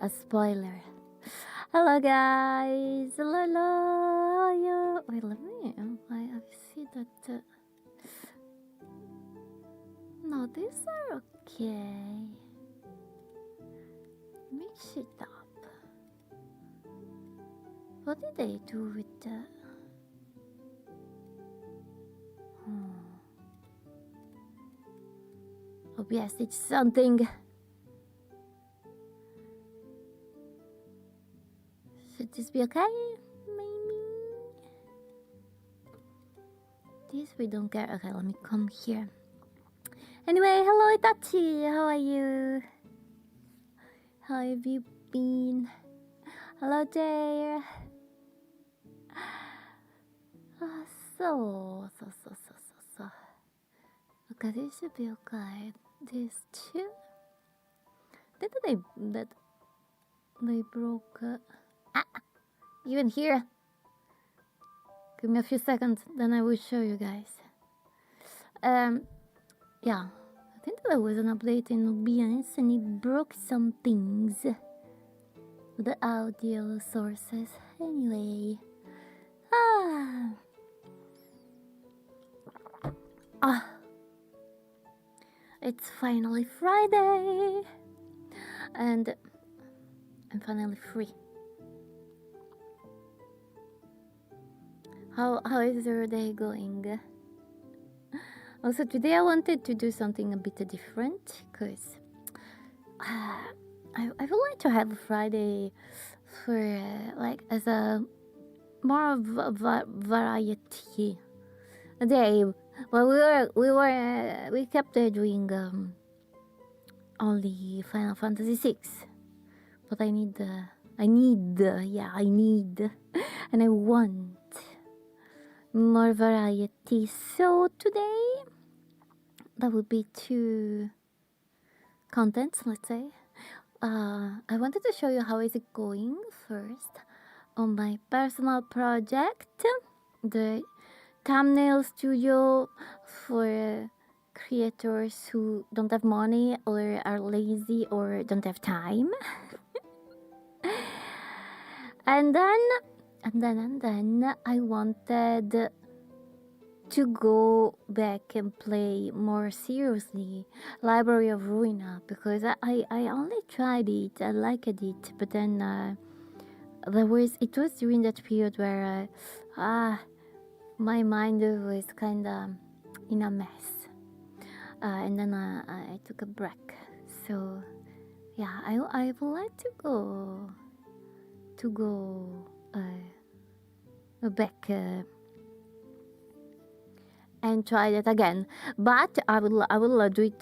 a spoiler. Hello guys! Hello, hello! How are you? Wait, let me... I see that... No, these are okay. Mix it up. What did they do with the... Oh yes, it's something. Should this be okay? Maybe. This we don't care. Okay, let me come here. Anyway, hello Itachi. How are you? How have you been? Hello there. So. Okay, this should be okay. These two. That they broke. Even here. Give me a few seconds, then I will show you guys. Yeah, I think there was an update in OBS and it broke some things. The audio sources. Anyway. It's finally Friday. And I'm finally free. How is your day going? Also today I wanted to do something a bit different because I would like to have a Friday for like as a more of a variety day. Well, we kept doing only Final Fantasy VI, but I need and I want more variety. So today that would be 2 contents, let's say. I wanted to show you how is it going first on my personal project, the thumbnail studio for creators who don't have money or are lazy or don't have time. and then I wanted to go back and play more seriously Library of Ruina because I only tried it, I liked it, but then it was during that period where my mind was kinda in a mess, and then I took a break. So yeah, I would like to go back and try that again, but I will do it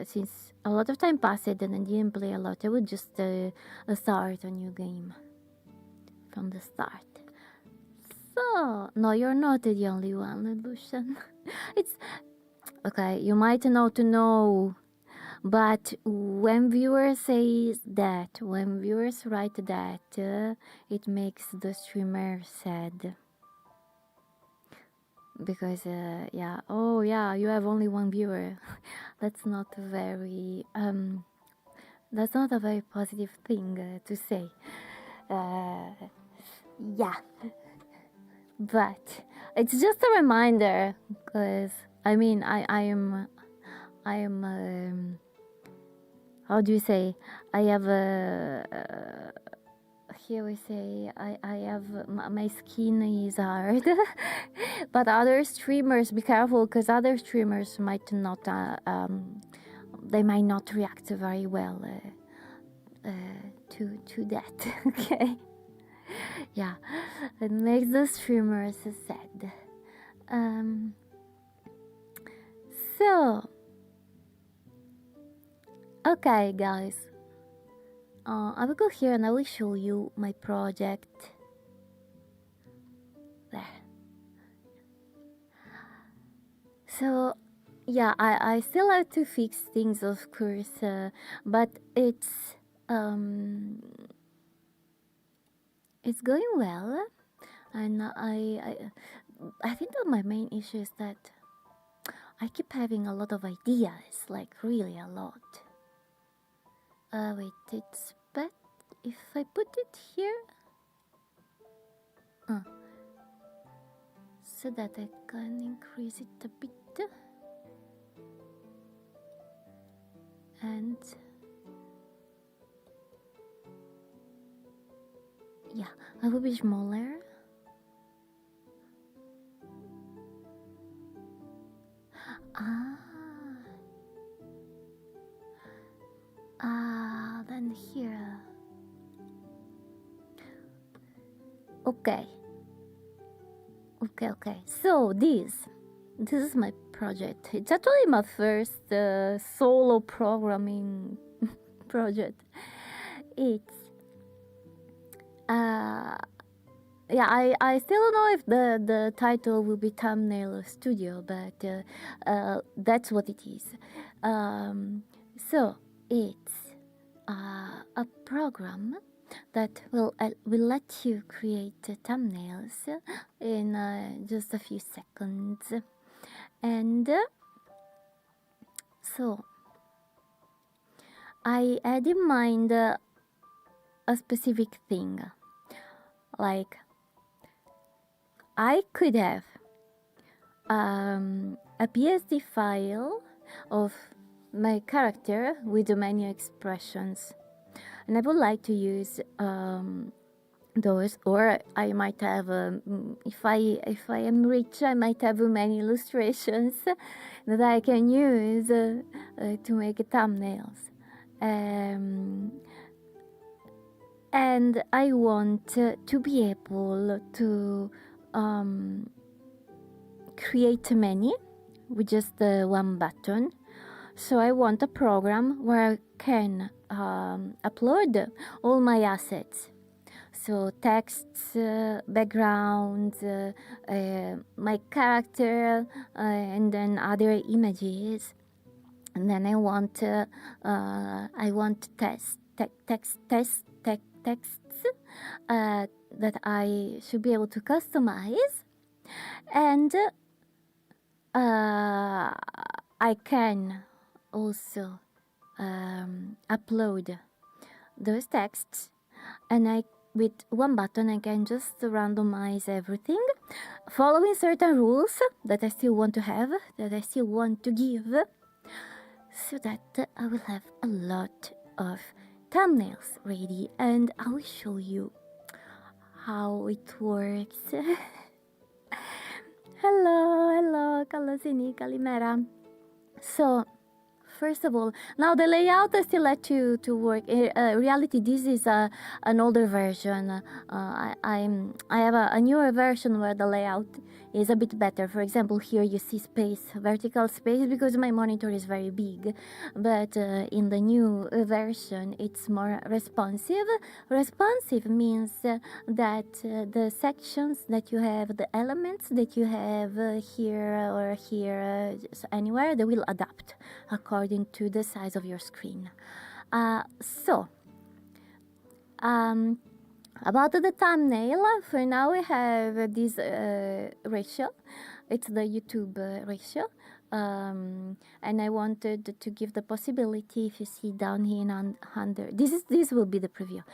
since a lot of time passed and I didn't play a lot. I would just start a new game from the start. So no, you're not the only one, Lucian. It's okay, you might not know, but when viewers write that, it makes the streamer sad. Because yeah, oh yeah, you have only 1 viewer. That's not a very positive thing to say. Yeah, but it's just a reminder, because I mean I am how do you say, I have here we say I have my skin is hard. But other streamers, be careful, because other streamers might not they might not react very well to that. Okay, yeah, it makes the streamers sad. So okay guys, I will go here and I will show you my project. There. So yeah, I still have to fix things, of course, but it's going well, and I think that my main issue is that I keep having a lot of ideas, like really a lot. Wait, it's better. if I put it here, so that I can increase it a bit, and yeah, I will be smaller. Then here. Okay. So this is my project. It's actually my first solo programming project. It's yeah, I still don't know if the title will be Thumbnail Studio, but that's what it is. So it's a program that will let you create thumbnails in just a few seconds. And so I had in mind a specific thing. Like, I could have a PSD file of my character with the menu expressions, and I would like to use those, or I might have if I am rich, I might have many illustrations that I can use to make thumbnails, and I want to be able to create many with just one button. So I want a program where I can upload all my assets. So texts, backgrounds, my character, and then other images. And then I want texts that I should be able to customize, and I can also upload those texts, and with one button I can just randomize everything, following certain rules that I still want to have, that I still want to give, so that I will have a lot of thumbnails ready, and I will show you how it works. Hello, kalau sini, kalimera. So, first of all, now the layout I still let you to work. Reality, this is an older version. I have a newer version where the layout is a bit better. For example, here you see vertical space, because my monitor is very big. But in the new version, it's more responsive. Responsive means that the sections that you have, the elements that you have here or here, anywhere, they will adapt according to the size of your screen. About the thumbnail, for now we have this ratio. It's the YouTube ratio. And I wanted to give the possibility, if you see down here under, this will be the preview.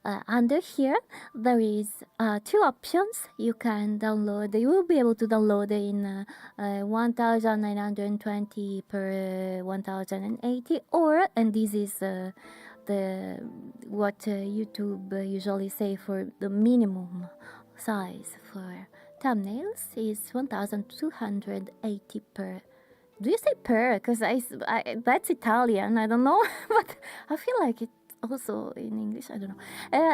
Under here, there is 2 options. You can download, you will be able to download in 1920 per 1080, or, and this is what YouTube usually say for the minimum size for thumbnails is 1280 per. Do you say per? Because I that's Italian, I don't know, but I feel like it's also in English, I don't know.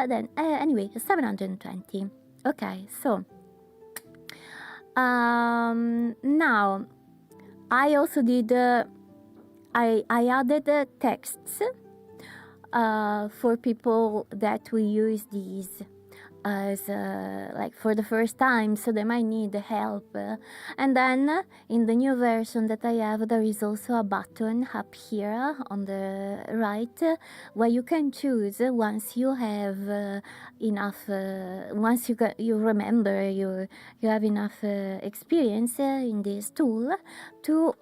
Then anyway, 720. Okay, so now I also did I added texts for people that will use these as like for the first time, so they might need help. And then in the new version that I have, there is also a button up here on the right where you can choose, once you have enough, once you remember you have enough experience in this tool, to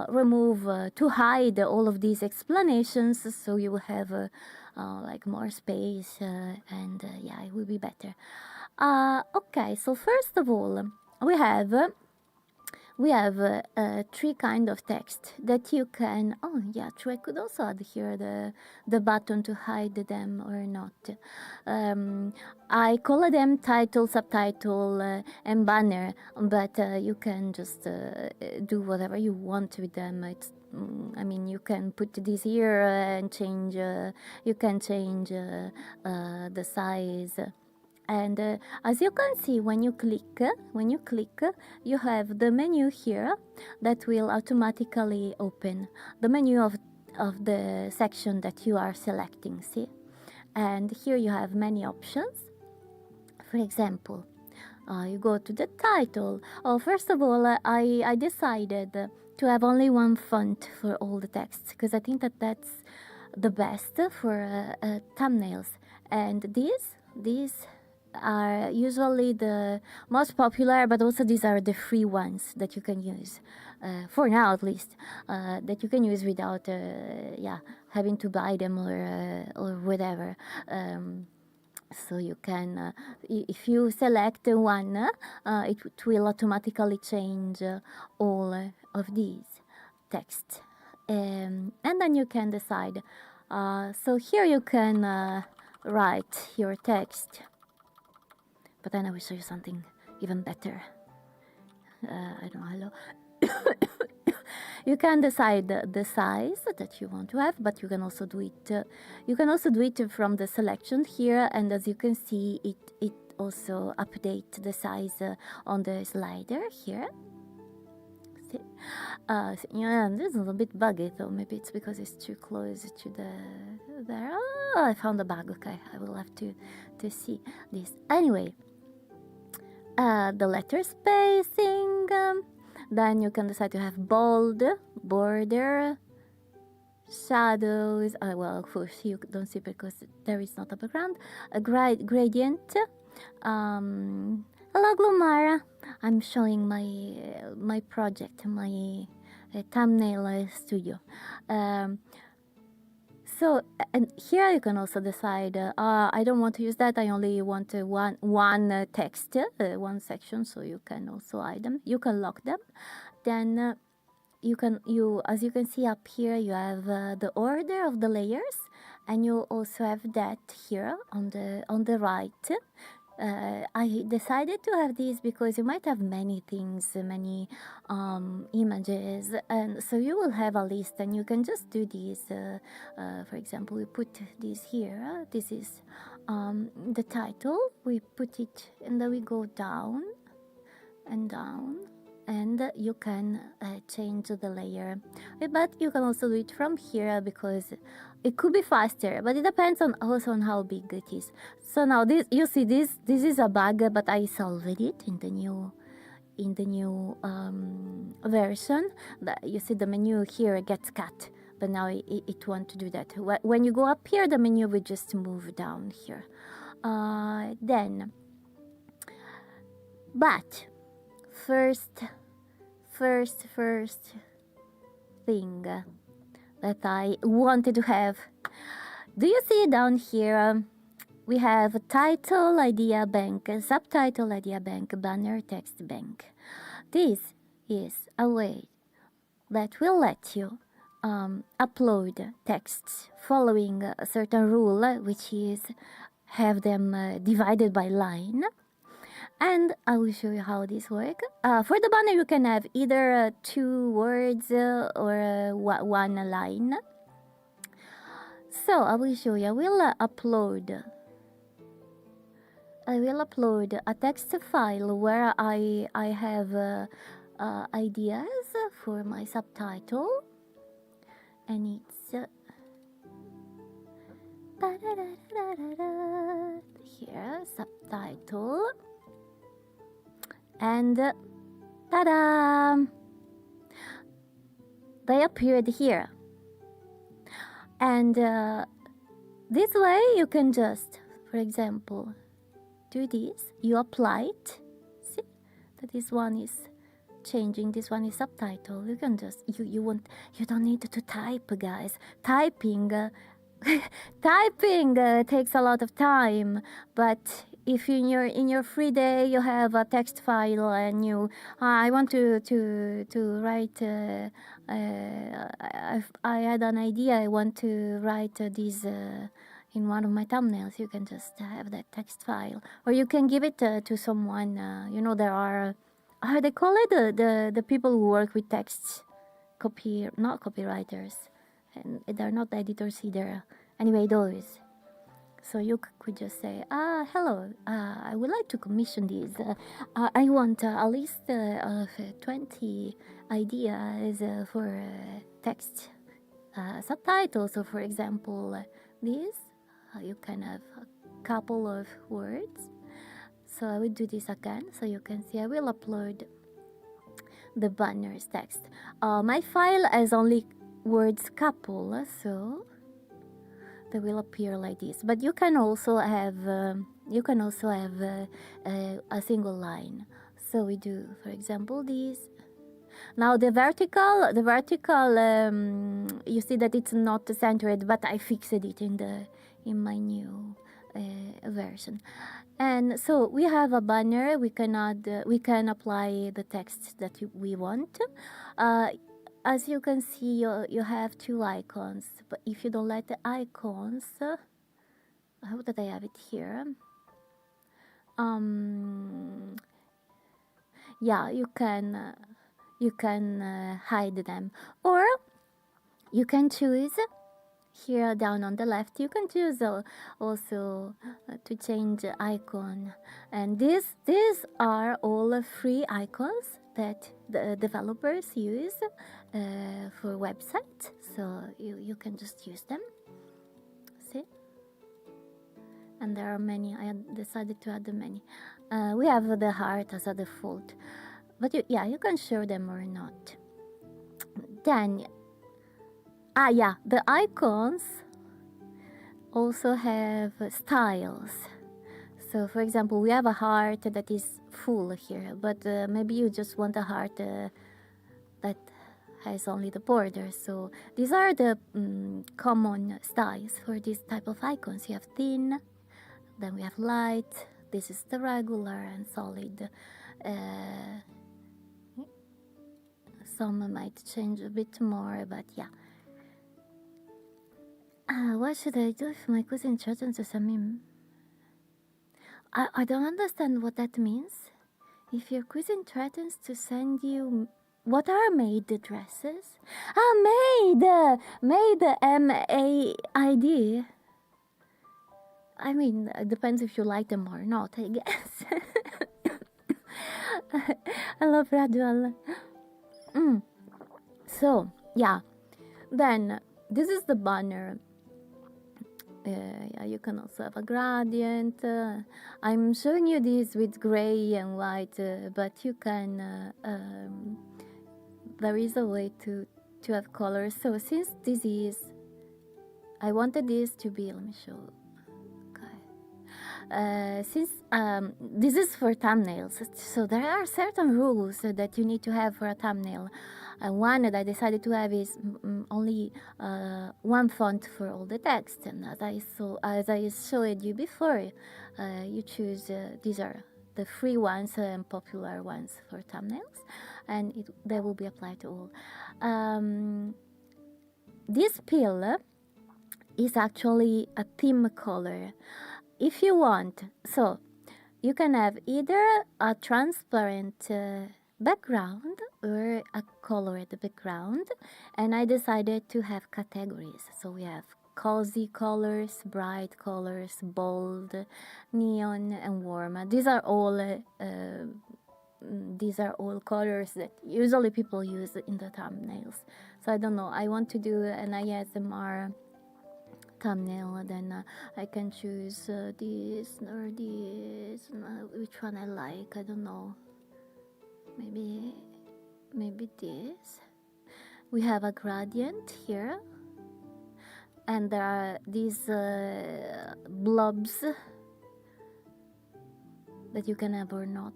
remove, to hide all of these explanations, so you will have like more space, and yeah, it will be better. Okay, so first of all, we have three kind of text that you can. Oh yeah, true. I could also add here the button to hide them or not. I call them title, subtitle, and banner, but you can just do whatever you want with them. I mean, you can put this here and change. You can change the size. And as you can see, when you click, you have the menu here that will automatically open the menu of the section that you are selecting. See, and here you have many options. For example, you go to the title. Oh, first of all, I decided to have only one font for all the text because I think that that's the best for thumbnails. And these are usually the most popular, but also these are the free ones that you can use for now, at least, that you can use without yeah, having to buy them or whatever. So you can, if you select one, it will automatically change all of these text, and then you can decide. So here you can write your text. But then I will show you something even better. I don't know, hello. You can decide the size that you want to have, but you can also do it. You can also do it from the selection here, and as you can see, it also updates the size on the slider here. See? Yeah, this is a bit buggy though. Maybe it's because it's too close to the there. Oh, I found a bug. Okay, I will have to see this anyway. The letter spacing, then you can decide to have bold, border, shadows. Well, of course you don't see because there is not a background. A gradient. Hello, Glumara. I'm showing my project, my thumbnail studio. So, and here you can also decide, I don't want to use that, I only want one text, one section, so you can also hide them, you can lock them. Then as you can see up here, you have the order of the layers, and you also have that here on the right. I decided to have these because you might have many things, many images, and so you will have a list, and you can just do these. For example, we put this here. This is the title. We put it, and then we go down and down, and you can change the layer. But you can also do it from here because it could be faster, but it depends also on how big it is. So now this, you see, this is a bug, but I solved it in the new version. You see the menu here gets cut, but now it won't do that. When you go up here, the menu will just move down here. Then, but first thing that I wanted to have. Do you see down here? We have title, idea bank, subtitle, idea bank, banner, text bank. This is a way that will let you upload texts following a certain rule, which is have them divided by line. And I will show you how this works. For the banner, you can have either 2 words or 1 line. So I will show you. I will upload a text file where I have ideas for my subtitle, and it's here, subtitle. And ta-da! They appeared here. And this way you can just, for example, do this. You apply it. See that this one is changing. This one is subtitle. You can just you don't need to type, guys. Typing typing takes a lot of time, but if in your free day you have a text file and you I want to write I had an idea, I want to write this in one of my thumbnails, you can just have that text file, or you can give it to someone. There are how they call it, the people who work with texts, not copywriters, and they're not editors either. Anyway, those. So you could just say, hello, I would like to commission these. I want a list of 20 ideas for text subtitles. So for example, these, you can have a couple of words. So I will do this again, so you can see I will upload the banner's text. My file has only words couple, so they will appear like this. But you can also have a single line. So we do, for example, this. Now the vertical, you see that it's not centered, but I fixed it in my new version. And so we have a banner. We can apply the text that we want. As you can see, you have two icons. But if you don't like the icons, I hope that I have it here. Yeah, you can hide them, or you can choose. Here down on the left, you can choose also to change icon, and these are all free icons that the developers use for websites. So you can just use them. See, and there are many. I decided to add many. We have the heart as a default, but you can show them or not. Then. The icons also have styles. So for example, we have a heart that is full here, but maybe you just want a heart that has only the border. So these are the common styles for this type of icons. You have thin, then we have light, this is the regular and solid. Some might change a bit more, but yeah. What should I do if my cousin threatens to send me? I don't understand what that means. If your cousin threatens to send you, what are maid dresses? Maid, M-A-I-D. I mean, it depends if you like them or not, I guess. I love Radual. So, yeah. Then, this is the banner. You can also have a gradient. I'm showing you this with gray and white, but you can. There is a way to have colors. So since this is, I wanted this to be. Let me show. Okay. Since this is for thumbnails, so there are certain rules that you need to have for a thumbnail. One that I decided to have is only one font for all the text, and as I showed you before, you choose these are the free ones and popular ones for thumbnails, and they will be applied to all. This pill is actually a theme color. If you want, so you can have either a transparent background or a colored background, and I decided to have categories. So we have cozy colors, bright colors, bold, neon, and warm. These are all colors that usually people use in the thumbnails. So I don't know, I want to do an ASMR thumbnail, then I can choose this or this, which one I like, I don't know, maybe this. We have a gradient here, and there are these blobs that you can have or not,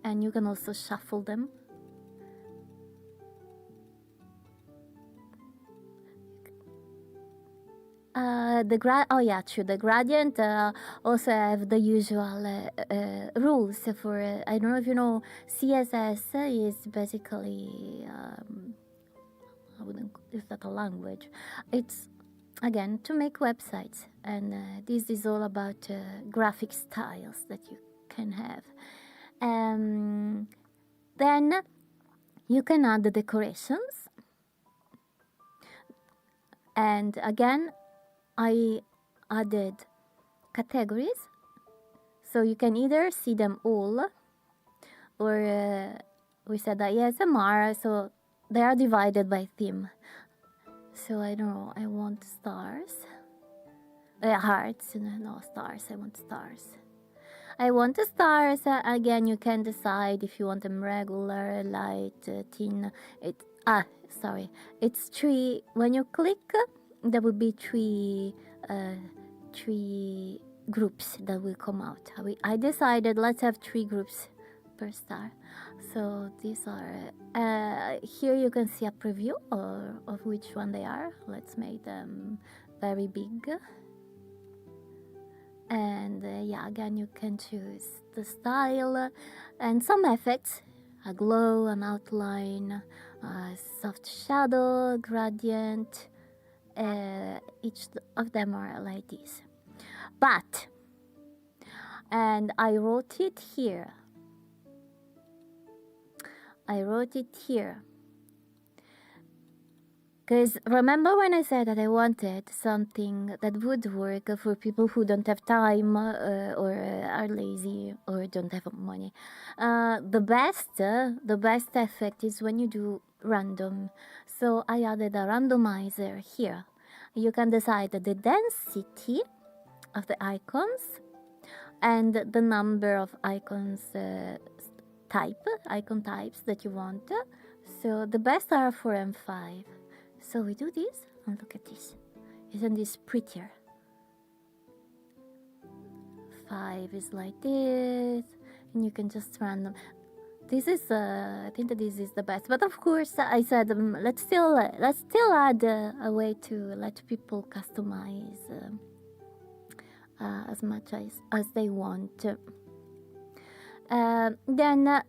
and you can also shuffle them. The gradient also have the usual rules for. I don't know if you know. CSS is basically. I wouldn't. Is that a language? It's again to make websites, and this is all about graphic styles that you can have. Then you can add the decorations, and again I added categories, so you can either see them all, or we said that ASMR, so they are divided by theme. So I don't know, I want stars, hearts, no stars, I want stars. I want the stars. Again, you can decide if you want them regular, light, thin. It's three. When you click, there will be three groups that will come out. I decided let's have 3 groups per star. So these are here you can see a preview of which one they are. Let's make them very big. And again, you can choose the style and some effects, a glow, an outline, a soft shadow, gradient. Each of them are like this. But, and I wrote it here. Because remember when I said that I wanted something that would work for people who don't have time or are lazy or don't have money. The best effect is when you do random. So I added a randomizer here. You can decide the density of the icons and the number of icons icon types that you want. So the best are 4 and 5. So we do this, and look at this. Isn't this prettier? 5 is like this, and you can just random. This is, I think that this is the best. But of course, I said let's still add a way to let people customize as much as they want. Then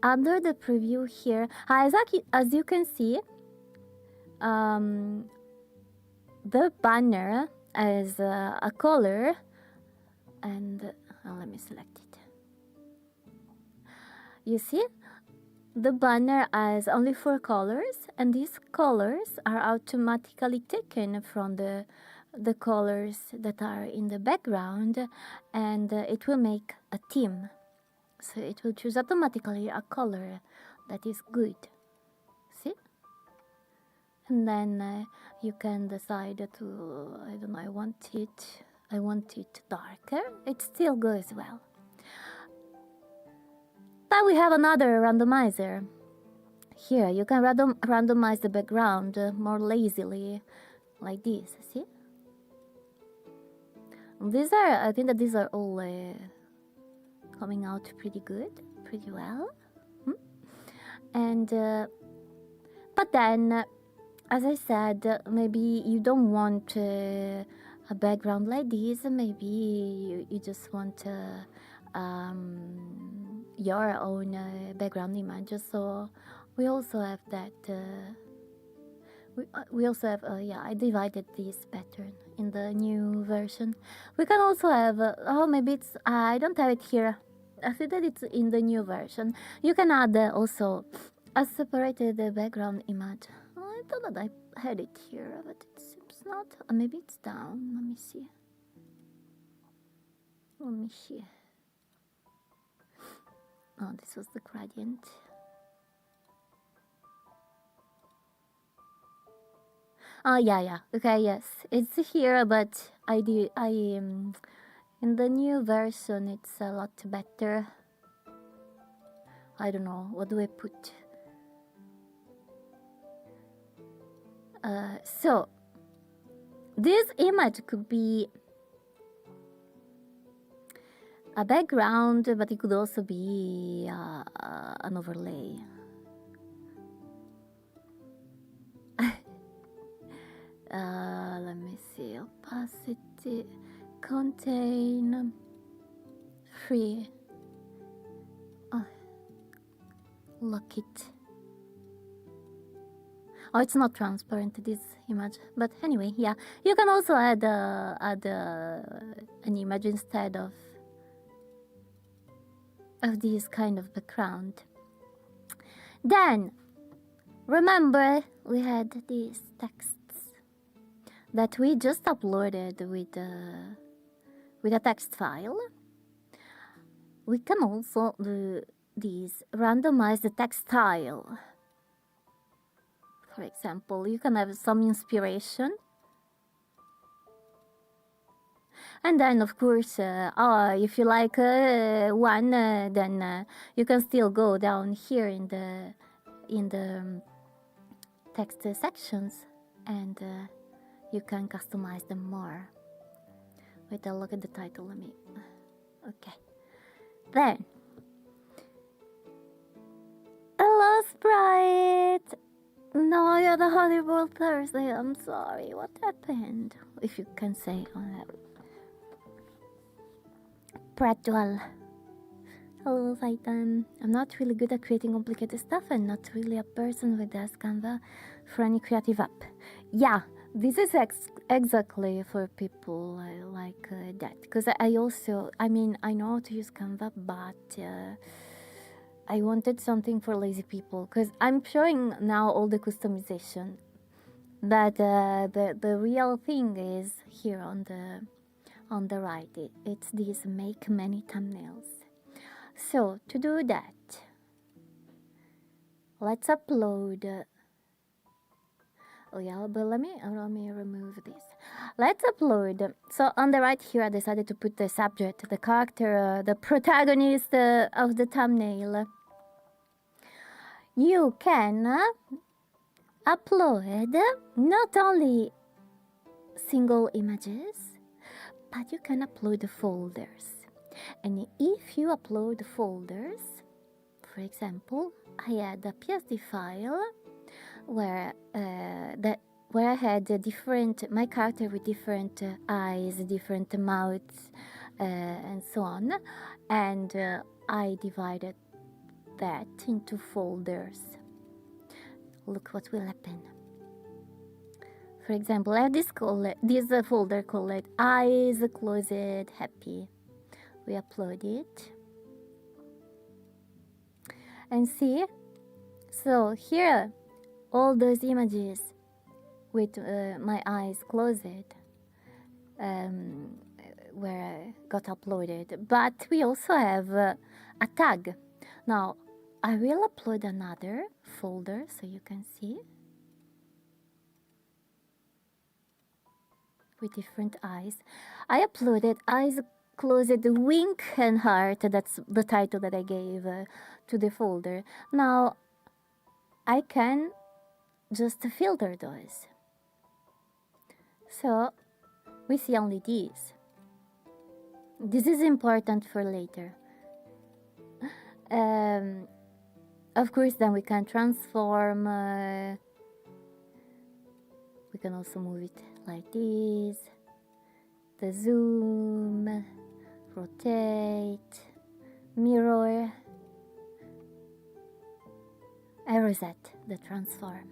under the preview here, as you can see. The banner has a color, and let me select it. You see, the banner has only 4 colors, and these colors are automatically taken from the colors that are in the background, and it will make a theme. So it will choose automatically a color that is good. See? And then you can decide to, I don't know, I want it darker. It still goes well. Then we have another randomizer. Here you can randomize the background more lazily, like this. See? These are, I think that these are all coming out pretty good, pretty well. And but then. As I said, maybe you don't want a background like this. Maybe you just want your own background image. So we also have that. We also have, I divided this pattern in the new version. We can also have, maybe it's, I don't have it here. I think that it's in the new version. You can add also a separated background image. I thought that I had it here, but it seems not. Maybe it's down. Let me see. Oh, this was the gradient. Oh, yeah. Okay, yes. It's here, but in the new version, it's a lot better. I don't know. What do I put? So this image could be a background, but it could also be an overlay. let me see. Opacity, contain, free. Oh, lock it. Oh, it's not transparent, this image. But anyway, yeah. You can also add an image instead of this kind of background. Then, remember we had these texts that we just uploaded with a text file. We can also do these randomize the text style. For example, you can have some inspiration. And then, of course, if you like one, then you can still go down here in the text sections, and you can customize them more. Wait, I'll look at the title. Let me. Okay. Then, hello, Sprite. No, you're the horrible Thursday. I'm sorry. What happened? If you can say on that. Pretwell. Hello, Titan. I'm not really good at creating complicated stuff and not really a person with a Canva for any creative app. Yeah, this is exactly for people like that. Because I know how to use Canva, but I wanted something for lazy people. Because I'm showing now all the customization. But the real thing is here on the right. It's these make many thumbnails. So to do that, let's upload. Oh yeah, but let me remove this. Let's upload. So on the right here, I decided to put the subject, the character, the protagonist of the thumbnail. You can upload not only single images, but you can upload folders. And if you upload folders, for example, I had a PSD file where I had my character with different eyes, different mouths, and so on, and I divided that into folders. Look what will happen. For example, I have this folder called Eyes Closed Happy. We upload it. And see? So here, all those images with my eyes closed were got uploaded. But we also have a tag. Now, I will upload another folder so you can see. With different eyes. I uploaded Eyes Closed Wink and Heart. That's the title that I gave to the folder. Now I can just filter those. So we see only these. This is important for later. Of course, then we can transform. We can also move it like this, the zoom, rotate, mirror, and reset the transform.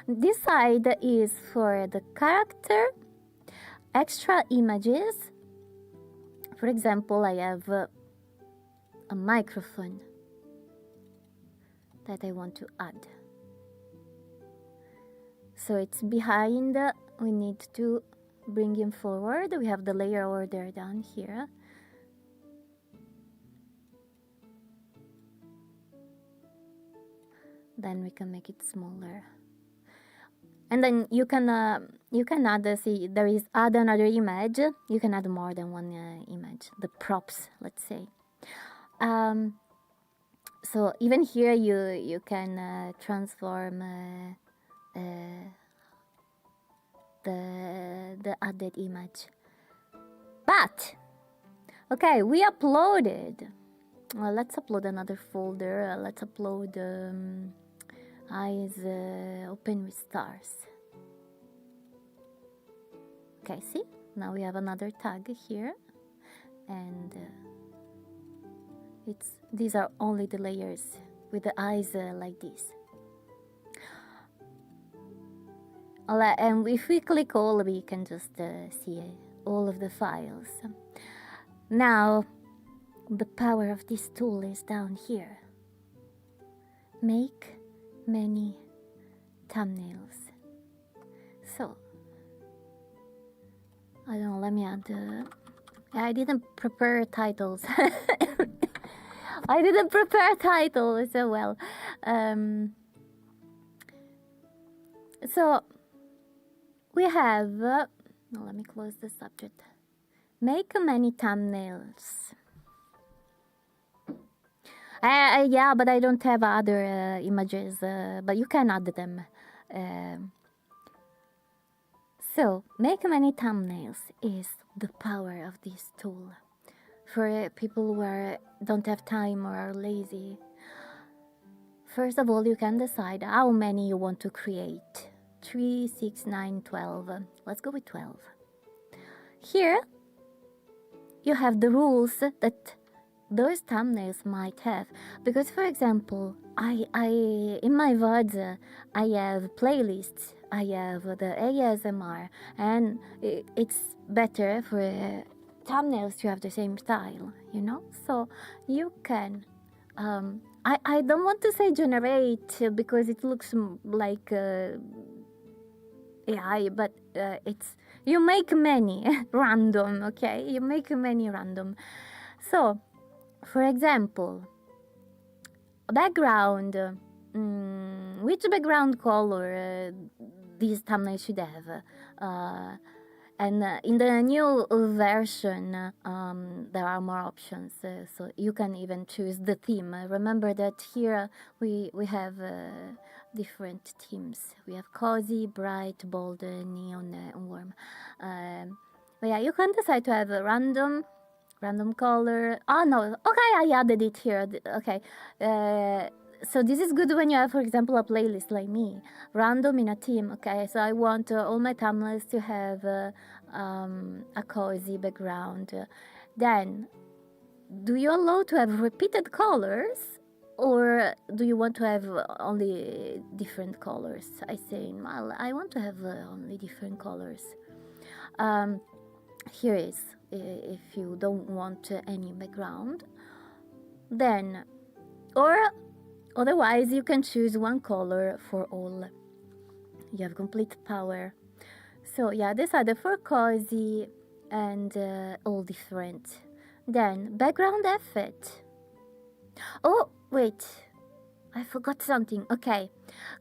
This side is for the character, extra images. For example, I have a microphone that I want to add. So it's behind, we need to bring him forward. We have the layer order down here. Then we can make it smaller. And then you can add, see, there is add another image. You can add more than one image, the props, let's say. So even here you can transform the added image. But okay, we uploaded. Well, let's upload another folder. Let's upload eyes open with stars. Okay, see? Now we have another tag here, and these are only the layers with the eyes like this. And if we click all, we can just see all of the files. Now, the power of this tool is down here. Make many thumbnails. So, I don't know, let me add I didn't prepare titles. I didn't prepare titles so well. So, we have, let me close the subject. Make many thumbnails. Yeah, but I don't have other images, but you can add them. So, make many thumbnails is the power of this tool. For people who don't have time or are lazy. First of all, you can decide how many you want to create. 3, 6, 9, 12. Let's go with 12. Here, you have the rules that those thumbnails might have. Because, for example, I in my VODs, I have playlists. I have the ASMR. And it's better for thumbnails to have the same style, you know? So, you can... I don't want to say generate because it looks like... AI, but it's you make many random, okay? You make many random. So, for example, background. Which background color these thumbnails should have? And in the new version, there are more options, so you can even choose the theme. Remember that here we have different themes. We have cozy, bright, bold, neon, warm. But yeah, you can decide to have a random color. Oh no, okay, I added it here. Okay. So this is good when you have, for example, a playlist like me, random in a theme. Okay, so I want all my thumbnails to have a cozy background. Then, do you allow to have repeated colors, or do you want to have only different colors? I say, well, I want to have only different colors. Here is, if you don't want any background, then, or otherwise, you can choose one color for all. You have complete power. So yeah, these are the four cozy and all different. Then background effect. Oh wait, I forgot something. Okay,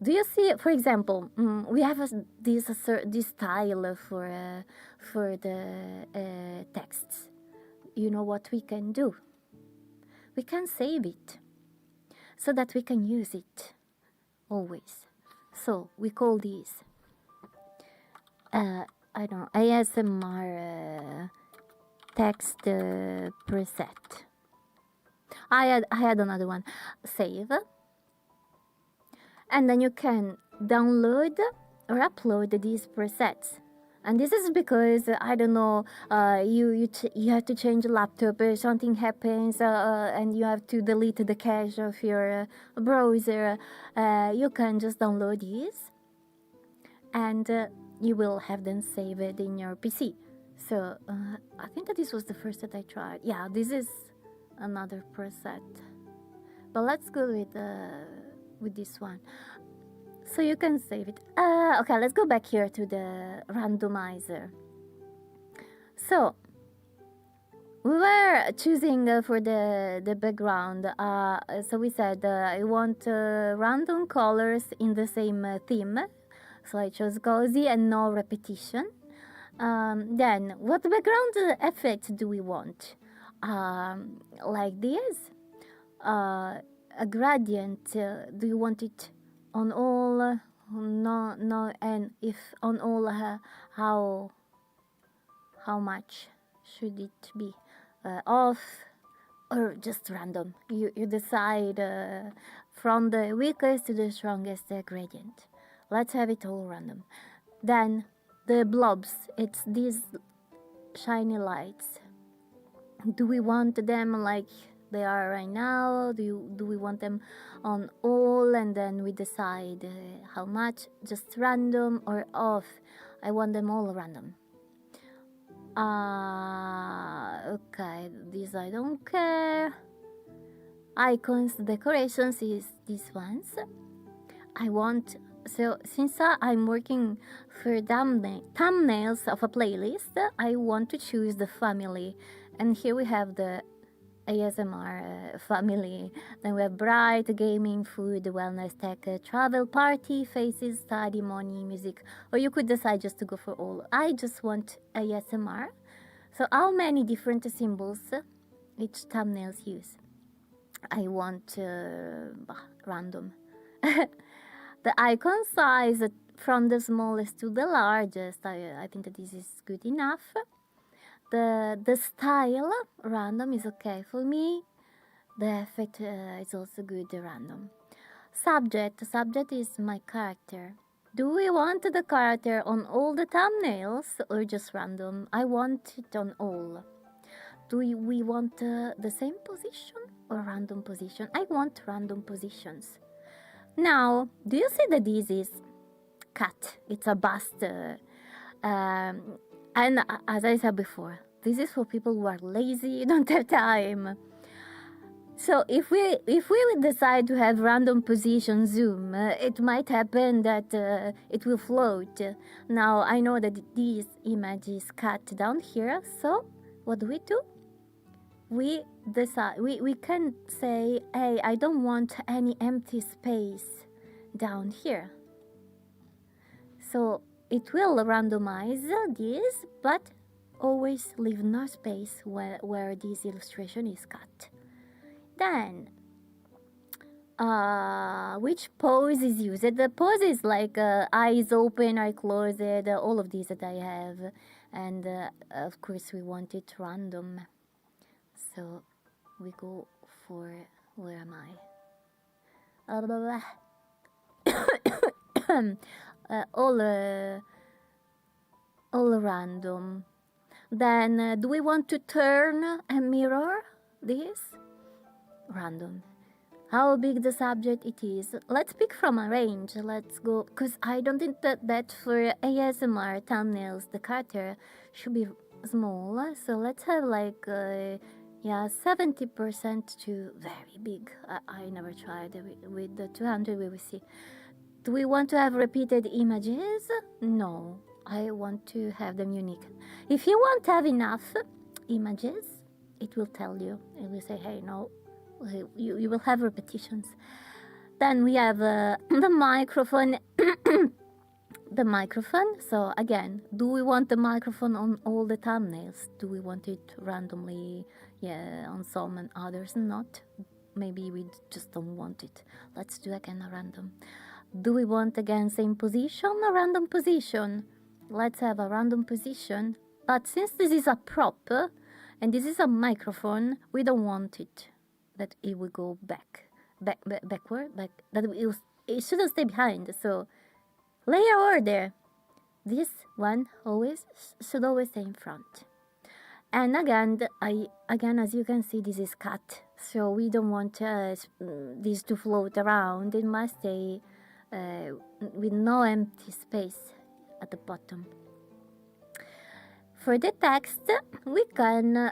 do you see? For example, we have this style for the texts. You know what we can do? We can save it, so that we can use it always. So we call these I don't know, ASMR text preset. I had another one. Save, and then you can download or upload these presets. And this is because I don't know, you have to change the laptop or something happens, and you have to delete the cache of your browser. You can just download these, and you will have them saved in your PC. So I think that this was the first that I tried. Yeah, this is another preset, but let's go with this one. So you can save it. Okay, let's go back here to the randomizer. So we were choosing for the background. So we said I want random colors in the same theme. So I chose cozy and no repetition. Then what background effect do we want? Like this. A gradient. Do you want it on all? No, and if on all, how much should it be? Off or just random? You decide from the weakest to the strongest gradient. Let's have it all random. Then the blobs, it's these shiny lights. Do we want them like they are right now? Do we want them on all and then we decide how much? Just random or off? I want them all random. Okay, these I don't care. Icons, decorations is these ones. I want, so since I'm working for thumbnails of a playlist, I want to choose the family. And here we have the ASMR family. Then we have bright, gaming, food, wellness, tech, travel, party, faces, study, money, music. Or you could decide just to go for all. I just want ASMR. So how many different symbols each thumbnails use? I want random. The icon size from the smallest to the largest, I think that this is good enough. The style, random, is okay for me. The effect is also good, random. Subject is my character. Do we want the character on all the thumbnails or just random? I want it on all. Do we want the same position or random position? I want random positions. Now, do you see that this is cat? It's a bust. And as I said before, this is for people who are lazy, don't have time. So if we would decide to have random position zoom, it might happen that it will float. Now I know that this image is cut down here, so what do? We decide, we can say, hey, I don't want any empty space down here. So it will randomize this, but always leave no space where this illustration is cut. Then, which pose is used? The pose is like eyes open, eye closed, all of these that I have. And of course we want it random. So we go for, where am I? All random. Then do we want to turn and mirror this? Random. How big the subject it is. Let's pick from a range. Let's go, because I don't think that for ASMR thumbnails the character should be small. So let's have like 70% to very big. I never tried with the 200. We will see. Do we want to have repeated images? No, I want to have them unique. If you won't have enough images, it will tell you. It will say, hey, no, you will have repetitions. Then we have the microphone. The microphone. So again, do we want the microphone on all the thumbnails? Do we want it randomly, on some and others not? Maybe we just don't want it. Let's do again a random. Do we want again same position or random position? Let's have a random position. But since this is a prop and this is a microphone, we don't want it that it will go backward, that it shouldn't stay behind. So layer order. This one should always stay in front. And again, as you can see, this is cut. So we don't want this to float around. It must stay with no empty space at the bottom. For the text, we can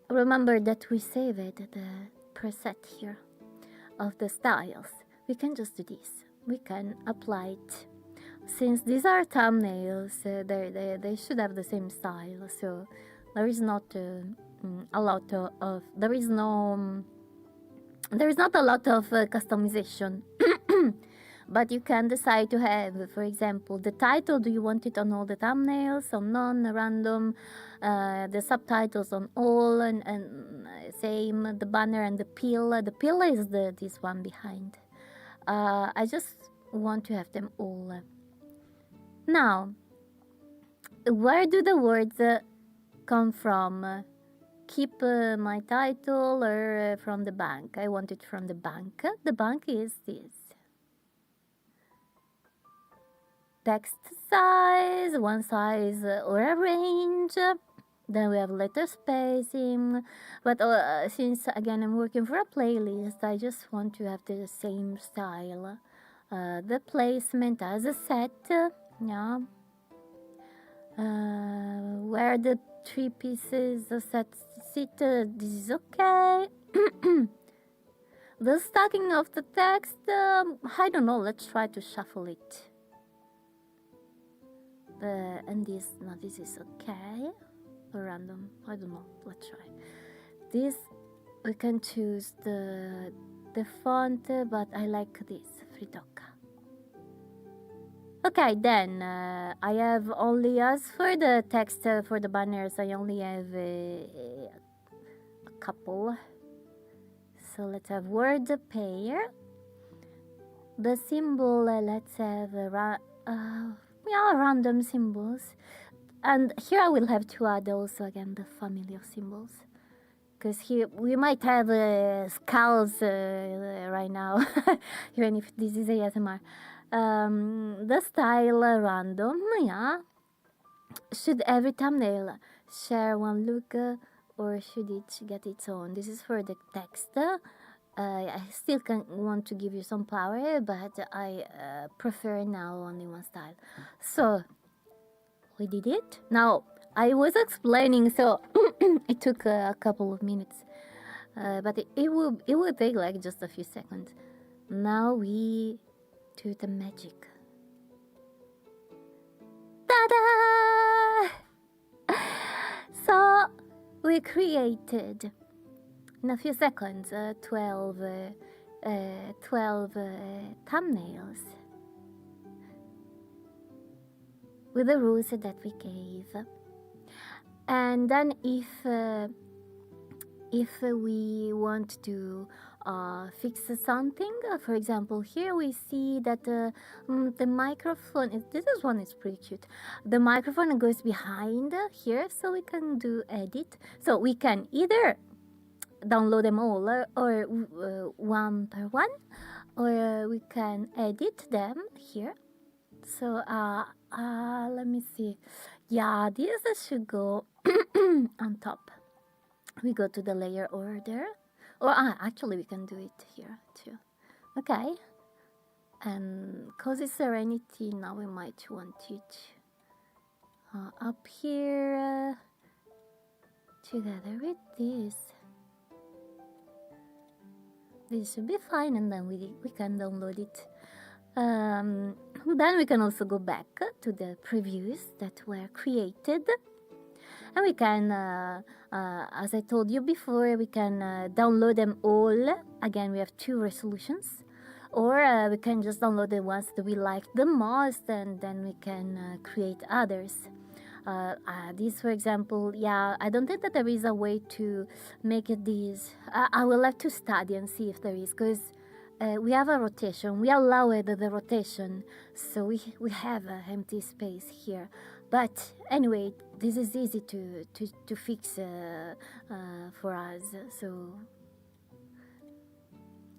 remember that we saved the preset here of the styles. We can just do this. We can apply it. Since these are thumbnails, they should have the same style. So there is not a lot of there is not a lot of customization. But you can decide to have, for example, the title. Do you want it on all the thumbnails, on none, random? The subtitles on all, and same. The banner and the pill. The pill is this one behind. I just want to have them all. Now, where do the words come from? Keep my title or from the bank? I want it from the bank. The bank is this. text size, one size or a range. Then we have letter spacing. But since again I'm working for a playlist, I just want to have the same style. The placement as a set, yeah. Where the three pieces set sit, this is okay. The stacking of the text, I don't know, let's try to shuffle it. And this, no, this is okay. Or random, I don't know, let's try. This, we can choose the font, but I like this, Fritocca. Okay, then, I have only, as for the text for the banners, I only have a couple. So let's have word pair. The symbol, let's have random symbols. And here I will have to add also again the family of symbols. Because here we might have skulls right now, even if this is ASMR. The style random, yeah. Should every thumbnail share one look or should it get its own? This is for the text. I still want to give you some power, but I prefer now only one style. So we did it. Now I was explaining, so it took a couple of minutes, but it will take like just a few seconds. Now we do the magic. Ta-da! So we created in a few seconds 12 thumbnails with the rules that we gave. And then if we want to fix something, for example, here we see that the microphone, this one is pretty cute. The microphone goes behind here, so we can do edit. So we can either download them all or one per one, or we can edit them here. So let me see. Yeah, this should go on top. We go to the layer order, or actually we can do it here too. Okay, and Cozy Serenity, now we might want it up here together with this. This should be fine, and then we can download it. Then we can also go back to the previews that were created, and we can, as I told you before, we can download them all. Again, we have 2 resolutions, or we can just download the ones that we like the most, and then we can create others. This, for example, yeah, I don't think that there is a way to make it this. I will have to study and see if there is, because we have a rotation. We allow the rotation, so we have an empty space here. But anyway, this is easy to fix for us. So,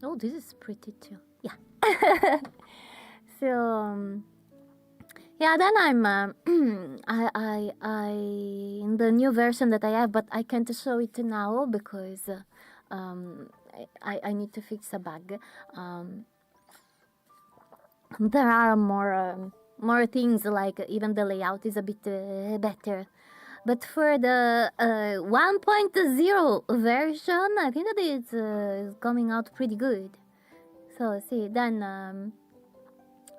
oh, this is pretty too. Yeah. So. Yeah, then I'm I in the new version that I have, but I can't show it now because I need to fix a bug. There are more things, like even the layout is a bit better. But for the 1.0 version, I think that it's coming out pretty good. So see, then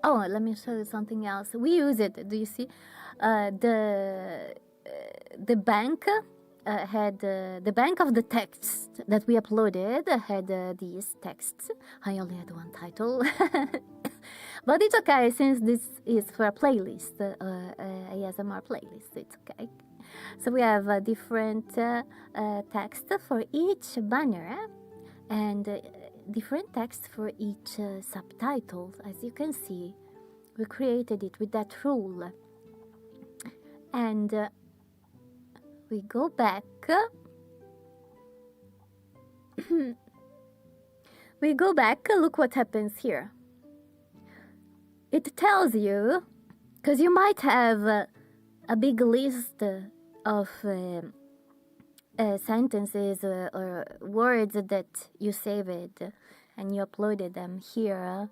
oh, let me show you something else. We use it. Do you see? The bank had the bank of the text that we uploaded had these texts. I only had one title, but it's okay since this is for a playlist, ASMR playlist. It's okay. So we have different text for each banner and different text for each subtitle. As you can see, we created it with that rule, and we go back. We go back. Look what happens here. It tells you because you might have a big list of sentences or words that you saved and you uploaded them here,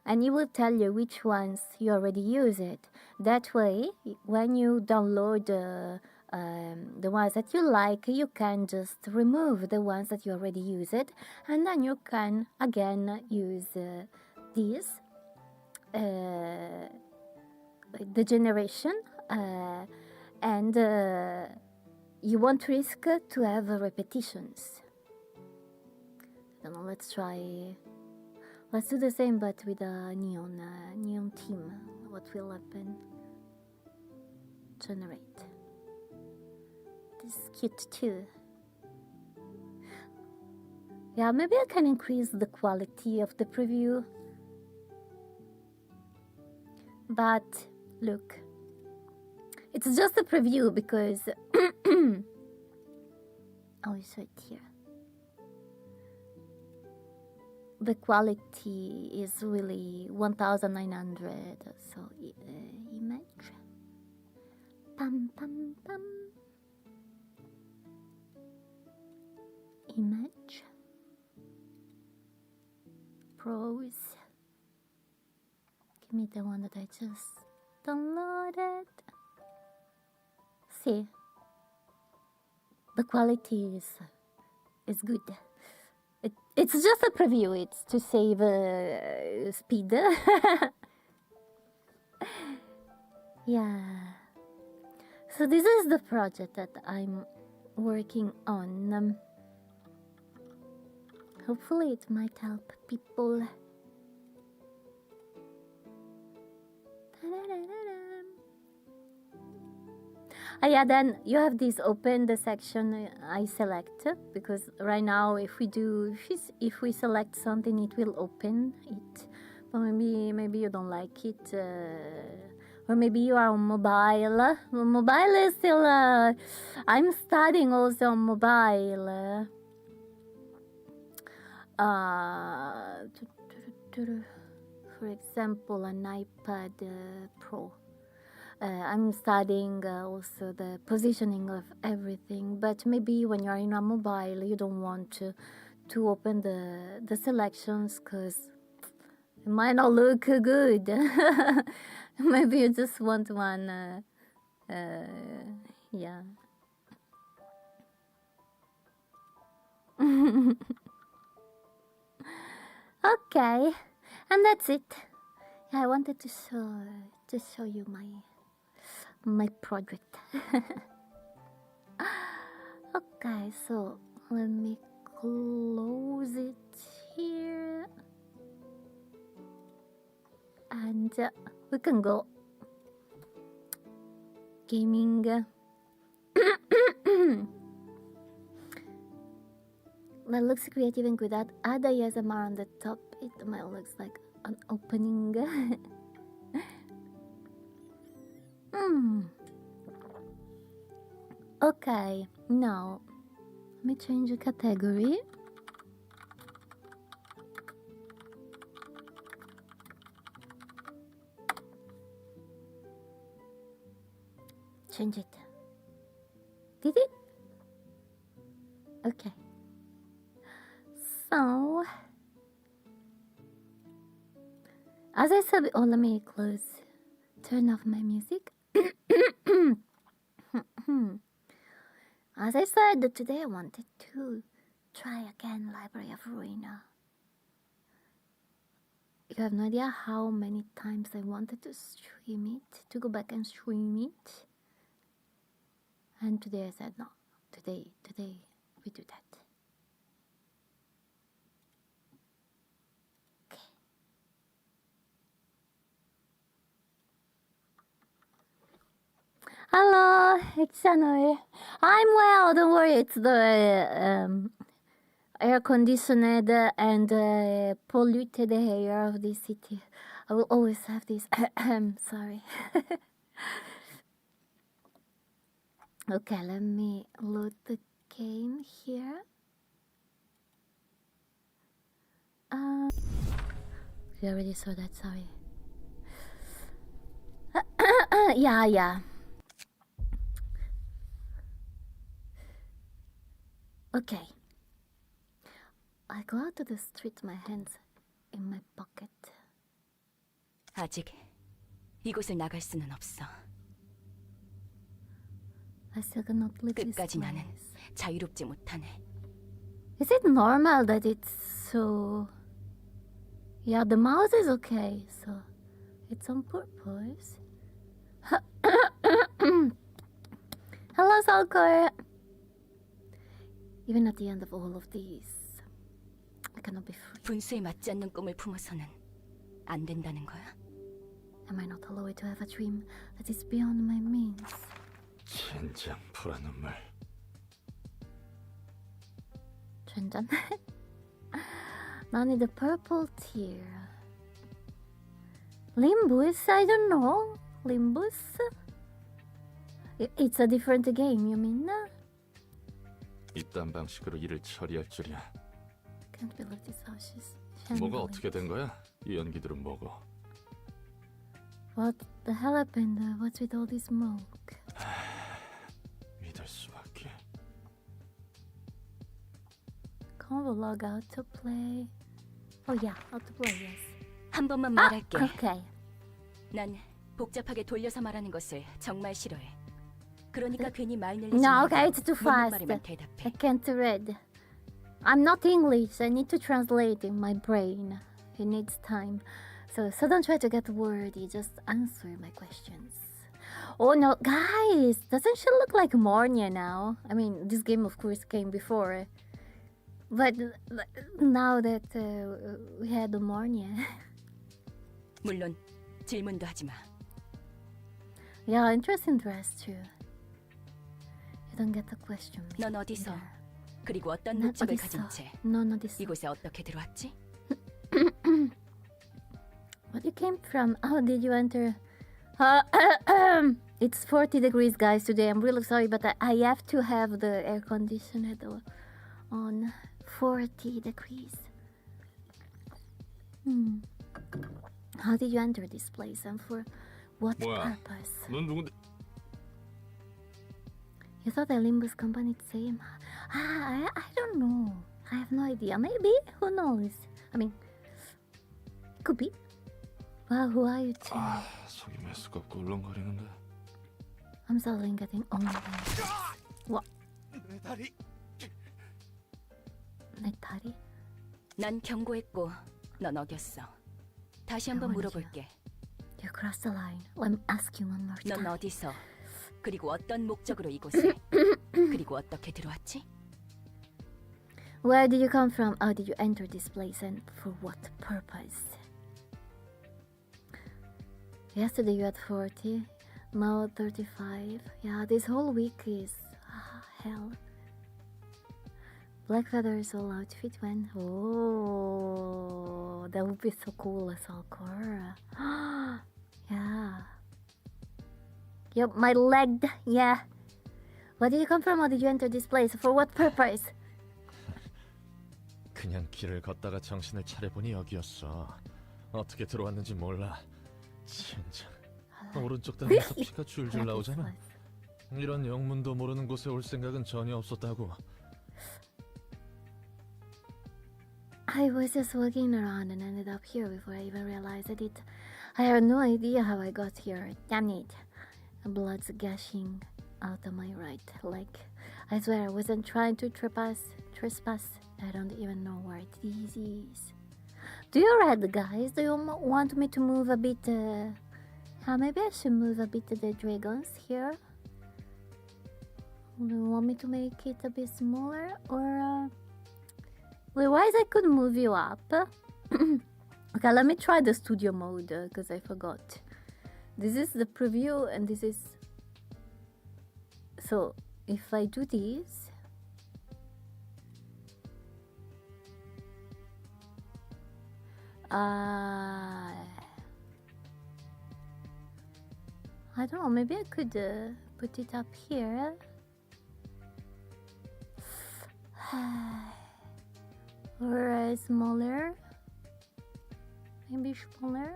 and it will tell you which ones you already use it. That way, when you download the ones that you like, you can just remove the ones that you already use it, and then you can again use these the generation, and you won't risk to have repetitions. I don't know, let's do the same but with a neon theme. What will happen? Generate. This is cute too. Yeah, maybe I can increase the quality of the preview. But look, it's just a preview because oh, it's right here. The quality is really 1900. So image, pam pam pam, image, pros. Give me the one that I just downloaded. See, the quality is good. It's just a preview. It's to save speed. Yeah. So this is the project that I'm working on. Hopefully it might help people. Yeah, then you have this open, the section I select, because right now if we select something, it will open it. But maybe you don't like it, or maybe you are on mobile. Mobile is still. I'm studying also on mobile. For example, an iPad Pro. I'm studying also the positioning of everything, but maybe when you're in a mobile, you don't want to open the selections because it might not look good. Maybe you just want one, yeah. Okay, and that's it. Yeah, I wanted to show you my project. Okay, so let me close it here, and we can go gaming. That looks creative and good. Add a ASMR on the top. It might looks like an opening. Okay, now let me change the category. Change it. Did it? Okay. So, as I said, let me turn off my music. As I said, today I wanted to try again Library of Ruina. You have no idea how many times I wanted to stream it, to go back and stream it. And today I said, no, today we do that. Hello, Exanoi. I'm well, don't worry, it's the air conditioned and polluted air of this city. I will always have this. Sorry. Okay, let me load the game here. You already saw that, sorry. Yeah. Okay. I go out to the street, my hands in my pocket. 아직 이곳을 나갈 수는 없어. I still cannot leave this 끝까지 나는 place. 자유롭지 못하네. Is it normal that it's so... Yeah, the mouse is okay, so it's on purpose. Hello, Salkor! Even at the end of all of these, I cannot be free. 분수에 맞지 않는 꿈을 품어서는 안 된다는 거야? Am I not allowed to have a dream that is beyond my means? 젠장 불안 눈물. 젠장. 나는 the purple tear. Limbus? I don't know. Limbus? It's a different game, you mean? 이딴 방식으로 일을 처리할 줄이야. Can't believe this how she's 뭐가 handling 어떻게 된 거야? 이 연기들은 뭐고? What the hell happened? What's with all this smoke? 믿을 수밖에. Can't we log out to play? Oh yeah, out to play, yes. 한 번만 말할게. Okay. 난 복잡하게 돌려서 말하는 것을 정말 싫어해. 그러니까 괜히 말 늘리지 No, 말고 okay, it's too fast. 묻는 말에만 I 대답해. can't read. I'm not English. I need to translate in my brain. It needs time. So don't try to get wordy. Just answer my questions. Oh no, guys! Doesn't she look like Mornia now? I mean, this game of course came before. But now that we had Mornia. 물론 질문도 하지 마. Yeah, interesting dress too. You don't get the question. 넌 어디서? either. 그리고 어떤 난 목적을 어딨어? 가진 채 넌 어딨어? 이곳에 어떻게 들어왔지? What you came from? How did you enter? It's 40 degrees, guys, today. I'm really sorry, but I have to have the air conditioner on 40 degrees. How did you enter this place and for what 뭐야? purpose? 넌 누군데? You thought the Limbus company same? I don't know. I have no idea. Maybe. Who knows? I mean, could be. Wow, who are you two? 아, 속이 메스껍고 울렁거리는데. I'm suddenly getting angry. What? 내 다리. 내 다리? 난 경고했고 넌 어겼어. 다시 한번 I warned 물어볼게. You crossed the line. Let me ask you one more 넌 time. 어디서? 그리고 어떤 목적으로 이곳에? 그리고 어떻게 들어왔지? Where did you come from? How did you enter this place and for what purpose? Yesterday you had 40, now 35. Yeah, this whole week is hell. Black feathers all outfit when... Oh, that would be so cool as Alcor. Yeah. Yep, my leg. Yeah. Where did you come from? How did you enter this place? For what purpose? 그냥 길을 걷다가 정신을 차려보니 여기였어. 어떻게 들어왔는지 몰라. 진짜 오른쪽 다리에서 피가 줄줄 나오잖아. 이런 영문도 모르는 곳에 올 생각은 전혀 없었다고. I was just walking around and ended up here before I even realized it. I have no idea how I got here. Damn it. Blood's gushing out of my right leg. I swear I wasn't trying to trespass. I don't even know where this is. Do you read, guys? Do you want me to move a bit? Maybe I should move a bit the dragons here. Do you want me to make it a bit smaller? Or otherwise I could move you up. Okay, let me try the studio mode because I forgot. This is the preview and this is... So, if I do this... I don't know, maybe I could put it up here. Or smaller. Maybe smaller.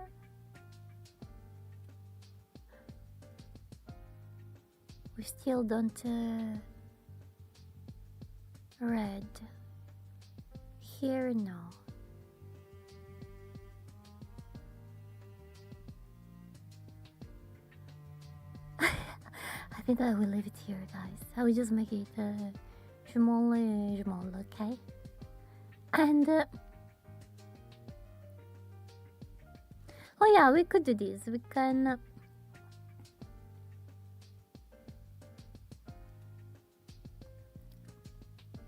We still don't read. Here, no. I think I will leave it here, guys. I will just make it small, okay? And oh yeah, we could do this. We can.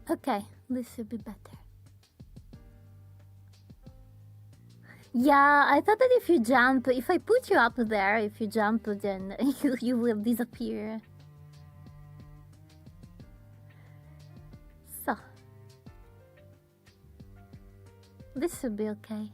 Okay, this should be better. Yeah, I thought that if you jump, if I put you up there, if you jump, then you will disappear. So, this should be okay.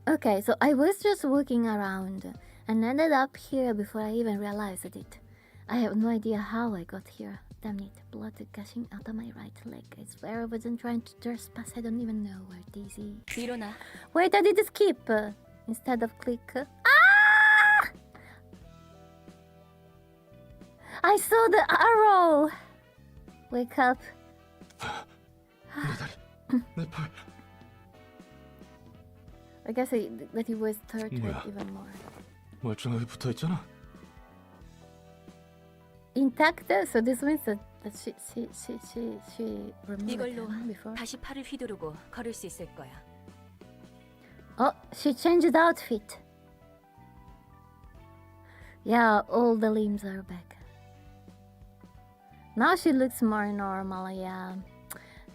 Okay, so I was just walking around and ended up here before I even realized it. I have no idea how I got here. Damn it, blood gushing out of my right leg. I swear I wasn't trying to trespass. I don't even know where this is. 일어나. Wait, I did skip instead of click. Ah! I saw the arrow! Wake up. 내 다리, 내 팔. I guess that he was tortured 뭐야? even more. 멀쩡하게 붙어 있잖아. Intact, so this means that she removed 이걸로 him before. 다시 팔을 휘두르고 걸을 수 있을 거야. Oh, she changed outfit. Yeah, all the limbs are back. Now she looks more normal, yeah.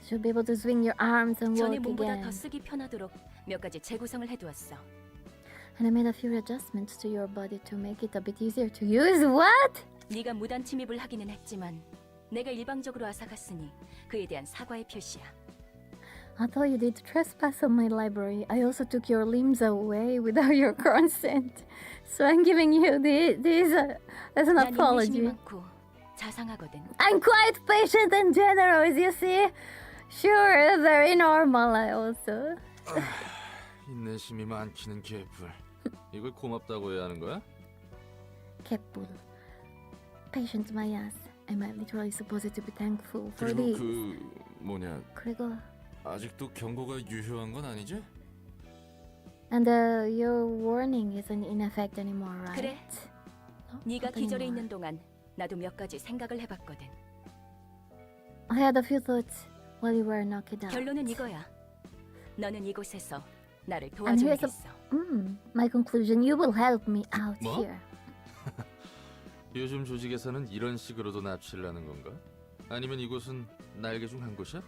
She'll be able to swing your arms and walk 전에 몸보다 again. 더 쓰기 편하도록 몇 가지 재구성을 해두었어. And I made a few adjustments to your body to make it a bit easier to use. What? 네가 무단 침입을 하기는 했지만 내가 일방적으로 앗아갔으니 그에 대한 사과의 표시야. I thought you did trespass on my library. I also took your limbs away without your consent. So I'm giving you this as an 난 인내심이 apology. 많고 자상하거든. I'm quite patient and generous, you see? Sure, very normal also. 인내심이 많기는 개뿔. 이걸 고맙다고 해야 하는 거야? 개뿔. Patient my ass. Am I literally supposed to be thankful for 그리고 this? 그 뭐냐, 그리고 아직도 경고가 유효한 건 아니지? and your warning isn't in effect anymore, right? 그래. No, 네가 not 기절해 anymore. 있는 동안 나도 몇 가지 생각을 해봤거든. I had a few thoughts while you were knocked out. 결론은 이거야. 너는 이곳에서 나를 And here's a 도와줘야겠어. my conclusion. You will help me out 뭐? here. 요즘 조직에서는 이런 식으로도 납치를 하는 건가? 아니면 이곳은 날개 중 한 곳이야?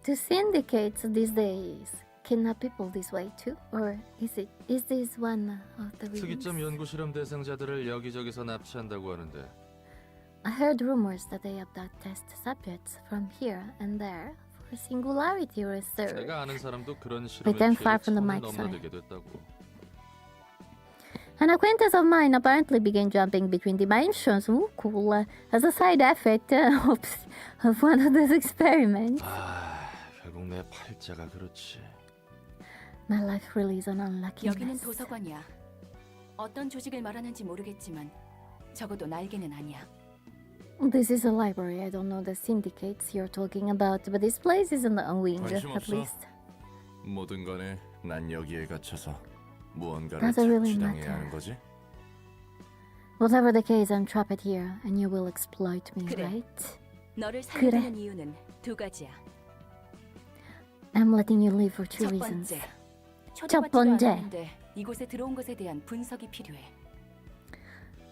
Do syndicates these days kidnap people this way too, or is this one of the 특이점 reasons? 연구 실험 대상자들을 여기저기서 납치한다고 하는데 I heard rumors that they abduct test subjects from here and there for singularity research. 내가 아는 사람도 그런 실험에 I'm far 피해 from the 처음에 mic, sorry. 넘나들게 됐다고. An acquaintance of mine apparently began jumping between dimensions. Ooh, cool. As a side effect of one of those experiments. 아, 결국 내 팔자가 그렇지. My life really is an unlucky 여기는 mess. 도서관이야. 어떤 조직을 말하는지 모르겠지만 적어도 날개는 아니야. This is a library. I don't know the syndicates you're talking about, but this place isn't a wing, 관심 at 없어. least. 뭐든 간에 난 여기에 갇혀서 무언가를 Does it really 착취당해야 matter? 하는 거지? Whatever the case, I'm trapped here, and you will exploit me, 그래. right? 너를 살리는 이유는 두 가지야. I'm letting you live for two 첫 reasons. 번째, 첫 초대받지도 번째. 않았는데 이곳에 들어온 것에 대한 분석이 필요해.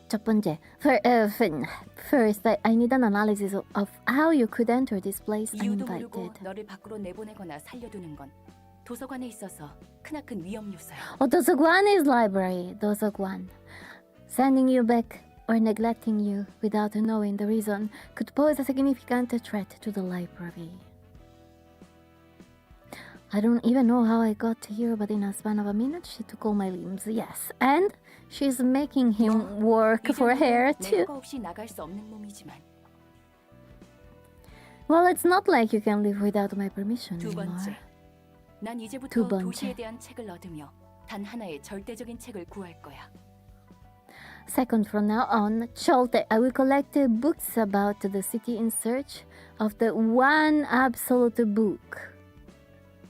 첫 번째, first, I need an analysis of how you could enter this place 이유도 모르고 uninvited. 너를 밖으로 내보내거나 살려두는 건 도서관에 있어서 크나큰 위험 요소야. 도서관 is library. 도서관. Sending you back or neglecting you without knowing the reason could pose a significant threat to the library. I don't even know how I got here, but in a span of a minute, she took all my limbs. Yes, and she's making him work for her 내 too. 허가 없이 나갈 수 없는 몸이지만 Well, it's not like you can live without my permission 두 anymore. 번째, 난 두 이제부터 번째. 도시에 대한 책을 얻으며 단 하나의 절대적인 책을 구할 거야. Second, from now on, Cholte, I will collect books about the city in search of the one absolute book.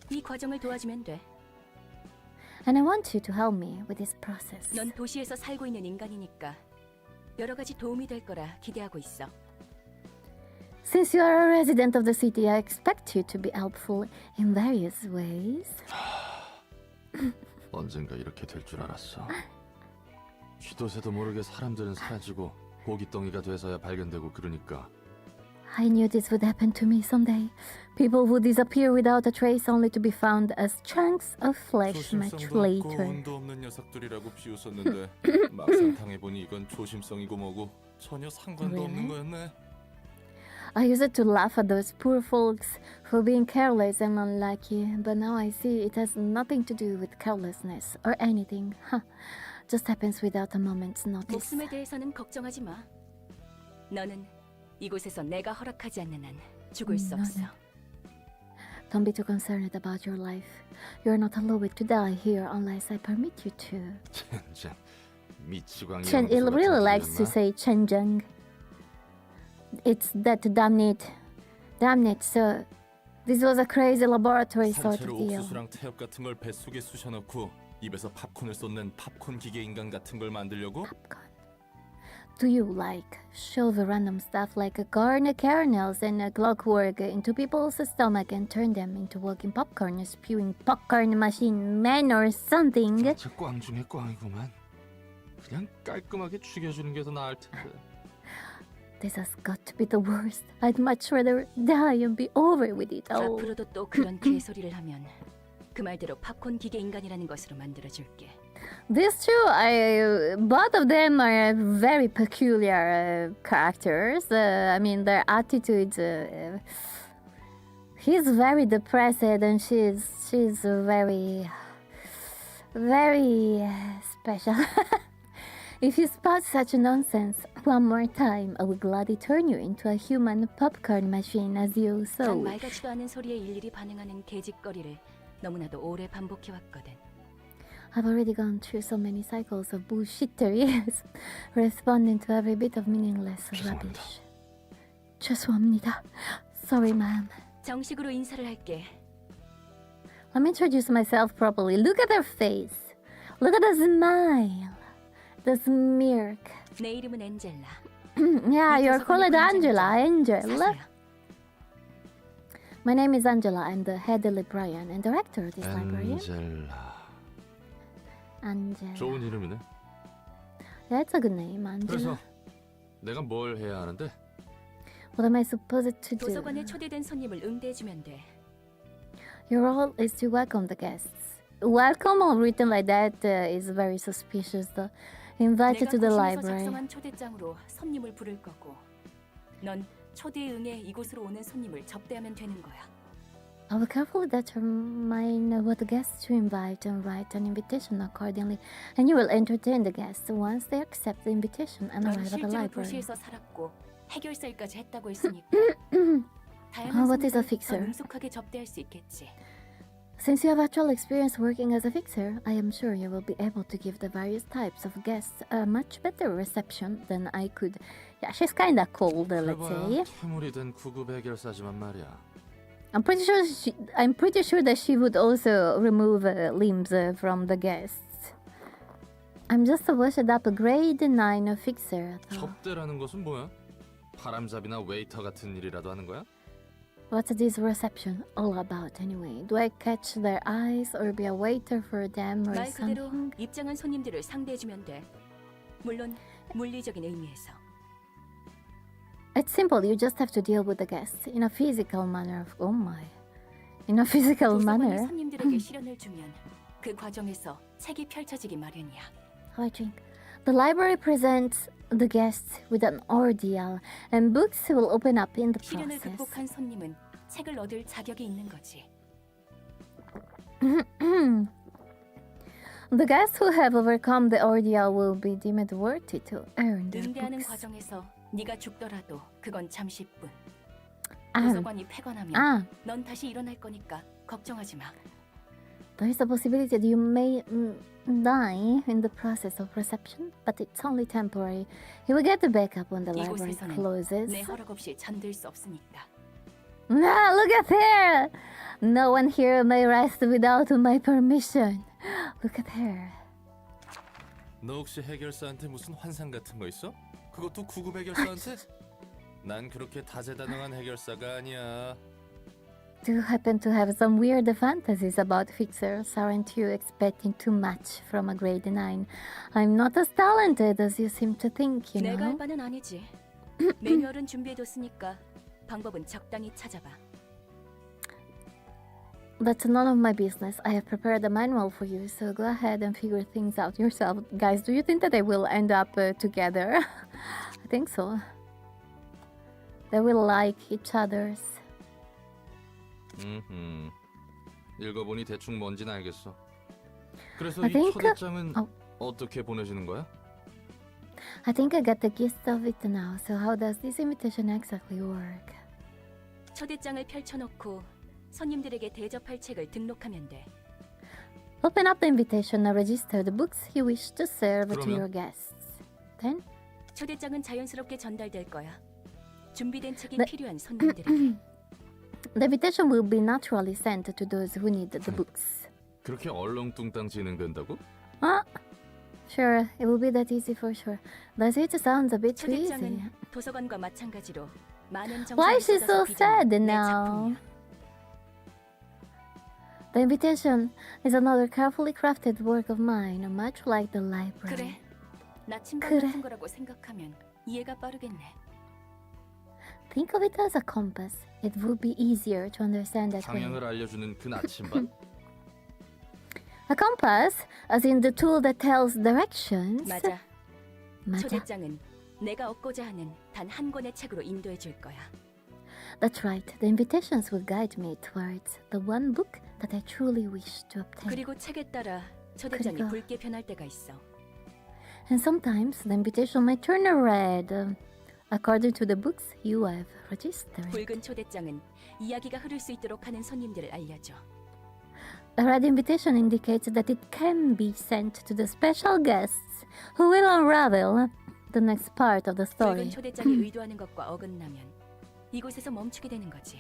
이 과정을 도와주면 돼. And I want you to help me with this process. 넌 도시에서 살고 있는 인간이니까 여러 가지 도움이 될 거라 기대하고 있어. Since you are a resident of the city, I expect you to be helpful in various ways. 언젠가 이렇게 될 줄 알았어. 쥐도 새도 모르게 사람들은 사라지고 고깃덩이가 돼서야 발견되고 그러니까. I knew this would happen to me someday. People would disappear without a trace only to be found as chunks of flesh much 조심성도 없고 later. 운도 없는 녀석들이라고 비웃었는데 막상 당해보니 이건 조심성이고 뭐고 전혀 상관도 없는 거였네. I used to laugh at those poor folks for being careless and unlucky, but now I see it has nothing to do with carelessness or anything. Huh. Just happens without a moment's notice. 목숨에 대해서는 걱정하지 마. 너는 이곳에서 내가 허락하지 않는 한 죽을 수 없어. Don't be too concerned about your life. You're not allowed to die here unless I permit you to. 젠장 미치광이. Chen Il really likes to say Chenjang. It's that damn it. Damn it, so this was a crazy laboratory sort of 산채로 deal. 옥수수랑 태엽 같은 걸 뱃속에 쑤셔넣고 입에서 팝콘을 쏟는 팝콘 기계 인간 같은 걸 만들려고? Popcorn. Do you like shove random stuff like corn kernels and clockwork into people's stomach and turn them into walking popcorn, spewing popcorn machine man or something? 진짜 꽝 중에 꽝이구만. 그냥 깔끔하게 죽여주는 게 더 나을 텐데. This has got to be the worst. I'd much rather die and be over with it all. 앞으로도 또 그런 개소리를 하면 그 말대로 팝콘 기계 인간이라는 것으로 만들어줄게. These two, both of them are very peculiar characters. I mean, their attitudes. He's very depressed, and she's very, very special. If you spout such nonsense one more time, I will gladly turn you into a human popcorn machine as you 난 so. 말 같지도 않은 소리에 일일이 반응하는 개짓거리를 너무나도 오래 반복해왔거든. I've already gone through so many cycles of bullshittery, responding to every bit of meaningless rubbish. 죄송합니다. Sorry, ma'am. 정식으로 인사를 할게. Let me introduce myself properly. Look at her face. Look at the smile. The smirk. 내 이름은 엔젤라. Yeah, you're called Angela. Angela. 사수야. My name is Angela. I'm the head librarian and director of this library. 엔젤라. Angela. 좋은 이름이네. Yeah, it's a good name, Angela. 그래서 내가 뭘 해야 하는데? What am I supposed to do? 도서관에 초대된 손님을 응대해주면 돼. Your role is to welcome the guests. Welcome, written like that, is very suspicious. Though. Invited 내가 to the 고심해서 library. 작성한 초대장으로 손님을 부를 거고, 넌 초대에 응해 이곳으로 오는 손님을 접대하면 되는 거야. I will carefully determine what guests to invite and write an invitation accordingly, and you will entertain the guests once they accept the invitation and 넌 arrive at the 실제로 library. 도시에서 살았고 해결사일까지 했다고 했으니까 What 다양한 is a 손님을 더 fixer? 능숙하게 접대할 수 있겠지. Since you have actual experience working as a fixer, I am sure you will be able to give the various types of guests a much better reception than I could. Yeah, she's kinda cold, let's say. 해봐야 퇴물이 된 구급 해결사지만 말이야. I'm pretty sure that she would also remove limbs from the guests. I'm just a washed up grade 9 fixer. Though. 접대라는 것은 뭐야? 바람잡이나 웨이터 같은 일이라도 하는 거야? What's this reception all about anyway? Do I catch their eyes or be a waiter for them or 말 그대로 something? 입장한 손님들을 상대해주면 돼. 물론 물리적인 의미에서. It's simple. You just have to deal with the guests in a physical manner. Oh my. In a physical 도서관이 manner. 손님들에게 시련을 주면 그 과정에서 책이 펼쳐지기 마련이야. How I drink. The library presents the guests with an ordeal, and books will open up in the 시련을 process. 극복한 손님은 책을 얻을 자격이 있는 거지. The guests who have overcome the ordeal will be deemed worthy to earn their 응대하는 books. 과정에서 네가 죽더라도 그건 잠시뿐. Ah, 도서관이 폐관하면 ah, 넌 다시 일어날 거니까 걱정하지 마. There is a possibility that you may die in the process of reception, but it's only temporary. You will get back up when the library 이곳에서는 closes. 내 허락 없이 잠들 수 없으니까. Ah, look at her! No one here may rest without my permission. Look at her. 너 혹시 해결사한테 무슨 환상 같은 거 있어? 그것도 구급 해결사한테? 난 그렇게 다재다능한 해결사가 아니야. Do you happen to have some weird fantasies about fixers? Aren't you expecting too much from a grade 9? I'm not as talented as you seem to think, you 내가 할 know? 바는 아니지. 매뉴얼은 준비해뒀으니까 방법은 적당히 찾아봐. That's none of my business. I have prepared a manual for you, so go ahead and figure things out yourself. Guys, do you think that they will end up together? I think so. They will like each other's. 읽어보니 대충 뭔지는 알겠어. 그래서 I 이 think, 초대장은 어떻게 보내주는 거야? I think I got the gist of it now. So how does this invitation exactly work? 초대장을 펼쳐놓고 손님들에게 대접할 책을 등록하면 돼. Open up the invitation and register the books you wish to serve to 그러면? your guests. Then, 초대장은 자연스럽게 전달될 거야. 준비된 책이 네. 필요한 손님들에게. the invitation will be naturally sent to those who need the books. 그렇게 얼렁뚱땅 진행된다고? Sure, it will be that easy for sure. Does it sound a bit too easy? 초대장은 도서관과 마찬가지로 많은 Why 정성을 is she so 쏟아서 sad 빚어낸 내 now? 작품이야. The invitation is another carefully crafted work of mine, much like the library. 그래, 나침반 그래. 같은 거라고 생각하면 이해가 빠르겠네. Think of it as a compass. It would be easier to understand that way. 방향을 알려주는 그 나침반? A compass, as in the tool that tells directions. 맞아. 맞아. 초대장은 내가 얻고자 하는 단 한 권의 책으로 인도해 줄 거야. That's right. The invitations will guide me towards the one book that I truly wish to obtain. 그리고 책에 따라 초대장이 그리고- 붉게 변할 때가 있어. And sometimes the invitation may turn red, according to the books you have registered. 붉은 초대장은 이야기가 흐를 수 있도록 하는 손님들을 알려줘. A red invitation indicates that it can be sent to the special guests who will unravel the next part of the story. 붉은 초대장이 의도하는 것과 어긋나면 이곳에서 멈추게 되는 거지.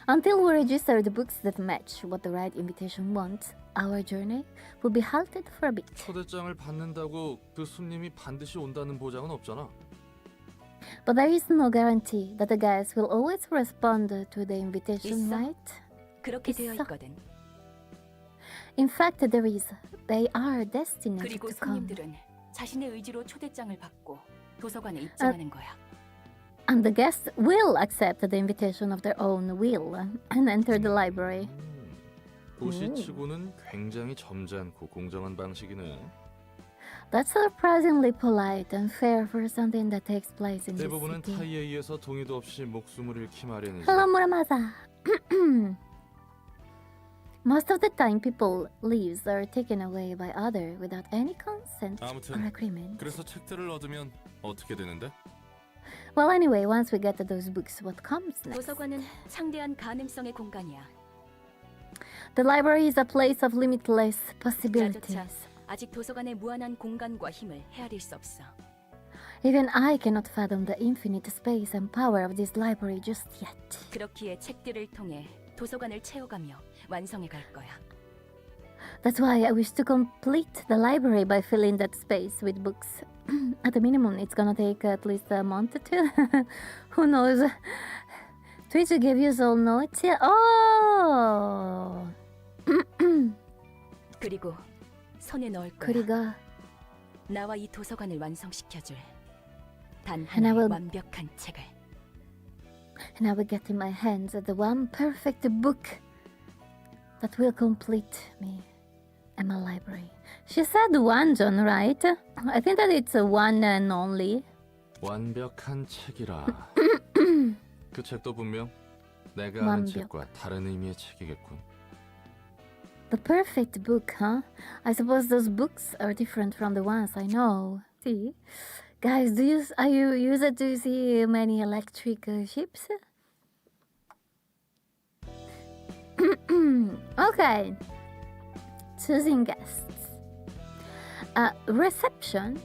Until we register the books that match what the red invitation wants, our journey will be halted for a bit. 초대장을 받는다고 그 손님이 반드시 온다는 보장은 없잖아. But there is no guarantee that the guests will always respond to the invitation, 있어. right? 그렇게 되어 있어. 있거든. In fact, there is. They are destined 그리고 to come. 손님들은 자신의 의지로 초대장을 받고 도서관에 입장하는 거야. And the guests will accept the invitation of their own will and enter the library. 도시치고는 굉장히 점잖고 공정한 방식이네. That's surprisingly polite and fair for something that takes place in this 대부분은 city. 타이에 의해서 동의도 없이 목숨을 잃기 마련이지. Hello, Muramasa. Most of the time, people lives are taken away by other without any consent or 아무튼 agreement. 그래서 책들을 얻으면 어떻게 되는데? Well, anyway, once we get to those books, what comes next? 도서관은 창대한 가능성의 공간이야. The library is a place of limitless 나조차 possibilities. 아직 도서관의 무한한 공간과 힘을 헤아릴 수 없어. Even I cannot fathom the infinite space and power of this library just yet. 그렇기에 책들을 통해 도서관을 채워가며 완성해 갈 거야. That's why I wish to complete the library by filling that space with books. At the minimum, it's gonna take at least a month or two. Who knows? Twitch gave you so notes. Oh! 그리고 손에 넣을 거야. 그리고 나와 이 도서관을 완성시켜줄 단 And I 하나의 will- 완벽한 책을. and I will get in my hands the one perfect book that will complete me and my library. She said one, John, right? I think that it's a one and only. 완벽한 책이라. 그 책도 분명 내가 아는 완벽. 책과 다른 의미의 책이겠군. The perfect book, huh? I suppose those books are different from the ones I know. See? Guys, are you used to see many electric ships? Okay. choosing guests. A reception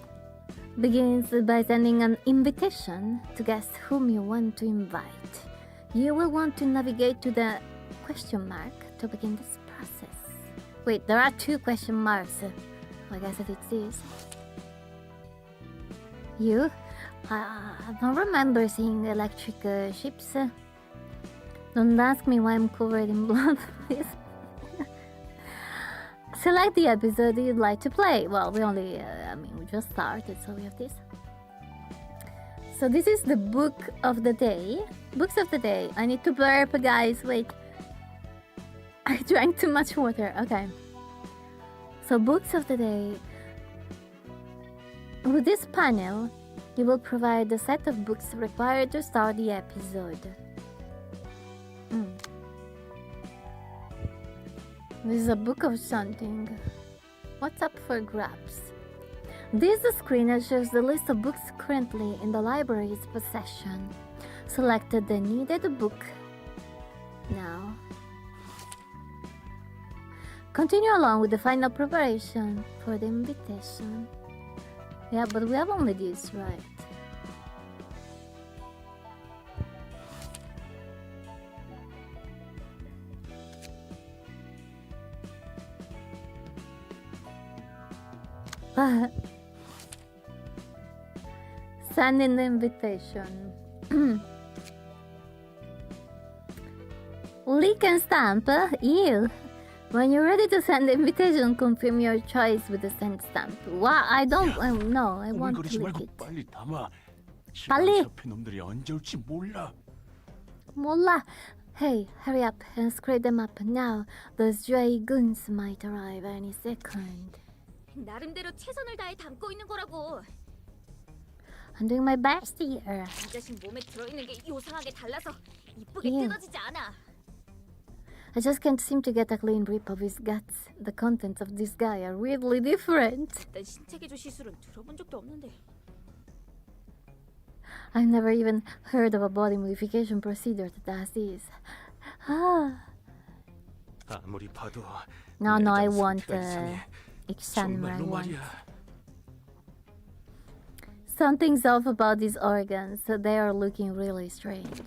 begins by sending an invitation to guests whom you want to invite. You will want to navigate to the question mark to begin this process. Wait, there are 2 question marks. I guess it's this. You? I don't remember seeing electric ships. Don't ask me why I'm covered in blood, please. Select the episode you'd like to play. Well, we only, we just started, so we have this. So this is the book of the day. Books of the day. I need to burp, guys. Wait. I drank too much water. Okay. So books of the day. With this panel, you will provide the set of books required to start the episode. This is a book of something. What's up for grabs? This screen shows the list of books currently in the library's possession. Select the needed book now. Continue along with the final preparation for the invitation. Yeah, but we have only this, right? Send in the invitation. Lick and stamp. Ew. When you're ready to send the invitation, confirm your choice with the send stamp. Wow, I don't. No, I want to lick it. 빨리 담아. 빨리. 옆에 놈들이 언제 올지 몰라. 몰라. Hey, hurry up and scrape them up now. Those dragoons might arrive any second. 나름대로 최선을 다해 담고 있는 거라고. I'm doing my best here. 이 자식 몸에 들어있는 게 요상하게 달라서 이쁘게 Yeah. 뜯어지지 않아. I just can't seem to get a clean grip of his guts. The contents of this guy are weirdly different. 난 신체 개조 시술은 들어본 적도 없는데. I've never even heard of a body modification procedure that does this. Ah. 아무리 봐도 No, no, I 내장 want 상태가 이상해. examine I 정말로 want. 말이야. Something's off about these organs. They are looking really strange.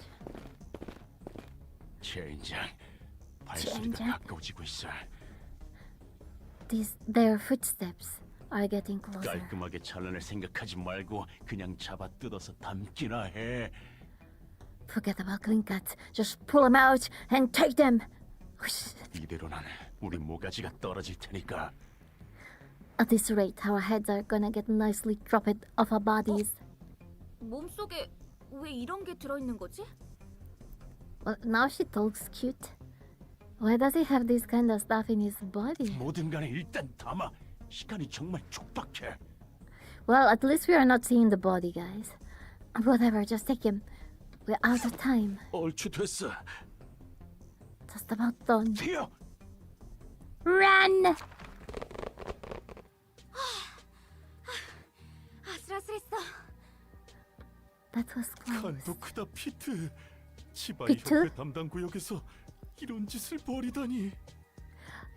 젠장. 발소리가 젠장. 가까워지고 있어. Their footsteps are getting closer. 깔끔하게 잘라낼 생각하지 말고 그냥 잡아 뜯어서 담기나 해. Forget about clean cuts. Just pull them out and take them. Whoosh. 이대로는 우리 모가지가 떨어질 테니까. At this rate, our heads are gonna get nicely dropped off our bodies. 몸속에 왜 이런 게 들어있는 거지? Well, now she talks cute. Why does he have this kind of stuff in his body? 뭐든 간에 일단 담아. 시간이 정말 촉박해. Well, at least we are not seeing the body, guys. Whatever, just take him. We're out of time. 얼추 됐어. Just about done. 튀어. Run! 아슬아슬했어. That was close. 간도 크다 피트. 치바이 피트? 협회 담당 구역에서 이런 짓을 벌이다니.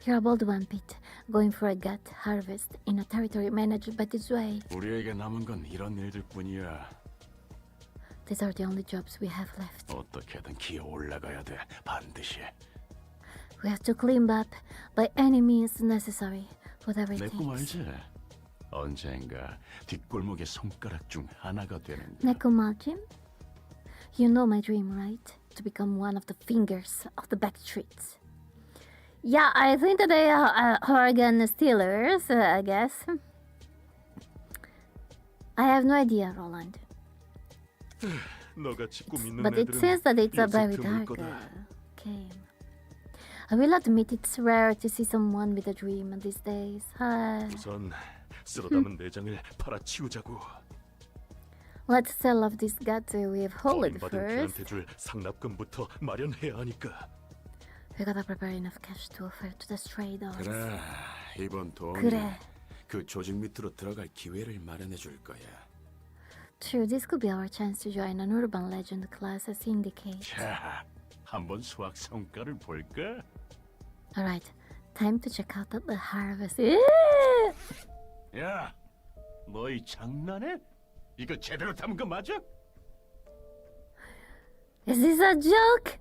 You're a bold one, Pete. Going for a gut harvest in a territory managed by this way. 우리에게 남은 건 이런 일들뿐이야. These are the only jobs we have left. 어떻게든 기어 올라가야 돼. 반드시. We have to climb up by any means necessary, whatever it 내 꿈 takes. 알지? 언젠가 뒷골목의 손가락 중 하나가 되는 거. Nekomalchim? You know my dream, right? To become one of the fingers of the back streets. Yeah, I think that they are organ stealers, I guess. I have no idea, Roland. 너같이 꿈 있는 But it 애들은 says that it's a 요새 very 드물 dark 거다. game. I will admit it's rare to see someone with a dream these days. 우선 쓸어 담은 내장을 팔아치우자고. Let's sell off this guts we've hauled 버림받은 first. 걔한테 줄 상납금부터 마련해야 하니까. We gotta prepare enough cash to offer to the stray dogs. 그래, 이번 돈이 그래. 그 조직 밑으로 들어갈 기회를 마련해 줄 거야. True, this could be our chance to join an urban legend class syndicate. 자, 한번 수학 성과를 볼까? Alright, Time to check out the harvest. 야, 너희 장난해? 이거 제대로 담은 거 맞아? Is this a joke?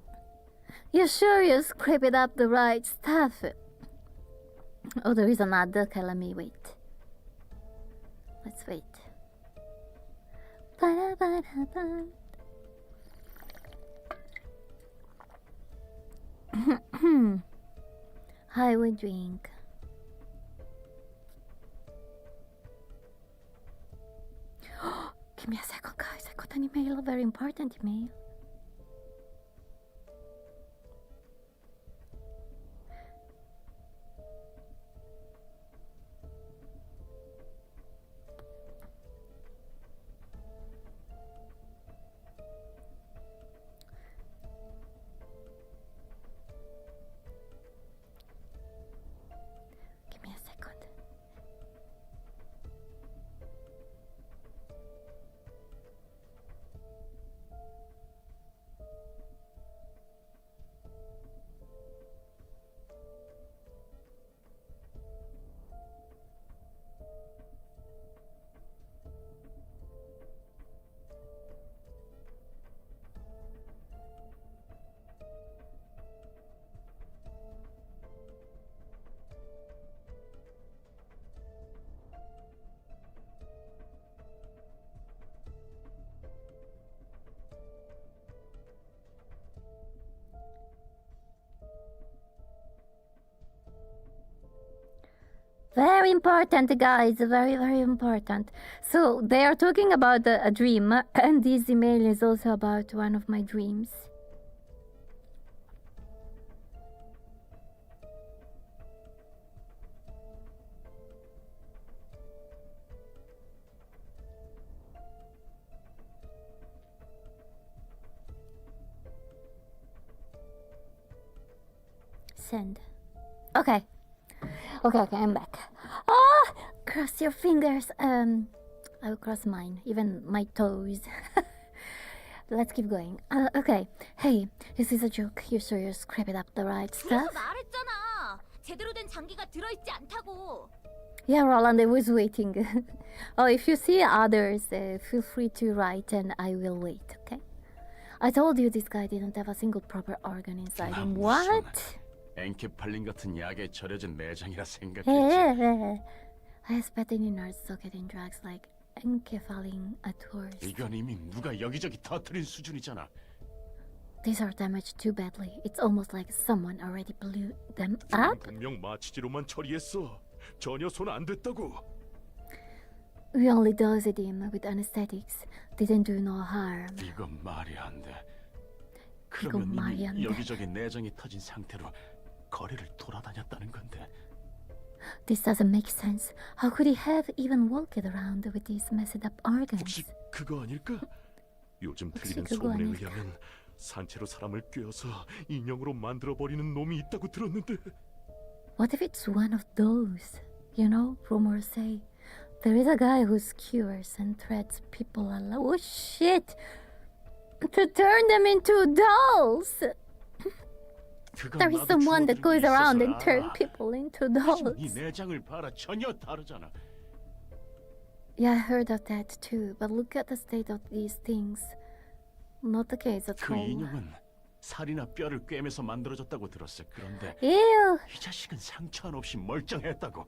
You sure you scraped up the right stuff? Oh, there is another. Okay, let me wait. Let's wait. Ba-da-ba-da-ba. I will drink. Give me a second, guys. I got an email, a very important email. Give me a second. Very important, guys. Very, very important. So they are talking about a dream, and this email is also about one of my dreams. Send. Okay. Okay, I'm back. Ah, cross your fingers. I will cross mine, even my toes. Let's keep going. Okay. Hey, is this a joke? You sure you scraped up the right stuff? 그래서 말했잖아. 제대로 된 장기가 들어있지 않다고. Yeah, Roland, I was waiting. Oh, if you see others, feel free to write and I will wait, okay? I told you this guy didn't have a single proper organ inside him. What? 엔케팔린 같은 약에 절여진 내장이라 생각했지. I expect any nurse getting drugs like enkephalin at worst. 이건 이미 누가 여기저기 터뜨린 수준이잖아. These are damaged too badly. It's almost like someone already blew them up. 분명 마취제로만 처리했어. 전혀 손 안 댔다고. We only dosed him with anesthetics. Didn't do no harm. 이건 말이 안 돼. 이건 그러면 말이 안 이미 돼. 여기저기 내장이 터진 상태로 거리를 돌아다녔다는 건데. This doesn't make sense. How could he have even walked around with these messed up organs? 혹시 그거 아닐까? 요즘 혹시 들리는 그거 소문에 아닐까? 의하면 산채로 사람을 꿰어서 인형으로 만들어 버리는 놈이 있다고 들었는데. What if it's one of those? You know, rumors say there is a guy who skewers and threads people alive. Oh shit! To turn them into dolls! 그건 There is 나도 someone that 주워들은 goes 게 around 있어서 and turn 알아. people into 하지만 dolls. 이 내장을 봐라, 전혀 다르잖아. Yeah, I heard of that too, but look at the state of these things. Not the case at 그 all. 인형은 살이나 뼈를 꿰매서 만들어졌다고 들었어. 그런데 Ew! 이 자식은 상처 하나 없이 멀쩡했다고.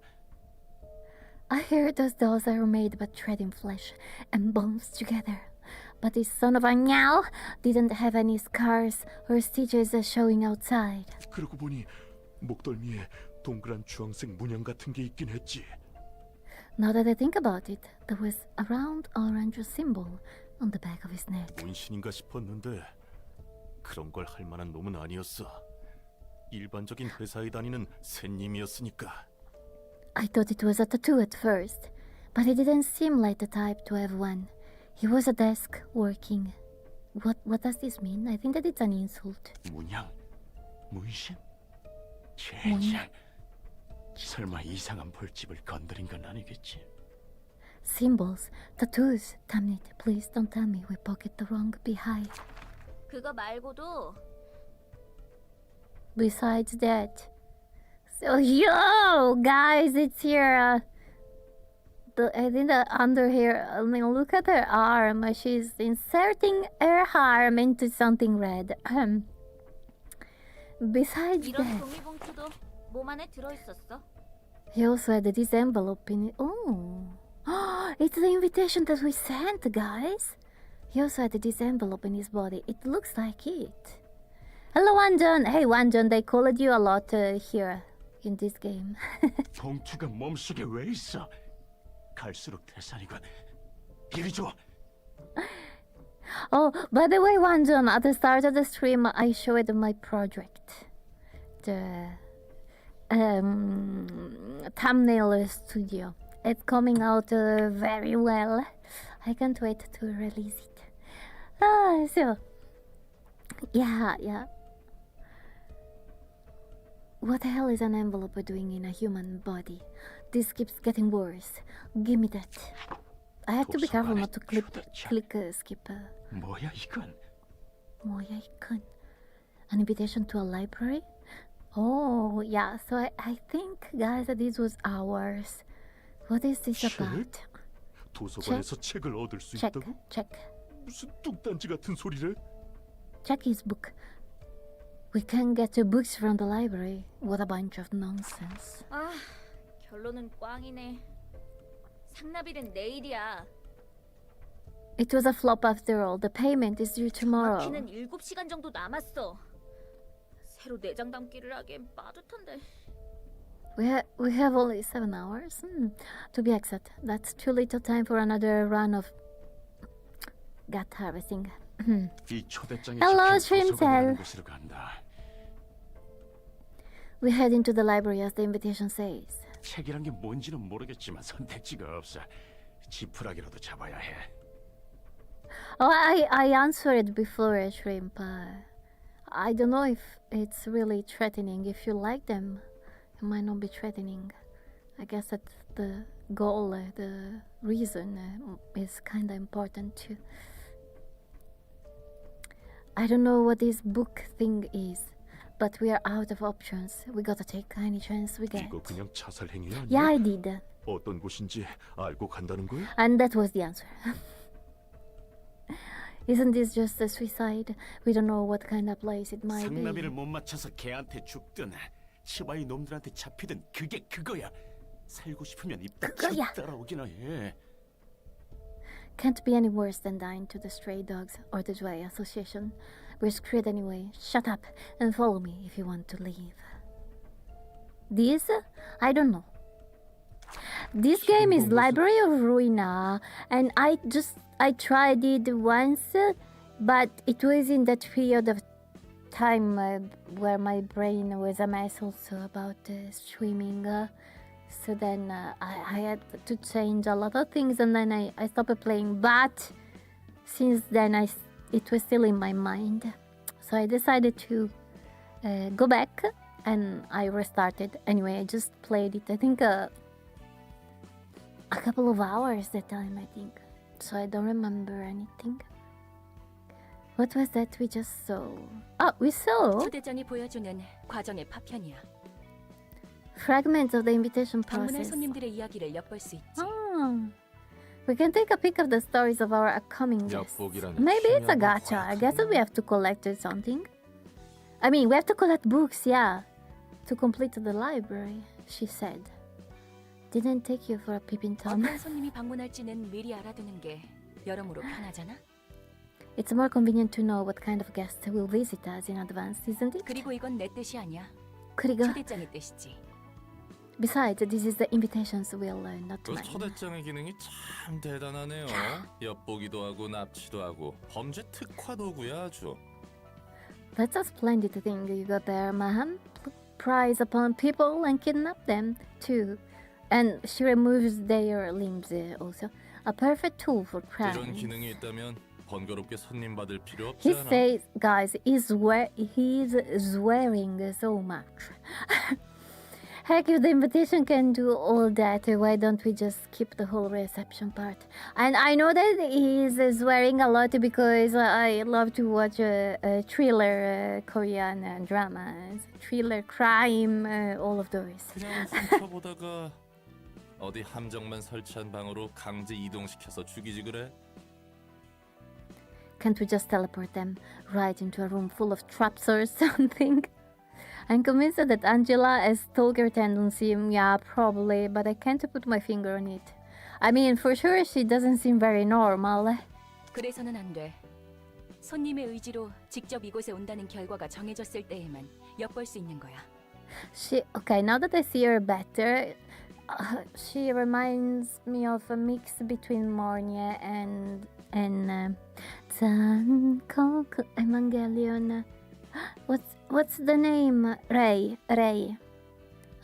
I heard those dolls are made by threading flesh and bones together. But this son of a meow didn't have any scars or stitches showing outside. 그러고 보니 목덜미에 동그란 주황색 문양 같은 게 있긴 했지. Now that I think about it, there was a round orange symbol on the back of his neck. 문신인가 싶었는데 그런 걸 할 만한 놈은 아니었어. 일반적인 회사에 다니는 샌님이었으니까. I thought it was a tattoo at first, but he didn't seem like the type to have one. He was a desk working. What does this mean? I think that it's an insult. 문양? 문신? 젠장. 설마 이상한 벌집을 건드린 건 아니겠지? Symbols, tattoos. Damn it, please don't tell me we pocket the wrong behind. 그거 말고도 Besides that, So yo, guys, it's here. I think the under here. I mean, look at her arm. She's inserting her arm into something red. Besides 이런 that, 종이봉투도 몸 안에 들어있었어. he also had this envelope in it. Oh, it's the invitation that we sent, guys. He also had this envelope in his body. It looks like it. Hello, Wanjon. Hey, Wanjon. They called you a lot here in this game. 봉투가 몸속에 왜 있어? 갈수록 태산이군. 이리 줘. Oh, by the way, Wanjon, at the start of the stream, I showed my project. The thumbnail studio. It's coming out very well. I can't wait to release it. So, yeah. What the hell is an envelope doing in a human body? This keeps getting worse. Give me that. I have to be careful not to click skip. 뭐야 이건? 뭐야 이건? An invitation to a library? Oh, yeah. So I think, guys, that this was ours. What is this about? 도서관에서 책을 얻을 수 Check, 있다고? check. 무슨 뚱딴지 같은 소리를? Check his book. We can get the books from the library. What a bunch of nonsense. 아, 결론은 꽝이네. 상납일은 내일이야. It was a flop after all. The payment is due tomorrow. 정확히는 7시간 정도 남았어. 새로 내장 담기를 하기엔 빠듯한데. We have only 7 hours. To be exact, that's too little time for another run of gut harvesting. 이 초대장에 Hello, 적힌 도서관이라는 Shrimtel. 곳으로 간다. We head into the library as the invitation says. 책이란 게 뭔지는 모르겠지만 선택지가 없어. 지푸라기라도 잡아야 해. Oh, I answered before, Shrimp. I don't know if it's really threatening. If you like them, it might not be threatening. I guess that the goal, the reason is kind of important too. I don't know what this book thing is, but we are out of options. We gotta take any chance we get. 이거 그냥 자살 행위 아니야? Yeah, I did. 어떤 곳인지 알고 간다는 거야? And that was the answer. Isn't this just a suicide? We don't know what kind of place it might 상나비를 be. 못 맞춰서 걔한테 죽든 치바이 놈들한테 잡히든 그게 그거야. 살고 싶으면 입 그거야. 닥치고 따라오기나 해. Can't be any worse than dying to the stray dogs or the Dry Association. We're screwed anyway. Shut up and follow me if you want to leave. This? I don't know. This game is Library of Ruina, and I tried it once, but it was in that period of time where my brain was a mess also about streaming. So then I had to change a lot of things, and then I stopped playing. But since then, it was still in my mind. So I decided to go back, and I restarted. Anyway, I just played it. I think a couple of hours that time, I think. So I don't remember anything. What was that we just saw? Oh, we saw 초대장이 보여주는 과정의 파편이야. fragments of the invitation 방문할 process. 손님들의 이야기를 엿볼 수 있지. Oh. We can take a peek of the stories of our upcoming guests. 엿보기라니 Maybe it's a 중요한 gacha. 것 I guess 같은데. we have to collect something. I mean, we have to collect books, yeah. To complete the library, she said. Didn't take you for a peeping Tom. 어떤 손님이 방문할지는 미리 알아두는 게 여러모로 편하잖아. It's more convenient to know what kind of guest will visit us in advance, isn't it? 그리고 이건 내 뜻이 아니야. 그리고 초대장의 뜻이지. besides, this is the invitation's will, not 그 mine. 초대장의 기능이 참 대단하네요. 엿보기도 하고 납치도 하고 범죄 특화 도구야 아주. That's a splendid thing you got there, man. Prize upon people and kidnap them too. And she removes their limbs also. A perfect tool for 이런 crime. 기능이 있다면 번거롭게 손님 받을 필요 없지 He 않아? says, guys, he's swearing so much. Heck, if the invitation can do all that, why don't we just skip the whole reception part? And I know that he's swearing a lot because I love to watch thriller Korean dramas, thriller, crime, all of those. 그냥 훔쳐보다가 어디 함정만 설치한 방으로 강제 이동시켜서 죽이지 그래? Can't we just teleport them right into a room full of traps or something? I'm convinced that Angela has stalker tendency. Yeah, probably, but I can't put my finger on it. I mean, for sure she doesn't seem very normal. 그래서는 안 돼. 손님의 의지로 직접 이곳에 온다는 결과가 정해졌을 때에만 엿볼 수 있는 거야. Okay, now that I see her better, she reminds me of a mix between Mornia and Evangelion. What's the name? Rei. A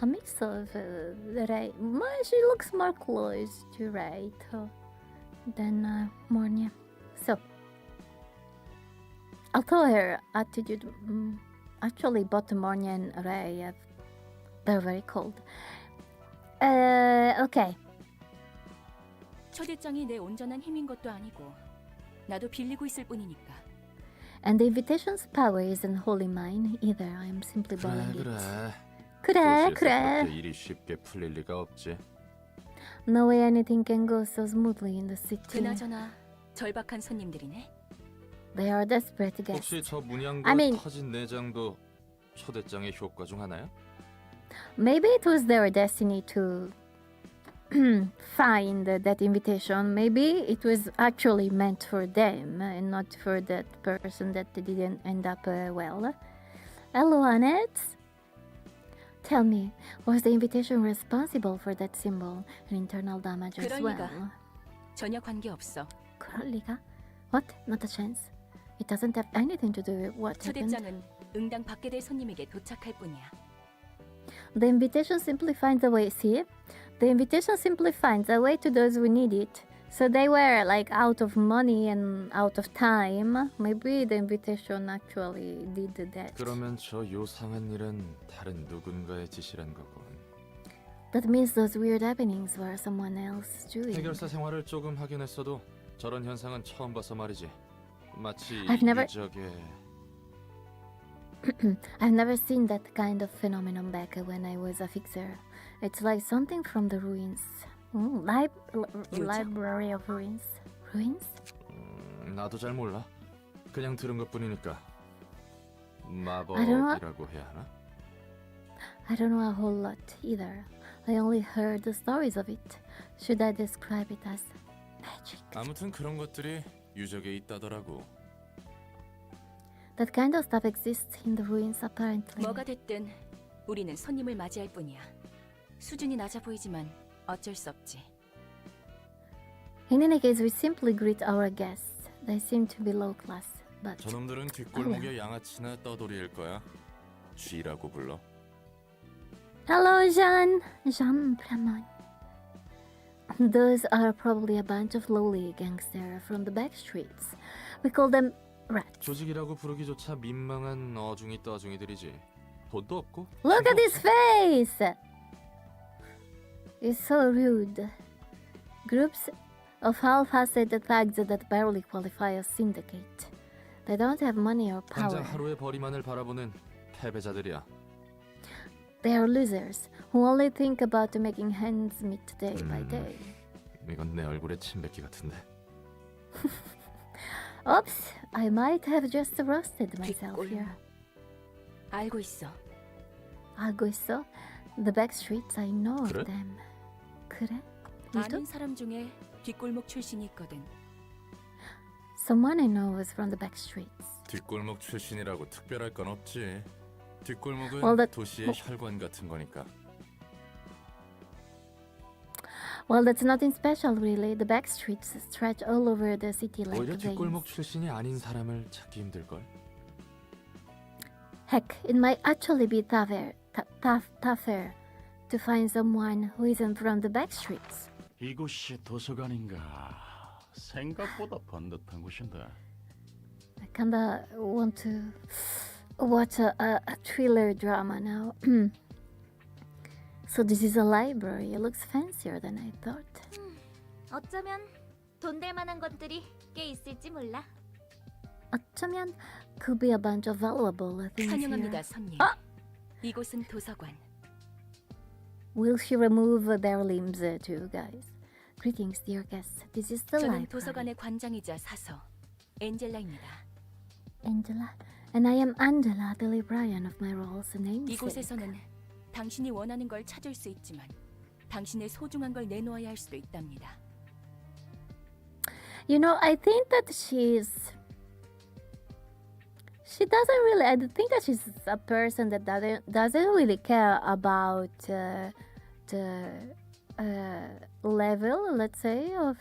mix of Rei. She looks more close to Rei than Mornia. So, although her attitude, actually both Mornia and Rei, they're very cold. Okay. 초대장이 내 온전한 힘인 것도 아니고 나도 빌리고 있을 뿐이니까. And the invitation's power isn't wholly mine either. I'm simply borrowing it. 그래. 그래. 그렇게 일이 쉽게 풀릴 리가 없지. No way anything can go so smoothly in the city. 그나저나 절박한 손님들이네. They are desperate guests. 혹시 저 문양과 I mean- 터진 내장도 초대장의 효과 중 하나야? Maybe it was their destiny to find that invitation. Maybe it was actually meant for them and not for that person that didn't end up well. Hello, Annette. Tell me, was the invitation responsible for that symbol and internal damage as 그럴 well? 리가. 전혀 관계 없어. 그럴 리가? What? Not a chance. It doesn't have anything to do with what happened. 초대장은 응당 받게 될 손님에게 도착할 뿐이야. The invitation simply finds a way. See? The invitation simply finds a way to those who need it. So they were like out of money and out of time. Maybe the invitation actually did that. 그러면 저 요상한 일은 다른 누군가의 짓이란 거군. That means those weird happenings were someone else doing. 해결사 생활을 조금 하긴 했어도 저런 현상은 처음 봐서 말이지. 마치 I've never- 유적의 I've never seen that kind of phenomenon back when I was a fixer. It's like something from the ruins. Library of ruins. Ruins? 나도 잘 몰라. 그냥 들은 것뿐이니까. don't 마법이라고 해야 하나? I don't know a whole lot either. I only heard the stories of it. Should I describe it as magic? 아무튼 그런 것들이 유적에 있다더라고. That kind of stuff exists in the ruins apparently. 뭐가 됐든 우리는 손님을 맞이할 뿐이야. 수준이 낮아 보이지만 어쩔 수 없지. In any case, we simply greet our guests. They seem to be low class, but 저놈들은 뒷골목의 양아치나 떠돌이일 거야. 쥐라고 불러. hello, Jean Bramon. Those are probably a bunch of lowly gangsters from the back streets. We call them rats. 조직이라고 부르기조차 민망한 어중이 떠중이들이지. 돈도 없고. Look at his face! It's so rude. Groups of half-assed thugs that barely qualify as syndicate. They don't have money or power. 당장 하루의 벌이만을 바라보는 패배자들이야. They are losers who only think about making ends meet day by day. 이건 내 얼굴에 침뱉기 같은데. Oops, I might have just roasted myself here. 알고 있어. 알고 있어? The back streets, I know of 그래? them. 그래? 아는 사람 중에 뒷골목 출신이 있거든. Someone I know was from the back streets. 뒷골목 출신이라고 특별할 건 없지. 뒷골목은 Well, that- 도시의 혈관 같은 거니까. Well, that's nothing special, really. The back streets stretch all over the city like 오히려 뒷골목 veins. 출신이 아닌 사람을 찾기 힘들걸. Heck, it might actually be tougher to find someone who isn't from the back streets. 이곳이 도서관인가? 생각보다 번듯한 곳인데. I kinda want to watch a thriller drama now. So this is a library. It looks fancier than I thought. 어쩌면 돈 될 만한 것들이 꽤 있을지 몰라. 어쩌면 could be a bunch of valuable things 환영합니다, here. 손님. 아! 이곳은 도서관. Will she remove their limbs too, guys? Greetings, dear guests. This is the 저는 library. 도서관의 관장이자 사서 엔젤라입니다. Angela, and I am Angela, the librarian of my role's namesake. 이곳에서는 당신이 원하는 걸 찾을 수 있지만 당신의 소중한 걸 내놓아야 할 수도 있답니다. You know, I think that she doesn't really. I think that she's a person that doesn't really care about the level, let's say, of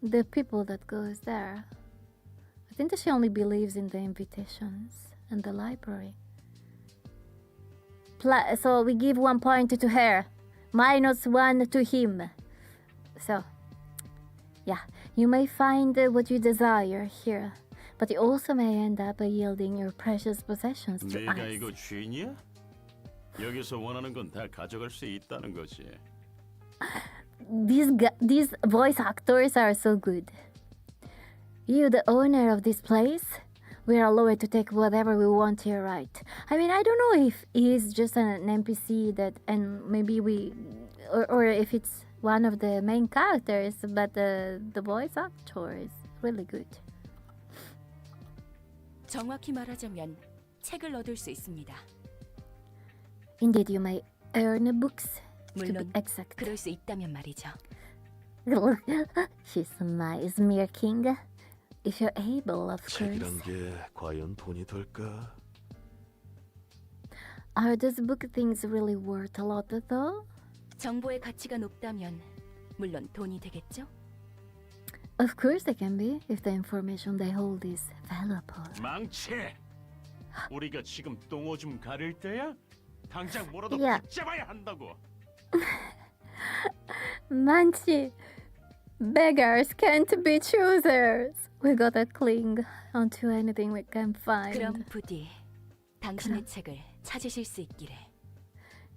the people that goes there. I think that she only believes in the invitations and the library. So we give 1 point to her, -1 to him. So, yeah, you may find what you desire here, but you also may end up yielding your precious possessions to 네가 us. 이거 주인이야? 여기서 원하는 건 다 가져갈 수 있다는 거지. These voice actors are so good. You, the owner of this place, we are allowed to take whatever we want here, right? I mean, I don't know if he's just an NPC and maybe or if it's one of the main characters, but the voice actor is really good. 정확히 말하자면 책을 얻을 수 있습니다. Indeed, you may earn books, to be 물론 exact. 그럴 수 있다면 말이죠. She's my Smear King. If you're able, of course. 책이란 게 과연 돈이 될까? Are those book things really worth a lot, though? 정보의 가치가 높다면 물론 돈이 되겠죠? Of course they can be, if the information they hold is valuable. 망치! 우리가 지금 똥오줌 가릴 때야? 당장 뭐라도 야. 붙잡아야 한다고. Manchi, beggars can't be choosers. We gotta cling onto anything we can find. 그럼 부디 당신의 책을 찾으실 수 있기를.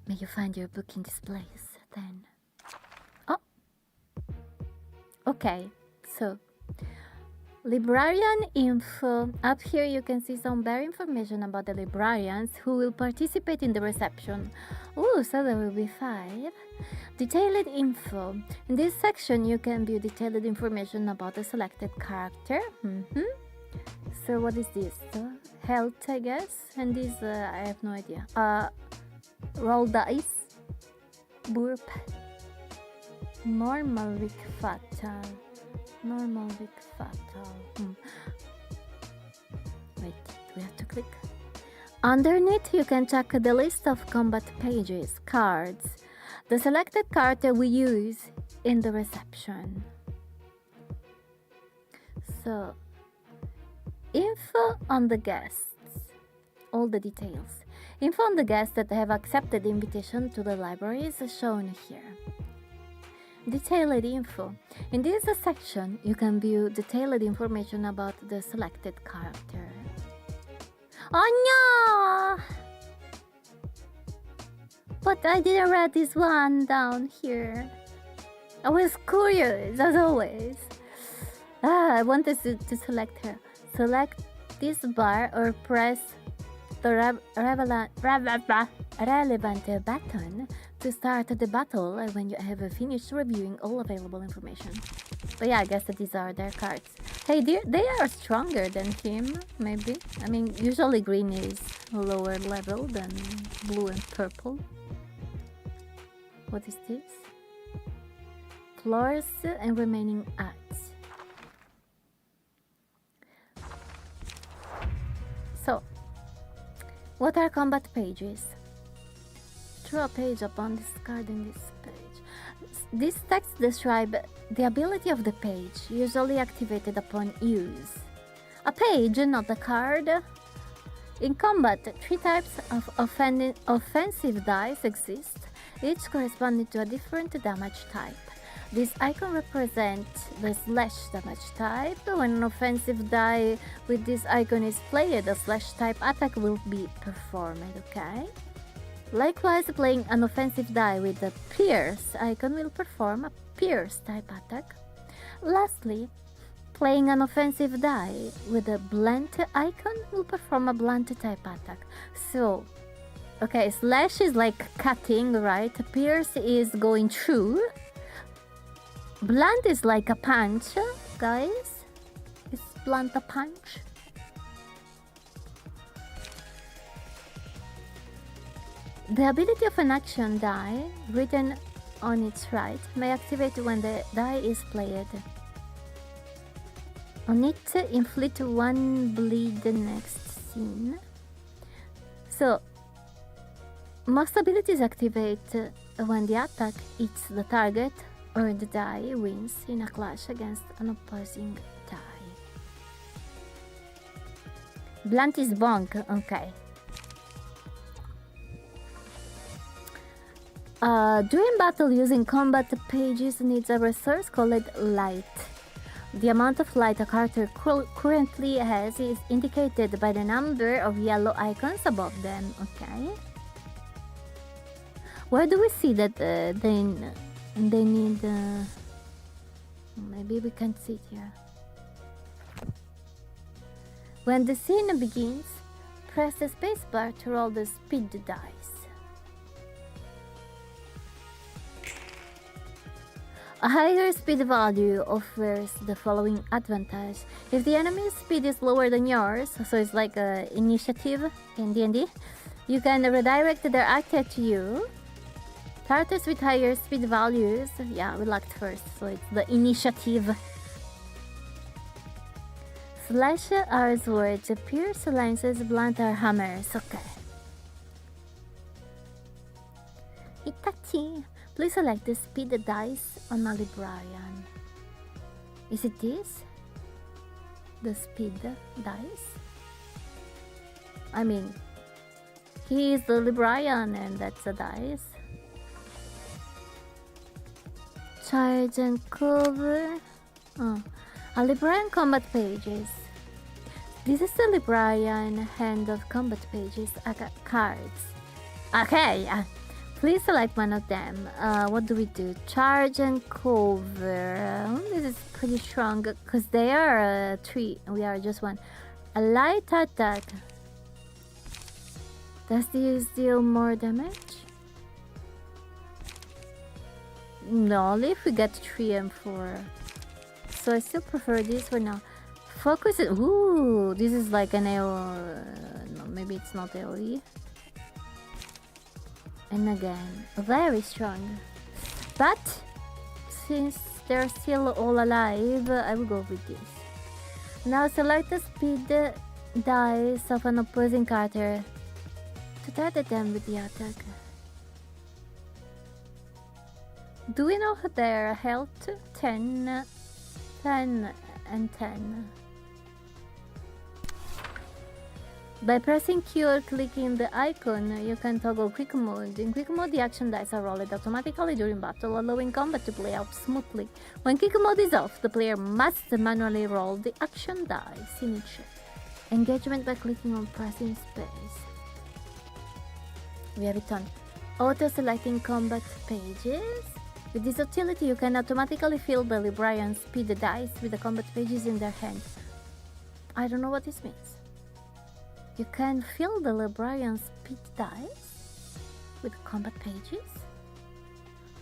May you find your book in this place, then. Oh! Okay, so librarian info. Up here you can see some bare information about the librarians who will participate in the reception. Ooh, so there will be 5. Detailed info. In this section you can view detailed information about the selected character. So what is this? Health, I guess. And this, I have no idea. Roll dice. Burp. Normal, weak, fatal. Normal, weak, fatal. Wait, do we have to click? Underneath, you can check the list of combat pages, cards, the selected card that we use in the reception. So, info on the guests, all the details. Info on the guests that have accepted the invitation to the library is shown here. Detailed info. In this section, you can view detailed information about the selected character. Oh no! But I didn't read this one down here. I was curious, as always. I wanted to select her. Select this bar or press the relevant button to start the battle when you have finished reviewing all available information. But yeah, I guess that these are their cards. Hey, they are stronger than him, maybe. I mean, usually green is lower level than blue and purple. What is this? Floors and remaining acts. So, what are combat pages? Draw a page upon discarding this page. This text describes the ability of the page, usually activated upon use. A page, not a card. In combat, 3 types of offensive dice exist, each corresponding to a different damage type. This icon represents the slash damage type. When an offensive die with this icon is played, a slash type attack will be performed, okay? Likewise, playing an offensive die with the Pierce icon will perform a Pierce type attack. Lastly, playing an offensive die with a Blunt icon will perform a Blunt type attack. So, okay, Slash is like cutting, right? Pierce is going through. Blunt is like a punch, guys. Is Blunt a punch? The ability of an action die, written on its right, may activate when the die is played. On it, inflict 1 bleed the next scene. So, most abilities activate when the attack hits the target or the die wins in a clash against an opposing die. Blunt is bonk, okay. During battle, using combat pages needs a resource called light. The amount of light a character currently has is indicated by the number of yellow icons above them, okay? Where do we see that they need... maybe we can see it here. When the scene begins, press the spacebar to roll the speed dice. A higher speed value offers the following advantage. If the enemy's speed is lower than yours, so it's like initiative in D&D, you can redirect their attack to you. Characters with higher speed values, yeah, we locked first, so it's the initiative. Slash are swords, pierce lances, blunt are hammers, okay. Itachi. Please select the speed dice on a Librarian. Is it this? The speed dice? I mean, he is the Librarian and that's a dice. Charge and cover. Oh, a Librarian combat pages. This is the Librarian hand of combat pages. I got cards. Okay, please select one of them. What do we do? Charge and cover. This is pretty strong because they are 3. We are just 1. A light attack. Does this deal more damage? No, only if we get 3 and 4. So I still prefer this for now. Focus it. Ooh, this is like an AO. No, maybe it's not AOE. And again, very strong. But since they're still all alive, I will go with this. Now select the speed dice of an opposing character to target them with the attack. Do we know their health? 10, 10, and 10. By pressing Q or clicking the icon, you can toggle quick mode. In quick mode, the action dice are rolled automatically during battle, allowing combat to play out smoothly. When quick mode is off, the player must manually roll the action dice in each engagement by clicking on pressing space. We have it on auto-selecting combat pages. With this utility, you can automatically fill the Librarian speed dice with the combat pages in their hand. I don't know what this means. You can fill the Librarian speed dice with combat pages.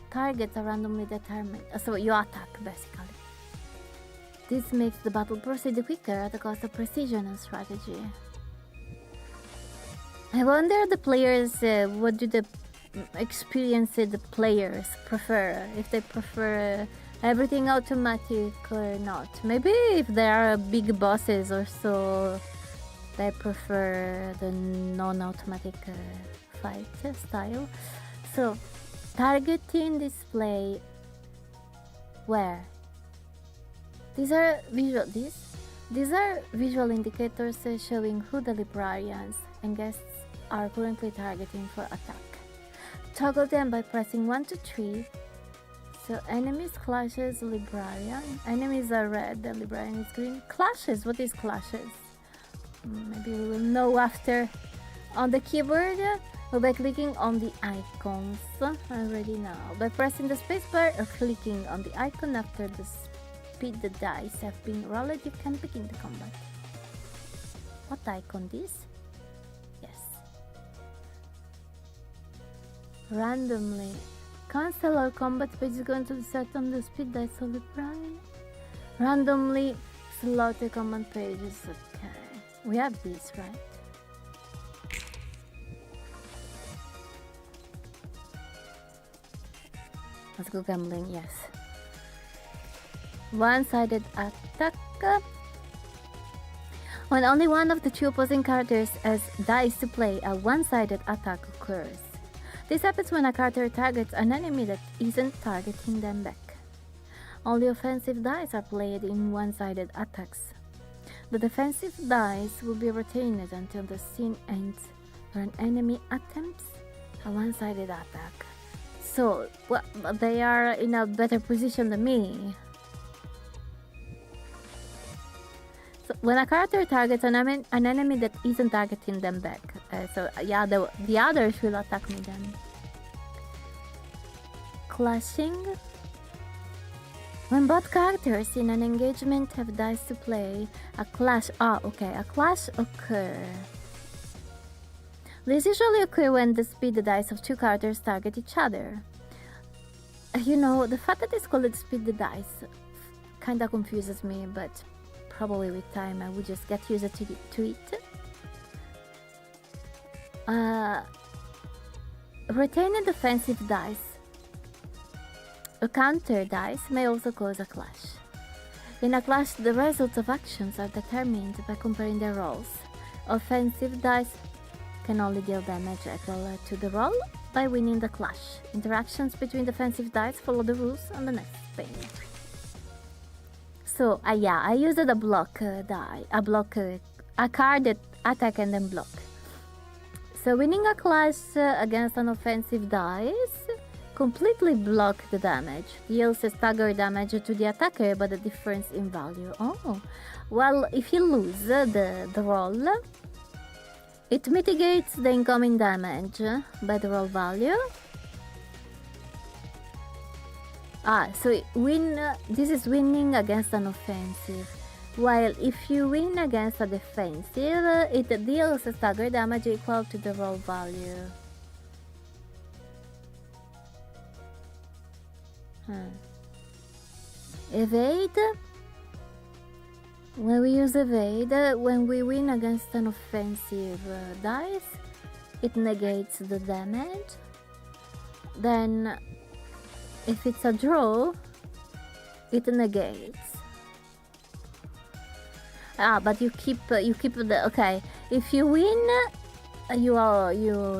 Targets are randomly determined, so you attack basically. This makes the battle proceed quicker at the cost of precision and strategy. I wonder the players, what do the experienced players prefer? If they prefer everything automatic or not. Maybe if there are big bosses or so, I prefer the non-automatic fight style. So, targeting display. Where? These are visual indicators showing who the Librarians and guests are currently targeting for attack. Toggle them by pressing 1 to 3. So enemies, clashes, Librarian. Enemies are red, the Librarian is green. Clashes, what is clashes? Maybe we will know after. On the keyboard, Or by clicking on the icons. I already know. By pressing the spacebar or clicking on the icon after the speed the dice have been rolled, you can begin the combat. What icon this? Yes. Randomly. Cancel all combat pages going to be set on the speed dice solid prime. Randomly slot the command pages. Okay. We have these, right? Let's go gambling, yes. One-sided attack. When only one of the two opposing characters has dice to play, a one-sided attack occurs. This happens when a character targets an enemy that isn't targeting them back. Only offensive dice are played in one-sided attacks. The defensive dice will be retained until the scene ends or an enemy attempts a one-sided attack. So, well, they are in a better position than me. So when a character targets an enemy that isn't targeting them back, yeah, the others will attack me then. Clashing. When both characters in an engagement have dice to play, a clash occur. This usually occurs when the speed dice of two characters target each other. You know, the fact that it's called speed dice kinda confuses me, but probably with time I would just get used to it. Retaining defensive dice or counter dice may also cause a clash. In a clash, the results of actions are determined by comparing their rolls. Offensive dice can only deal damage equal to the roll by winning the clash. Interactions between defensive dice follow the rules on the next page. So, yeah, I used a block die, a card that attack and then block. So winning a clash against an offensive dice completely block the damage, deals a stagger damage to the attacker but a difference in value. Oh, well, if you lose the roll, it mitigates the incoming damage by the roll value. So this is winning against an offensive. While if you win against a defensive, it deals a stagger damage equal to the roll value. Evade. When we use evade, when we win against an offensive dice, it negates the damage. Then, if it's a draw, it negates. But you keep the okay. If you win, you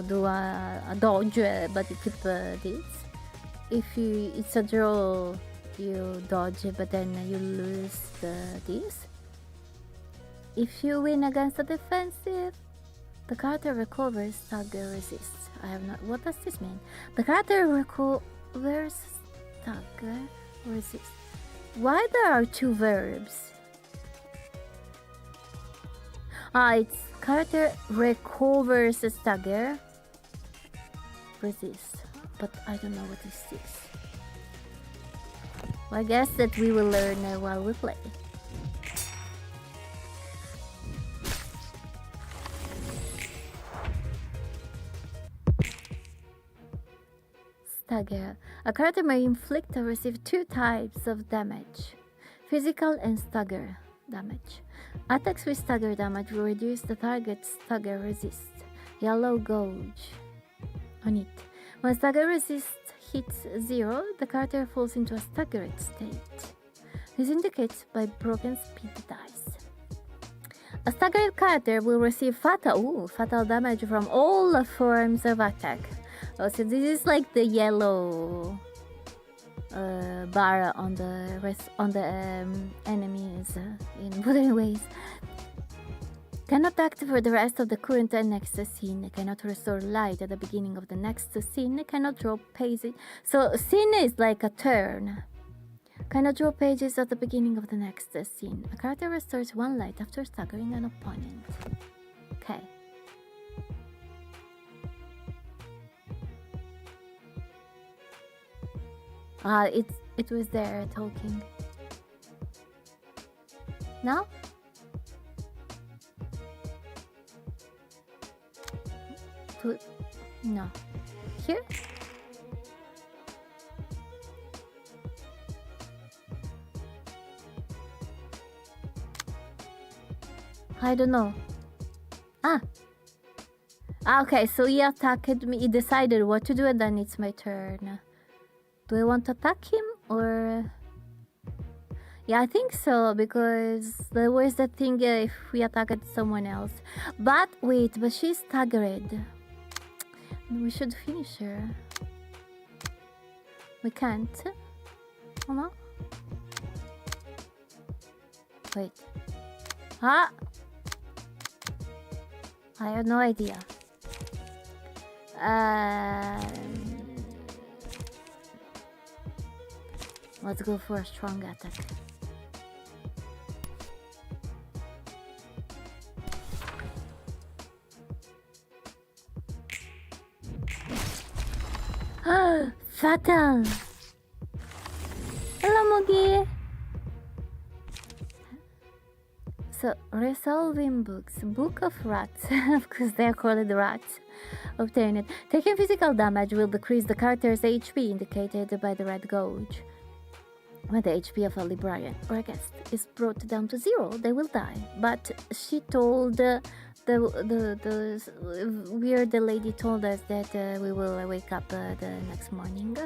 do a dodge, but you keep this. If it's a draw, you dodge, but then you lose this. If you win against a defensive, the character recovers stagger resists. I have not. What does this mean? The character recovers stagger resist. Why there are two verbs? It's character recovers stagger resist. But I don't know what is this. Well, I guess that we will learn while we play. Stagger. A character may inflict or receive two types of damage: physical and stagger damage. Attacks with stagger damage will reduce the target's stagger resist. Yellow gauge on it. When stagger resist hits 0, the character falls into a staggered state. This indicates by broken speed dice. A staggered character will receive fatal damage from all forms of attack. Oh, so this is like the yellow bar on the enemies in wooden ways. Cannot act for the rest of the current and next scene. Cannot restore light at the beginning of the next scene. Cannot draw pages. So scene is like a turn. Cannot draw pages at the beginning of the next scene. A character restores one light after staggering an opponent. Okay. It was there talking. No? No. Here? I don't know. Okay, so he attacked me. He decided what to do, and then it's my turn. Do I want to attack him or? Yeah, I think so, because there was the thing if we attacked someone else. But wait, but she's staggered. We should finish her. We can't. Oh no. Wait. I have no idea. Let's go for a strong attack. Fatal! Hello, Mugi! So, resolving books. Book of Rats, because they're called rats. Obtain it. Taking physical damage will decrease the character's HP indicated by the red gauge. When the HP of a librarian or a guest is brought down to 0, they will die. But she told the weird lady told us that we will wake up the next morning.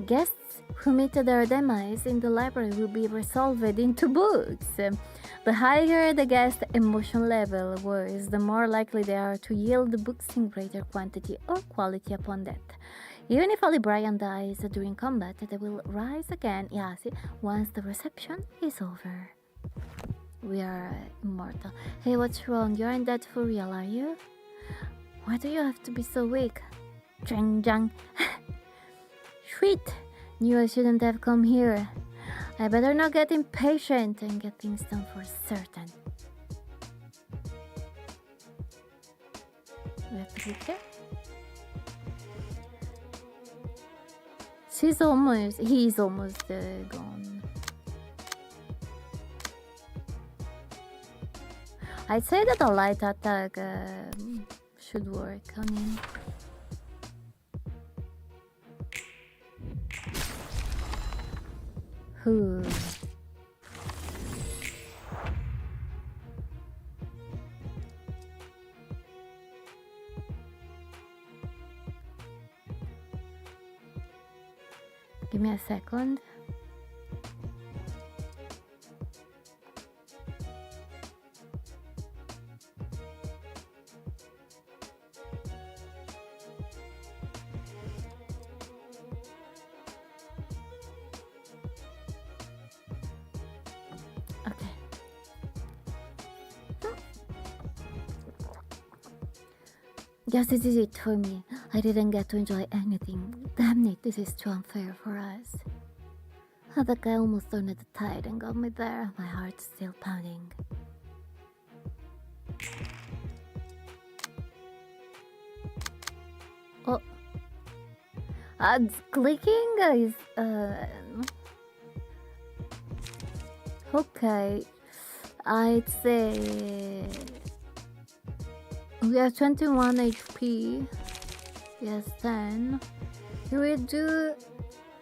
Guests who meet their demise in the library will be resolved into books. The higher the guest emotion level was, the more likely they are to yield books in greater quantity or quality upon death. Even if a librarian dies during combat, they will rise again, yeah, see, once the reception is over. We are immortal. Hey, what's wrong? You aren't dead for real, are you? Why do you have to be so weak? Jang jang. Sweet. Knew I shouldn't have come here. I better not get impatient and get things done for certain. We have to click here. He's almost gone. I'd say that a light attack should work on him. Who? Give me a second. Okay. Yes, this is it for me. I didn't get to enjoy anything. Damn it, this is too unfair for us. Oh, that guy almost turned the tide and got me there. My heart's still pounding. Oh. Clicking is... Okay. I'd say... We have 21 HP. Yes, 10. He will do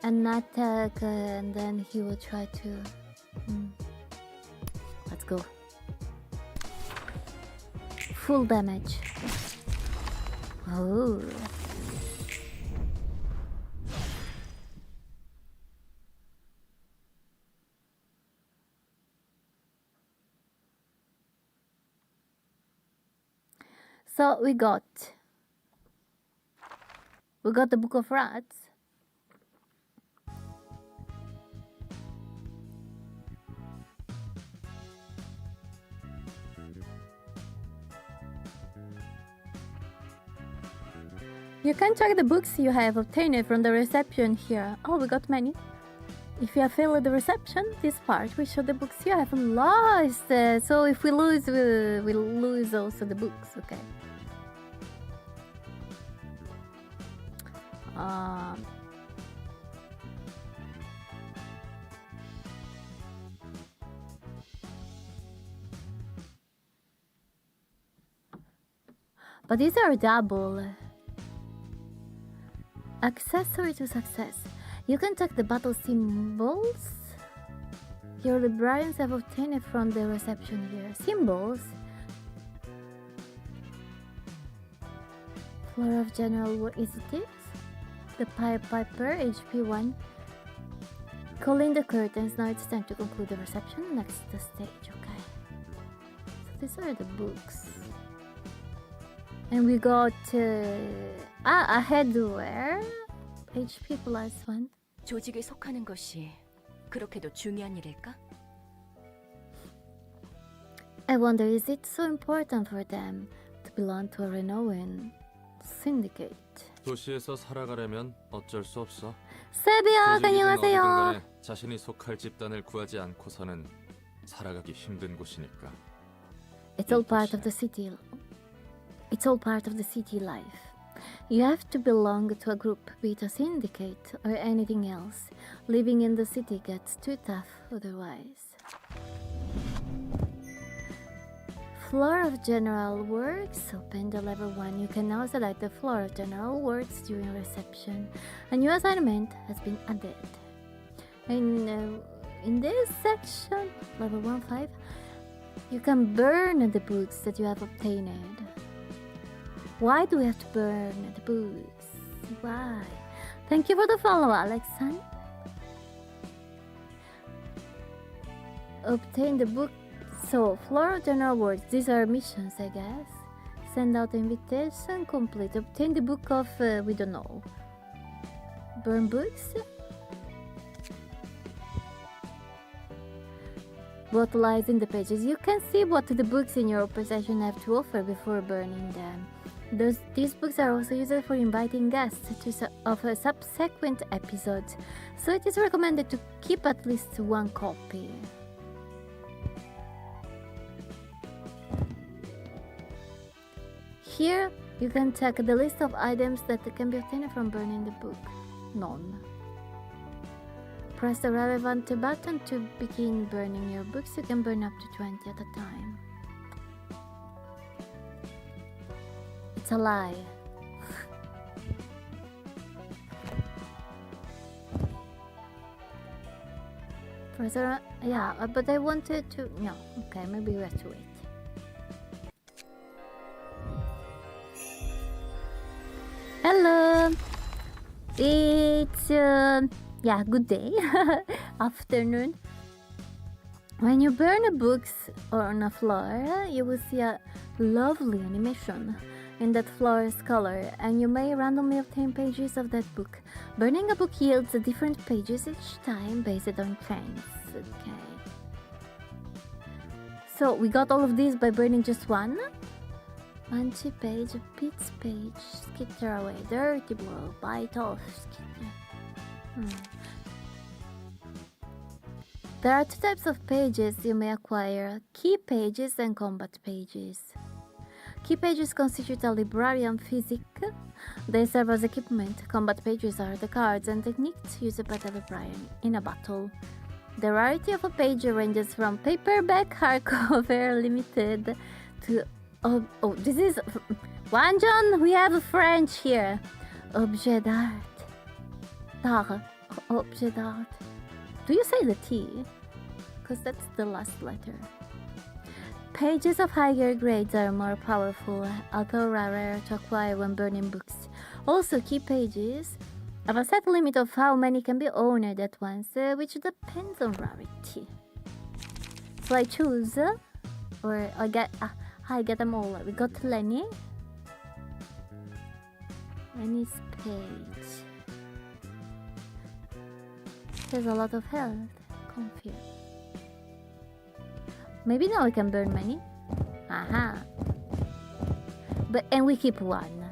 an attack and then he will try to... Let's go. Full damage. Oh. So we got the Book of Rats. You can check the books you have obtained from the reception here. Oh, we got many. If you have failed the reception, this part will show the books you have lost. So if we lose, we'll lose also the books. Okay. But these are double. Accessory to success. You can check the battle symbols your librarians have obtained from the reception here. Symbols? Floor of General, what is this? The Pied Piper, HP 1. Calling the curtains, now it's time to conclude the reception. Next the stage, okay. So these are the books. And we got a headwear. HP plus 1. 조직에 속하는 것이 그렇게도 중요한 일일까? I wonder, is it so important for them to belong to a renowned syndicate? 도시에서 살아가려면 어쩔 수 없어. 세비야, 조직이든 어디든 안녕하세요. 간에 자신이 속할 집단을 구하지 않고서는 살아가기 힘든 곳이니까. It's all part of the city. It's all part of the city life. You have to belong to a group, be it a syndicate or anything else. Living in the city gets too tough otherwise. Floor of General Works, open the level 1. You can now select the Floor of General Works during reception. A new assignment has been added. And in this section, level 1-5, you can burn the books that you have obtained. Why do we have to burn the books? Why? Thank you for the follow, Alexan. Obtain the book. So, Floral General Words. These are missions, I guess. Send out invitation, complete. Obtain the book of, we don't know. Burn books? What lies in the pages? You can see what the books in your possession have to offer before burning them. These books are also used for inviting guests of subsequent episodes, so it is recommended to keep at least one copy. Here, you can check the list of items that can be obtained from burning the book. None. Press the relevant button to begin burning your books. You can burn up to 20 at a time. It's a lie. Press the, yeah, but I wanted to, no, okay, maybe we have to wait. Hello, it's yeah, good day, afternoon. When you burn the books on a floor, you will see a lovely animation in that floor's color, and you may randomly obtain pages of that book. Burning a book yields different pages each time based on trends. Okay. So we got all of these by burning just one. Punchy page, Pete's page, skitter away, dirty blow, bite off, skitter. There are two types of pages you may acquire, key pages and combat pages. Key pages constitute a librarian physique. They serve as equipment. Combat pages are the cards and techniques used by the librarian in a battle. The rarity of a page ranges from paperback, hardcover, limited, to oh, this is Wanjon. We have French here. Objet d'art. Objet d'art. Do you say the T? Because that's the last letter. Pages of higher grades are more powerful, although rarer to acquire when burning books. Also, key pages have a set limit of how many can be owned at once, which depends on rarity. So I choose, or I get them all. We got Lenny. Lenny's page. There's a lot of health. Confused. Maybe now we can burn many. Aha. And we keep one.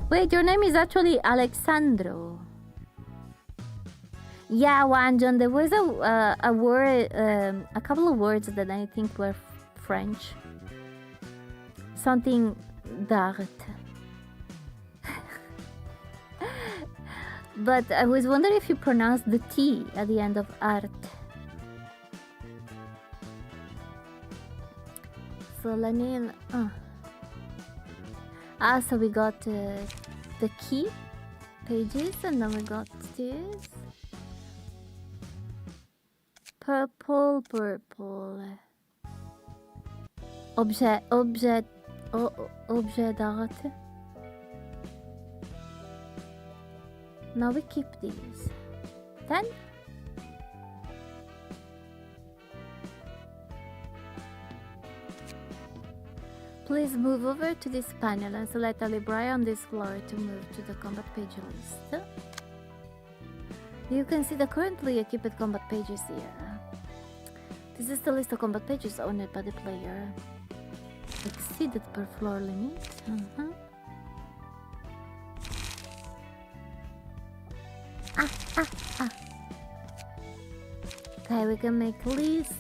Wait, your name is actually Alexandro. Yeah, Wanjon, there was a word, a couple of words that I think were French. Something d'art. But I was wondering if you pronounce the T at the end of art. So let me. So we got the key pages, and then we got this purple. Objet d'art. Now we keep these. Then please move over to this panel and select a library on this floor to move to the combat page list. You can see the currently equipped combat pages here. This is the list of combat pages owned by the player. Exceeded per floor limit. Okay, we can make lists.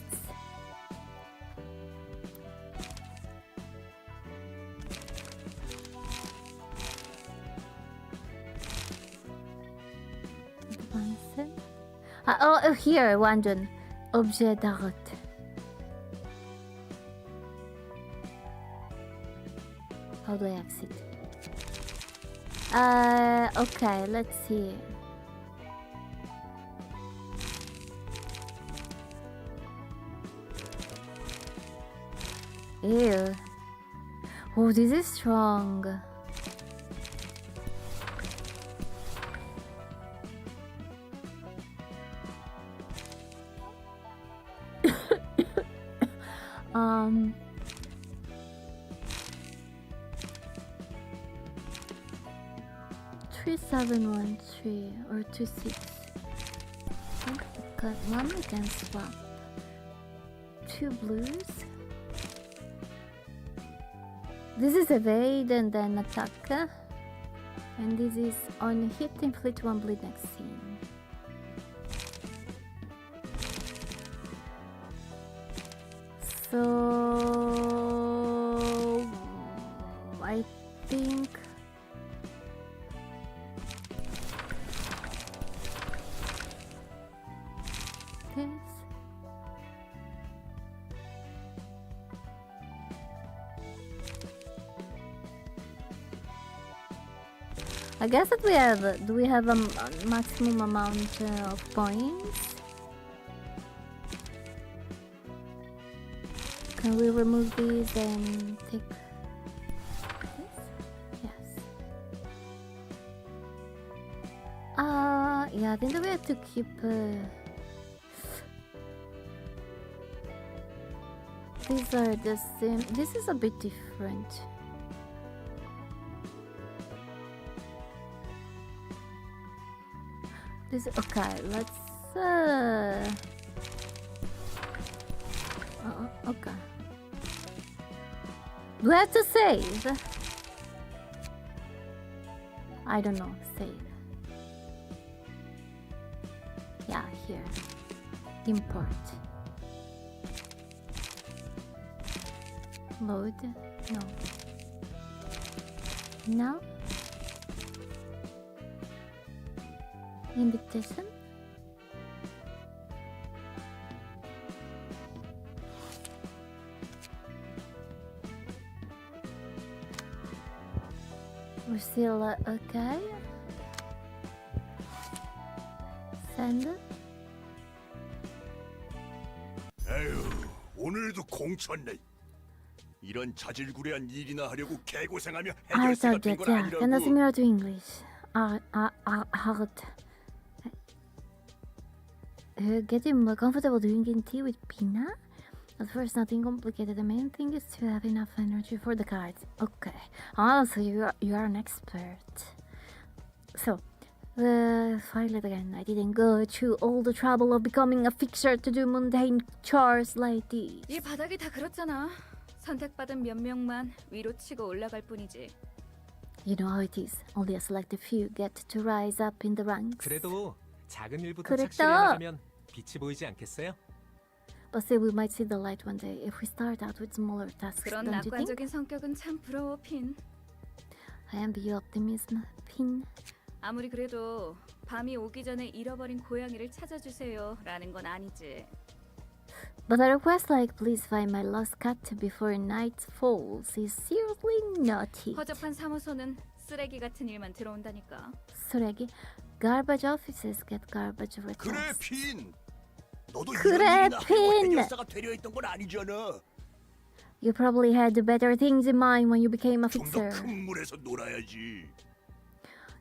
Here, Wanjon. Objet d'art. How do I exit? Okay, let's see. Ew. Oh, this is strong. um 3713 or 26. I think we got one we can swap. 2 blues. This is evade and then attack. And this is on hit, inflict 1 bleed next scene. So I think this. I guess that we have. Do we have a maximum amount of points? Can we remove these and take this? Yes. Yeah, I think that we have to keep. These are the same. This is a bit different. This okay. Let's. Okay. Do I have to save? I don't know. Save. Yeah, here. Import. Load. No. Now. Invitation. We're still okay. Send. 에휴, 오늘도 공쳤네. 이런 자질구레한 일이나 하려고 개고생하며 I 해결사가 thought 된 that, 건 yeah. Can I 아니라고. similar to English? Hard. Getting more comfortable drinking tea with Pina? At first, nothing complicated. The main thing is to have enough energy for the cards. Okay. Oh, so you are an expert. So, file it again. I didn't go through all the trouble of becoming a fixer to do mundane chores like these. 이 바닥이 다 그렇잖아. 선택받은 몇 명만 위로 치고 올라갈 뿐이지. You know how it is. Only a select few get to rise up in the ranks. 그래도 작은 일부터 그랬다. 착실히 나가면 빛이 보이지 않겠어요? But still, we might see the light one day if we start out with smaller tasks, 그런 don't you think? 낙관적인 성격은 참 부러워, 핀. I am the optimism, Pin. 아무리 그래도 밤이 오기 전에 잃어버린 고양이를 찾아주세요라는 건 아니지. But a request like please find my lost cat before night falls is seriously not it. 허접한 사무소는 쓰레기 같은 일만 들어온다니까. 쓰레기? Garbage offices get garbage 그래 requests. 핀. 너도 그래, 이런 일이나 하려고 핀. 해결사가 되려 했던 건 아니잖아. You probably had better things in mind when you became a 좀 더 fixer. 큰 물에서 놀아야지.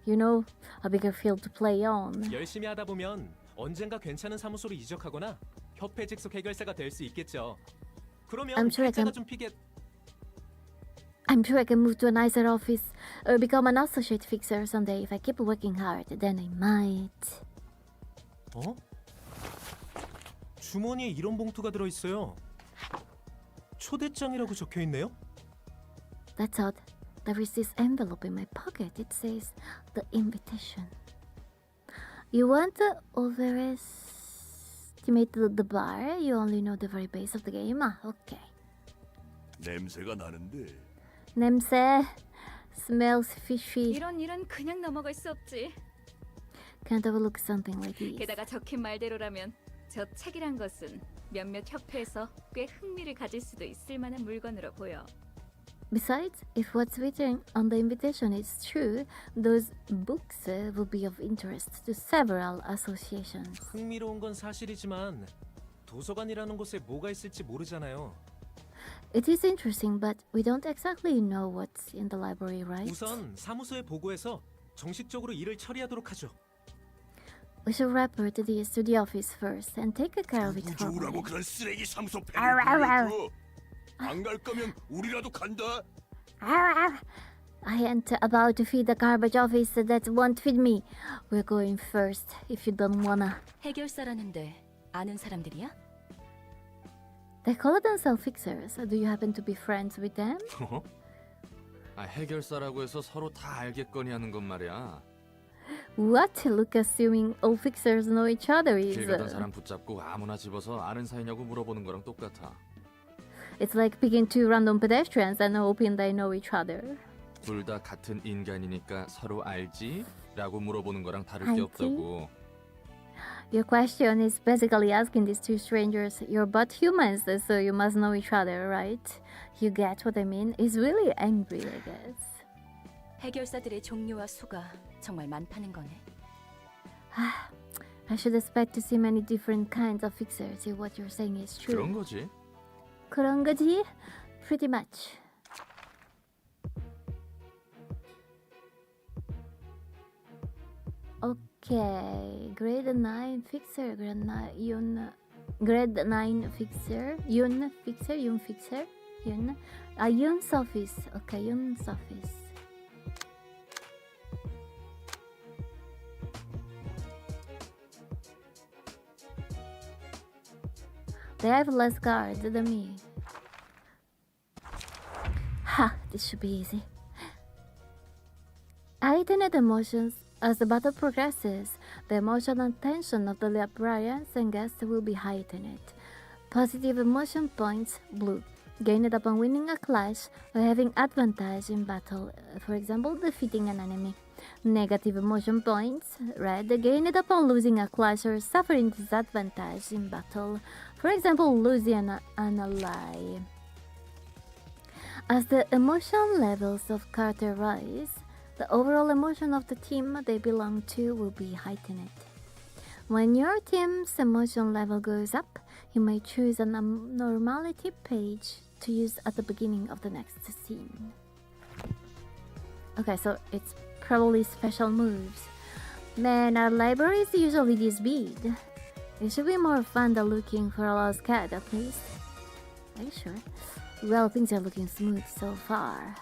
You know, a bigger field to play on. 열심히 하다 보면 언젠가 괜찮은 사무소로 이적하거나 협회 직속 해결사가 될 수 있겠죠. 그러면 I'm sure I 팔자가 can- 좀 피게. I'm sure I can move to a nicer office or become an associate fixer someday if I keep working hard. Then I might. 어? 주머니에 이런 봉투가 들어 있어요. 초대장이라고 적혀 있네요. That's odd. There is this envelope in my pocket. It says the invitation. You want to overestimate the bar? You only know the very base of the game? Ah, okay. 냄새가 나는데. 냄새. Smells fishy. 이런 일은 그냥 넘어갈 수 없지. Can't overlook something like this. 게다가 적힌 말대로라면 저 책이란 것은 몇몇 협회에서 꽤 흥미를 가질 수도 있을 만한 물건으로 보여. Besides, if what's written on the invitation is true, those books will be of interest to several associations. 흥미로운 건 사실이지만 도서관이라는 곳에 뭐가 있을지 모르잖아요. It is interesting, but we don't exactly know what's in the library, right? 우선 사무소에 보고해서 정식적으로 일을 처리하도록 하죠. We should report this to the office first and take care of it 누구 좋으라고 properly. 그런 쓰레기 사무소 아우, 아우, 아우. 폐를 안갈 거면 우리라도 간다. I ain't about to feed the garbage office that won't feed me. We're going first, if you don't wanna. 해결사라는데 아는 사람들이야? They call themselves fixers. Do you happen to be friends with them? 어? 아, 해결사라고 해서 서로 다 알겠거니 하는 건 말이야. What? Look, assuming all fixers know each other is. 길 가던 사람 붙잡고 아무나 집어서 아는 사이냐고 물어보는 거랑 똑같아. It's like picking two random pedestrians and hoping they know each other. 둘 다 같은 인간이니까 서로 알지? 라고 물어보는 거랑 다를 알지? 게 없다고. Your question is basically asking these two strangers, you're but humans, so you must know each other, right? You get what I mean? He's really angry, I guess. 해결사들의 종류와 수가 정말 많다는 거네. I should expect to see many different kinds of fixers if what you're saying is true. 그런 거지. 그런 거지? Pretty much. Okay, grade 9 fixer, grade 9 grade 9 fixer, Yun fixer, Yun's office. Okay, Yun's office. They have less guard than me. Ha! This should be easy. Heightened emotions. As the battle progresses, the emotional tension of the librarians and guests will be heightened. Positive emotion points, blue, gained upon winning a clash or having advantage in battle, for example, defeating an enemy. Negative emotion points, red, gained upon losing a clash or suffering disadvantage in battle, for example, losing an ally. As the emotion levels of Carter rise, the overall emotion of the team they belong to will be heightened. When your team's emotion level goes up, you may choose an abnormality page to use at the beginning of the next scene. Okay, so it's probably special moves. Man, our library is usually this big. It should be more fun than looking for a lost cat, at least. Are you sure? Well, things are looking smooth so far.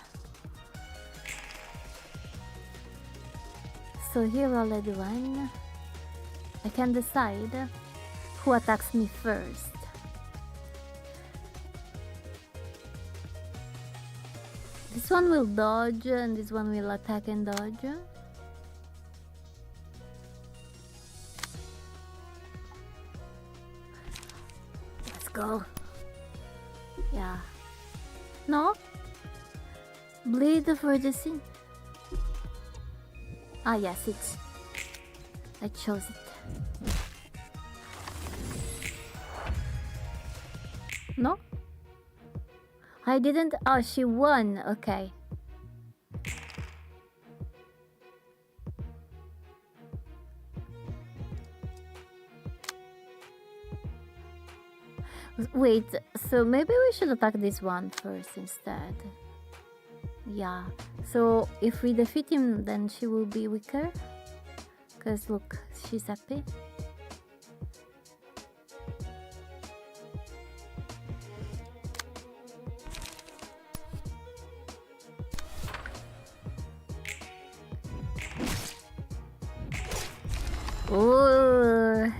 So here I'll add one. I can decide who attacks me first. This one will dodge and this one will attack and dodge. Let's go. Yeah. No? Bleed for the scene. Ah, yes, it's. I chose it. No? I didn't. Oh, she won. Okay. Wait, so maybe we should attack this one first instead. Yeah. So if we defeat him, then she will be weaker. Because look, she's happy. Ooh.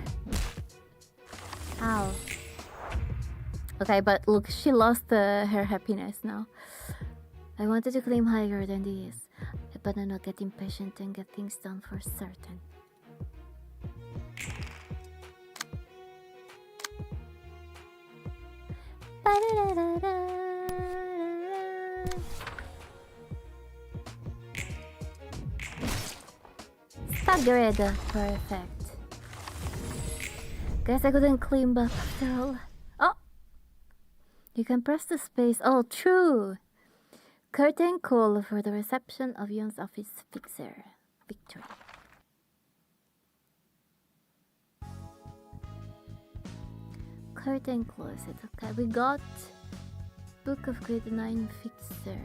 Ow. Okay, but look, she lost her happiness now. I wanted to claim higher than this, but I not get impatient and get things done for certain. Staggered. Perfect. Guess I couldn't clean up after all. Oh! You can press the space. Oh, true! Curtain call for the reception of Yun's office fixer. Victory. Curtain closet. Okay, we got Book of Grade 9 fixer.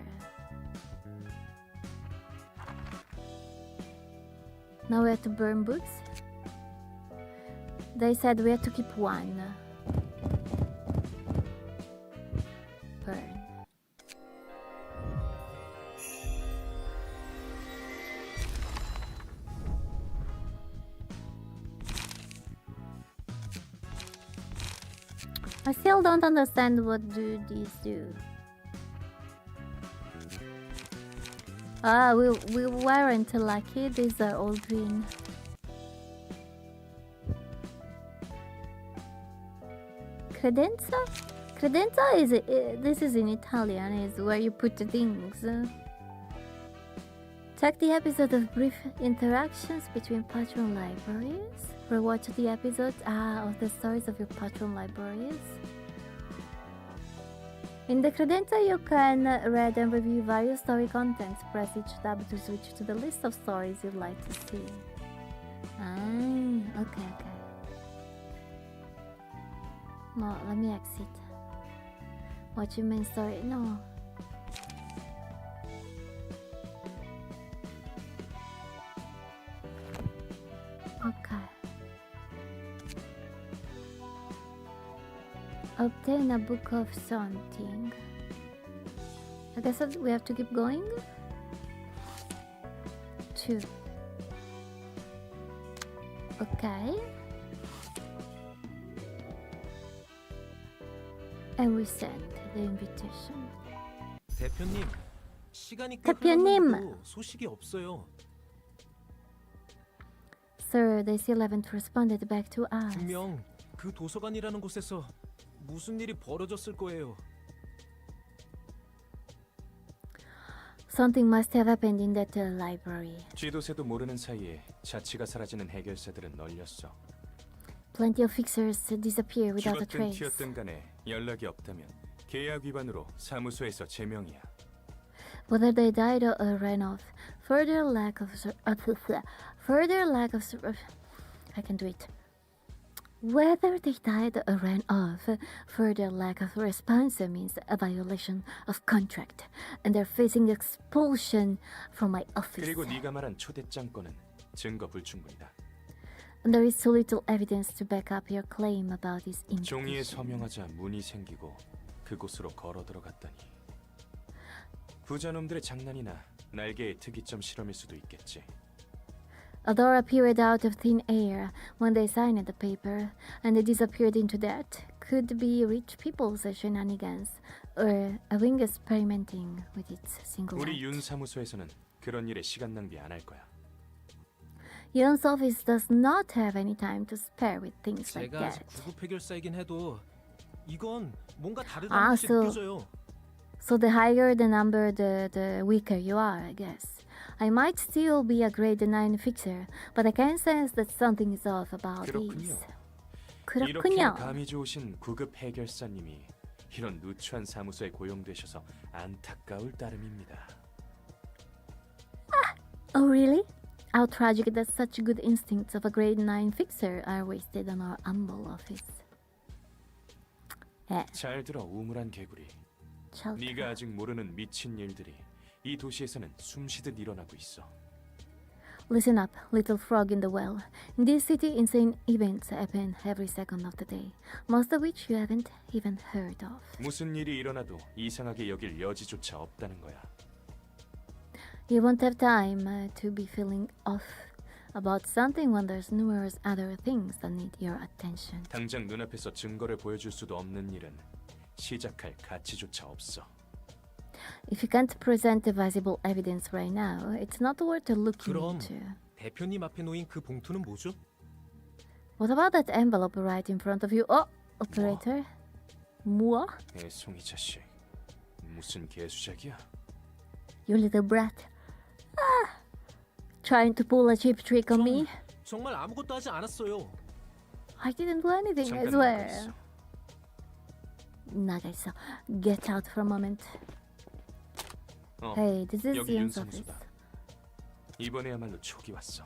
Now we have to burn books. They said we have to keep one. Burn. I still don't understand what do these do. Ah, we weren't lucky. These are all green. Credenza? Credenza is this is in Italian. Is where you put the things. Check the episode of brief interactions between patron libraries. Rewatch the episodes of the stories of your patron libraries. In the credenza, you can read and review various story contents. Press each tab to switch to the list of stories you'd like to see. Ah, okay. No, let me exit. Watch your main story. No. Okay. Obtain a book of something. I guess we have to keep going. 2. Okay. And we send the invitation. 대표님, 시간이 꽤 대표님! 흘렀는데도 소식이 없어요. Sir, they still haven't responded back to us. 분명 그 도서관이라는 곳에서 무슨 일이 벌어졌을 거예요. Something must have happened in that library. 쥐도새도 모르는 사이에 자취가 사라지는 해결사들은 널렸어. Plenty of fixers disappear without a 죽었든 trace. 튀었든 간에 연락이 없다면 계약 위반으로 사무소에서 제명이야. Whether they died or ran off, further lack of I can do it. Whether they died or ran off, further lack of response means a violation of contract, and they're facing expulsion from my office. 그리고 네가 말한 초대장 건은 증거 불충분이다. And there is so little evidence to back up your claim about this 종이에 invitation. 서명하자 문이 생기고 그곳으로 걸어 들어갔다니. 부자놈들의 장난이나 날개의 특이점 실험일 수도 있겠지. A door appeared out of thin air when they signed the paper, and they disappeared into that. Could be rich people's shenanigans, or a wing experimenting with its single 우리 light. 윤 사무소에서는 그런 일에 시간 낭비 안 할 거야. Yun's office does not have any time to spare with things like 제가 that. 구급 해결사이긴 해도 이건 뭔가 아, 다르다는 것이 so- 느껴져요. So the higher the number, the weaker you are, I guess. I might still be a grade 9 fixer, but I can sense that something is off about 그렇군요. these. 이렇게 그렇군요. 감이 좋으신 구급 해결사님이 이런 누추한 사무소에 고용되셔서 안타까울 따름입니다. Oh, really? How tragic that such good instincts of a grade 9 fixer are wasted on our humble office. 잘 들어 우물한 개구리. Child. 네가 아직 모르는 미친 일들이 이 도시에서는 숨쉬듯 일어나고 있어. Listen up, little frog in the well. In this city, insane events happen every second of the day, most of which you haven't even heard of. 무슨 일이 일어나도 이상하게 여길 여지조차 없다는 거야. You won't have time to be feeling off about something when there's numerous other things that need your attention. 당장 눈앞에서 증거를 보여줄 수도 없는 일은 시작할 가치조차 없어. If you can't present the visible evidence right now, it's not worth looking 그럼 into. 대표님 앞에 놓인 그 봉투는 뭐죠? What about that envelope right in front of you? Oh, operator. Moi? 애송이 자식. 무슨 개수작이야? You little brat. Ah! Trying to pull a cheap trick on me? 정말 아무것도 하지 않았어요. I didn't do anything, I 잠깐 나가 swear. 있어. 나가 있어. Get out for a moment. Hey, this is 여기 Yun's office. 윤사무소다. 이번에야말로 촉이 왔어.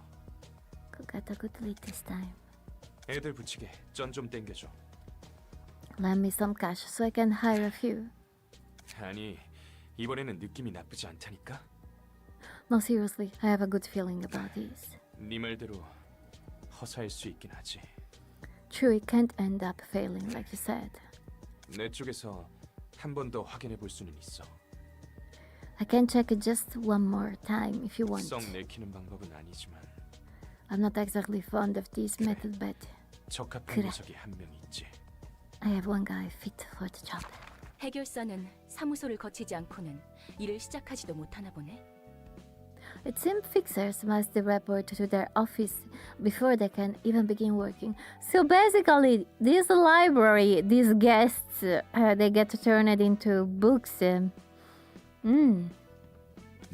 Got a good lead this time. 애들 붙이게 전 좀 땡겨줘. Lend me some cash so I can hire a few. 아니, 이번에는 느낌이 나쁘지 않다니까? No, seriously, I have a good feeling about this. 네 말대로 허사일 수 있긴 하지. True, it can't end up failing like you said. 내 쪽에서 한 번 더 확인해 볼 수는 있어. I can check it just one more time if you want. 썩 내키는 방법은 아니지만 I'm not exactly fond of this method, but 적합한 그래. 녀석이 한 명 있지. I have one guy fit for the job. 해결사는 사무소를 거치지 않고는 일을 시작하지도 못하나 보네. It seems fixers must report to their office before they can even begin working. So basically, this library, these guests, they get to turn it into books.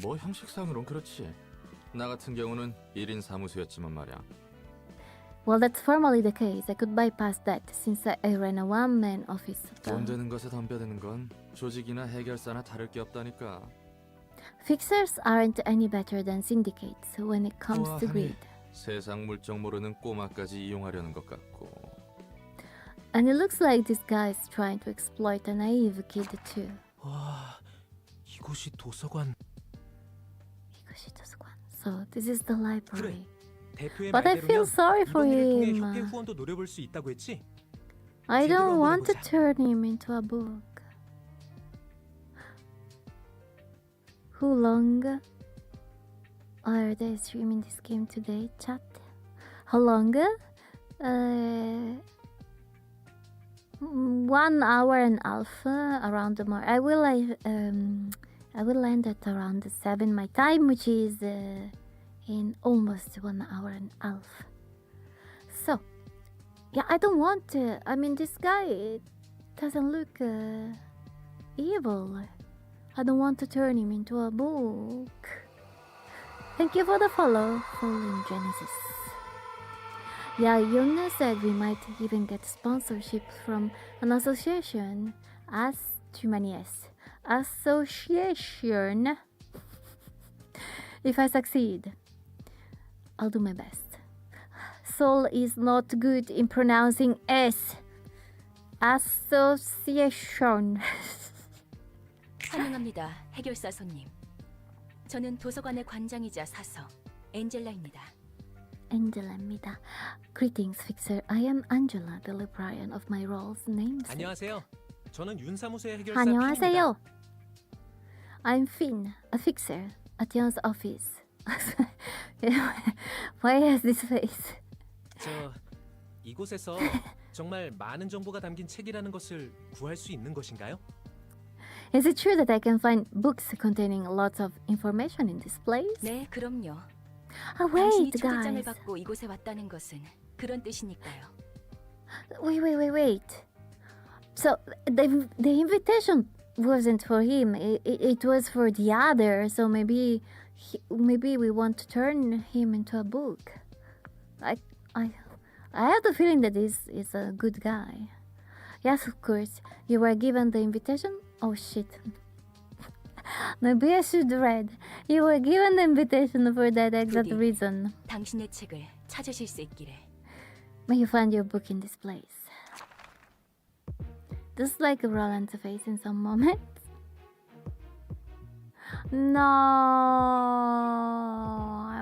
뭐 형식상으론 그렇지. 나 같은 경우는 1인 사무소였지만 말이야. Well, that's formally the case. I could bypass that since I ran a one-man office. 돈 되는 것에 덤벼드는 건 조직이나 해결사나 다를 게 없다니까. Fixers aren't any better than syndicates when it comes to 좋아하니 greed. 세상 물정 모르는 꼬마까지 이용하려는 것 같고. And it looks like this guy is trying to exploit a naive kid too. 와, 이곳이 도서관. 이것이 도서관. So this is the library. 대표의 But I feel 말대로면 sorry for 이번 일을 통해 him. 협회 후원도 노려볼 수 있다고 했지? I 제대로 don't 한번 want to 해보자. turn him into a book. How long are they streaming this game today, chat? How long? 1 hour and a half around the mark. I will end at around 7 my time, which is in almost 1 hour and a half. So, yeah, I don't want to. I mean, this guy doesn't look evil. I don't want to turn him into a book. Thank you for the follow, Fallen Genesis. Yeah, Yuna said we might even get sponsorship from an association. As too many S. Association. If I succeed, I'll do my best. Soul is not good in pronouncing S. Association. 환영합니다, 해결사 손님. 저는 도서관의 관장이자 사서 엔젤라입니다. Angela입니다. Greetings, Fixer. I am Angela, the librarian of my role's namesake. 안녕하세요. 저는 윤사무소의 해결사 안녕하세요. 핀입니다. I'm Finn, a fixer at Yon's office. Why has this face? 저 이곳에서 정말 많은 정보가 담긴 책이라는 것을 구할 수 있는 것인가요? Is it true that I can find books containing lots of information in this place? 네, 그럼요. Ah, 당신이 wait, 초대장을 guys. 받고 이곳에 왔다는 것은 그런 뜻이니까요. Wait. So the invitation wasn't for him. It was for the other. So maybe we want to turn him into a book. I have the feeling that this is a good guy. Yes, of course. You were given the invitation? Oh shit. Maybe I should read. You were given the invitation for that exact 부디 reason. 당신의 책을 찾으실 수 있기를. May you find your book in this place. Just like Roland's face in some moments. No,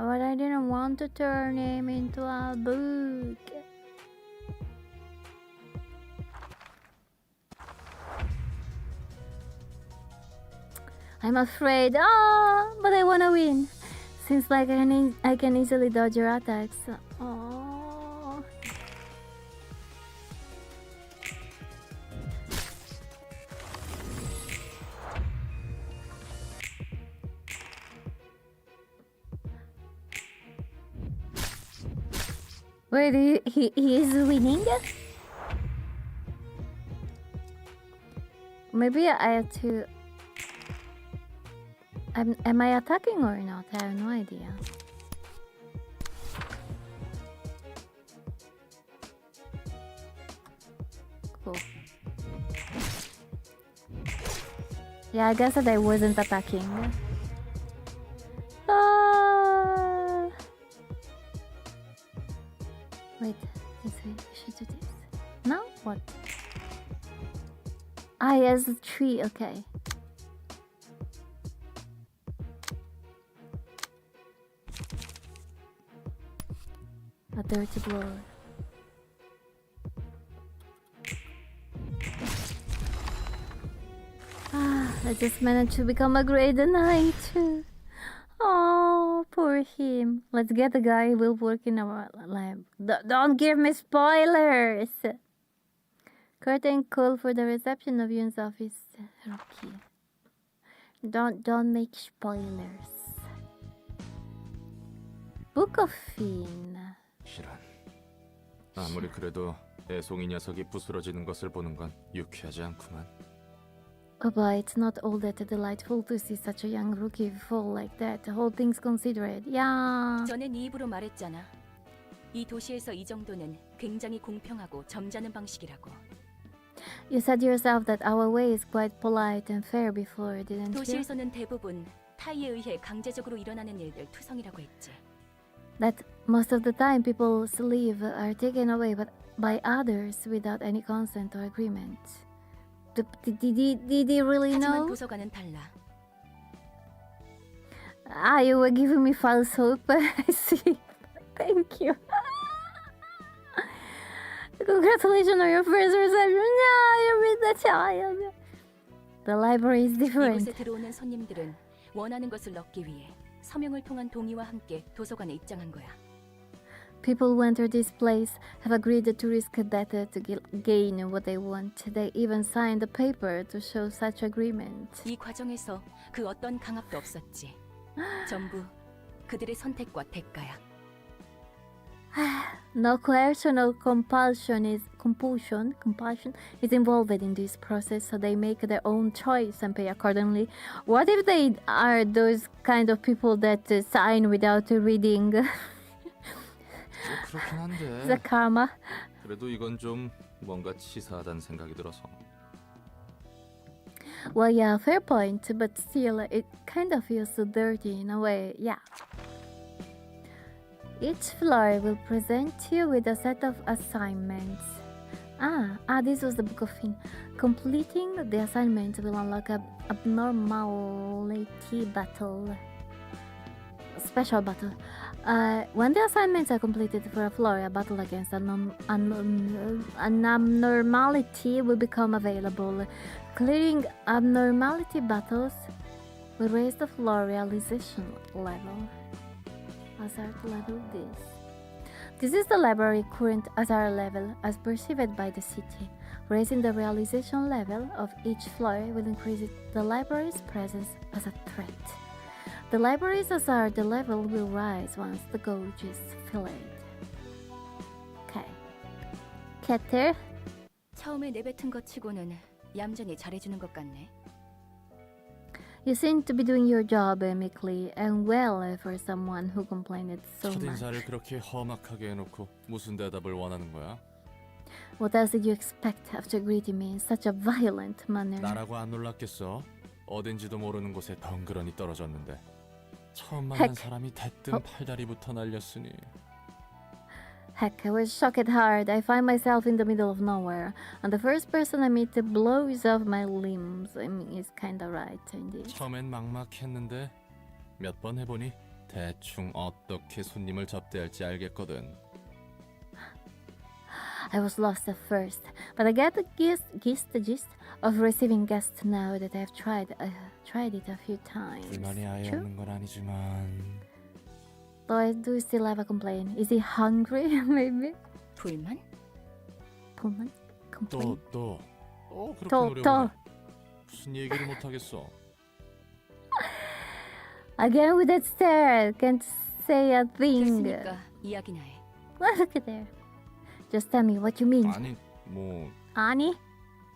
but I didn't want to turn him into a book. I'm afraid. Oh, but I wanna win. Seems like I can easily dodge your attacks. Oh. Wait, he is winning? Maybe I have to... Am I attacking or not? I have no idea. Cool. Yeah, I guess that I wasn't attacking. Ah! Wait, this way. We should do this. Now what? Ah, yes, the tree. Okay. A dirty blow. Ah, I just managed to become a grade 9 too. Oh, poor him. Let's get the guy who will work in our lab. Don't give me spoilers! Curtain call for the reception of Yun's office. Rocky. Don't make spoilers. Book of Fin. 이런. 아무리 그래도 애송이 녀석이 부스러지는 것을 보는 건 유쾌하지 않구만. But it's not all that delightful to see such a young rookie fall like that. All things considered, yeah. 전에 네 입으로 말했잖아. 이 도시에서 이 정도는 굉장히 공평하고 점잖은 방식이라고. You said yourself that our way is quite polite and fair before, didn't you? 도시에서는 대부분 타이에 의해 강제적으로 일어나는 일들 투성이라고 했지. That most of the time people's leave are taken away by others without any consent or agreement. Did he really 하지만 know? 도서관은 달라. Ah, you were giving me false hope. I see. Thank you. Congratulations on your first reception. Yeah, you read the child. The library is different. 이곳에 들어오는 손님들은 원하는 것을 얻기 위해 서명을 통한 동의와 함께 도서관에 입장한 거야. People who enter this place have agreed to risk death to gain what they want. They even signed a paper to show such agreement. 이 과정에서 그 어떤 강압도 없었지. 전부 그들의 선택과 대가야. No coercion or compulsion is involved in this process, so they make their own choice and pay accordingly. What if they are those kind of people that sign without reading? 그렇긴 한데. The karma. 그래도 이건 좀 뭔가 치사하다는 생각이 들어서. Well, yeah, fair point, but still, it kind of feels so dirty in a way. Yeah. Each floor will present you with a set of assignments. This was the Book of Fin. Completing the assignment will unlock a abnormality battle. Special battle. When the assignments are completed for a floor, a battle against an abnormality will become available. Clearing abnormality battles will raise the floor realization level. Hazard level This is the library current hazard level as perceived by the city. Raising the realization level of each floor will increase the library's presence as a threat. The library's hazard level will rise once the gauge is filled. Okay. Keter? 처음에 내뱉은 것 치고는 얌전히 잘해주는 것 같네. You seem to be doing your job meekly and well for someone who complained so much. 첫인사를 그렇게 험악하게 해놓고 무슨 대답을 원하는 거야? What else did you expect after greeting me in such a violent manner? 나라고 안 놀랐겠어. 어딘지도 모르는 곳에 덩그러니 떨어졌는데 처음 만난 Heck. 사람이 대뜸 팔다리부터 날렸으니. Heck, I was shocked hard. I find myself in the middle of nowhere, and the first person I meet blows off my limbs. I mean, it's kinda right, indeed. 처음엔 막막했는데 몇 번 해보니 대충 어떻게 손님을 접대할지 알겠거든. I was lost at first, but I get the gist of receiving guests now that I've tried it a few times. 불만이 아예 True? 없는 건 아니지만 Though I do still have a complaint. Is he hungry? Maybe? 불만? Pullman? Complaint? 또 그렇게 또. 노려보네. 무슨 얘기를 못하겠어. Again with that stare. Can't say a thing. 됐으니까 이야기나 해. Well, look at there. Just tell me what you mean. 아니 뭐 Ani?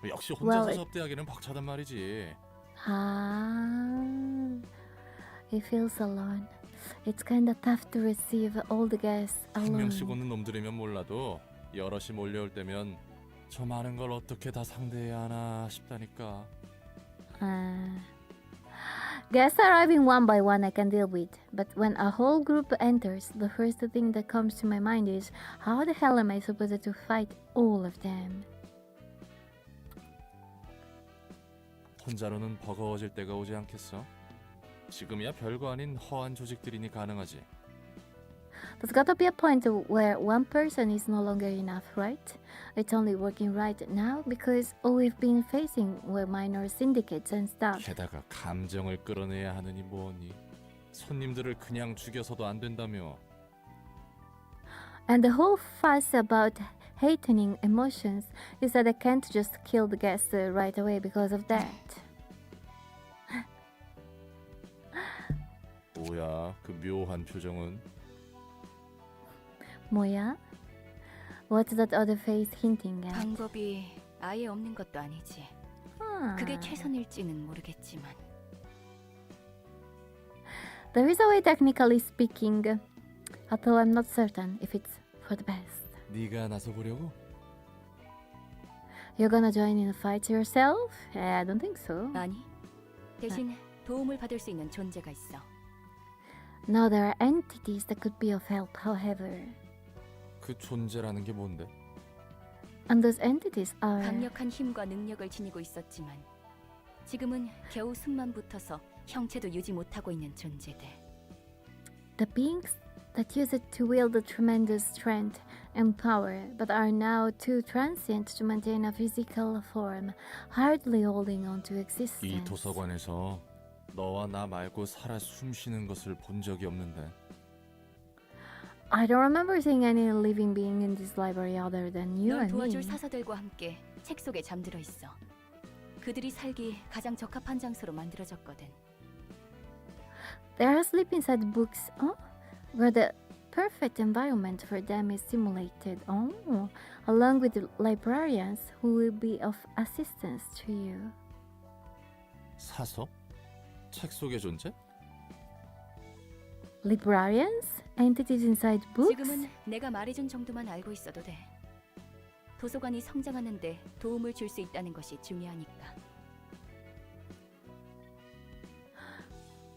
역시 혼자서 Well, 접대하기는 벅차단 말이지. Ah. He feels alone. It's kinda tough to receive all the guests 한 alone. 명씩 오는 놈들이면 몰라도 여럿이 몰려올 때면 저 많은 걸 어떻게 다 상대해야 하나 싶다니까. Guests arriving one by one I can deal with, but when a whole group enters, the first thing that comes to my mind is how the hell am I supposed to fight all of them? 혼자로는 버거워질 때가 오지 않겠어? 지금이야 별거 아닌 허한 조직들이니 가능하지. There's gotta be a point where one person is no longer enough, right? It's only working right now because all we've been facing were minor syndicates and stuff. 게다가 감정을 끌어내야 하느니 뭐니. 손님들을 그냥 죽여서도 안 된다며. And the whole fuss about heightening emotions is that I can't just kill the guests right away because of that. 뭐야 그 묘한 표정은. 뭐야? What's that other face hinting at? 방법이 아예 없는 것도 아니지. 그게 최선일지는 모르겠지만. There is a way, technically speaking, although I'm not certain if it's for the best. 네가 나서 보려고? You're gonna join in the fight yourself? I don't think so. 아니, 대신 도움을 받을 수 있는 존재가 있어. No, there are entities that could be of help, however. 그 존재라는 게 뭔데? And those entities are... 강력한 힘과 능력을 지니고 있었지만 지금은 겨우 숨만 붙어서 형체도 유지 못하고 있는 존재들. the beings that use it to wield a tremendous strength and power, but are now too transient to maintain a physical form, hardly holding on to 이 existence. 도서관에서 너와 나 말고 살아 숨쉬는 것을 본 적이 없는데. I don't remember seeing any living being in this library other than you 널 and me. 도와줄 사서들과 함께 책 속에 잠들어 있어. 그들이 살기 가장 적합한 장소로 만들어졌거든. They are asleep inside books, where the perfect environment for them is simulated. Along with the librarians who will be of assistance to you. 사서? 책 속의 존재? Librarians? Entities inside books? 지금은 내가 말해준 정도만 알고 있어도 돼. 도서관이 성장하는데 도움을 줄 수 있다는 것이 중요하니까.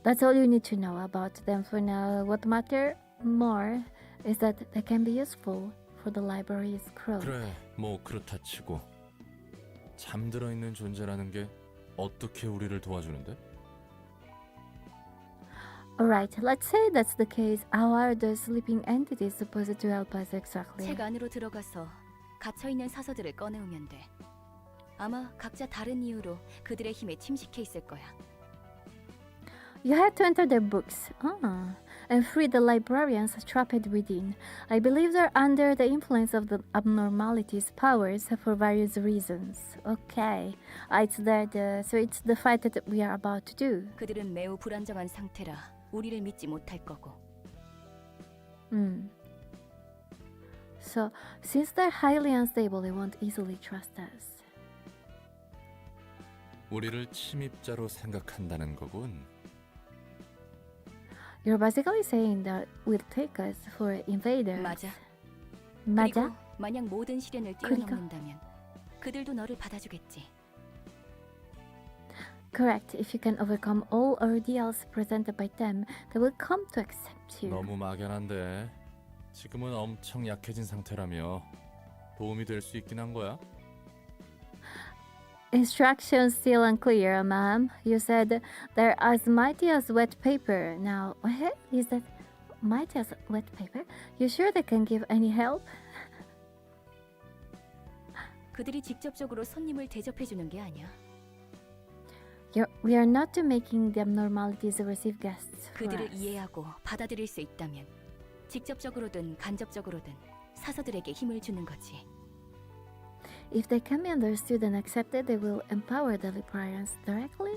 That's all you need to know about them for now. What matters more is that they can be useful for the library's growth. 그래, 뭐 그렇다 치고 잠들어 있는 존재라는 게 어떻게 우리를 도와주는데? Alright, let's say that's the case. How are the sleeping entities supposed to help us exactly? 책 안으로 들어가서 갇혀있는 사서들을 꺼내오면 돼. 아마 각자 다른 이유로 그들의 힘에 침식해 있을 거야. You have to enter their books and free the librarians trapped within. I believe they're under the influence of the abnormalities' powers for various reasons. Okay, so it's the fight that we are about to do. 그들은 매우 불안정한 상태라 우리를 믿지 못할 거고. So, since they're highly unstable, they won't easily trust us. 우리를 침입자로 생각한다는 거군. You're basically saying that we'll take us for invaders. 맞아. 맞아? 그리고 만약 모든 시련을 뛰어넘는다면 그들도 너를 받아주겠지. Correct. If you can overcome all ordeals presented by them, they will come to accept you. 너무 막연한데. 지금은 엄청 약해진 상태라며 도움이 될 수 있긴 한 거야? Instructions still unclear, ma'am. You said they're as mighty as wet paper. Now, what is that? Mighty as wet paper? You sure they can give any help? 그들이 직접적으로 손님을 대접해 주는 게 아니야. We are not making the abnormalities to receive guests. for 그들을 us. 이해하고 받아들일 수 있다면 직접적으로든 간접적으로든 사서들에게 힘을 주는 거지. If they can be understood and accepted, they will empower the librarians directly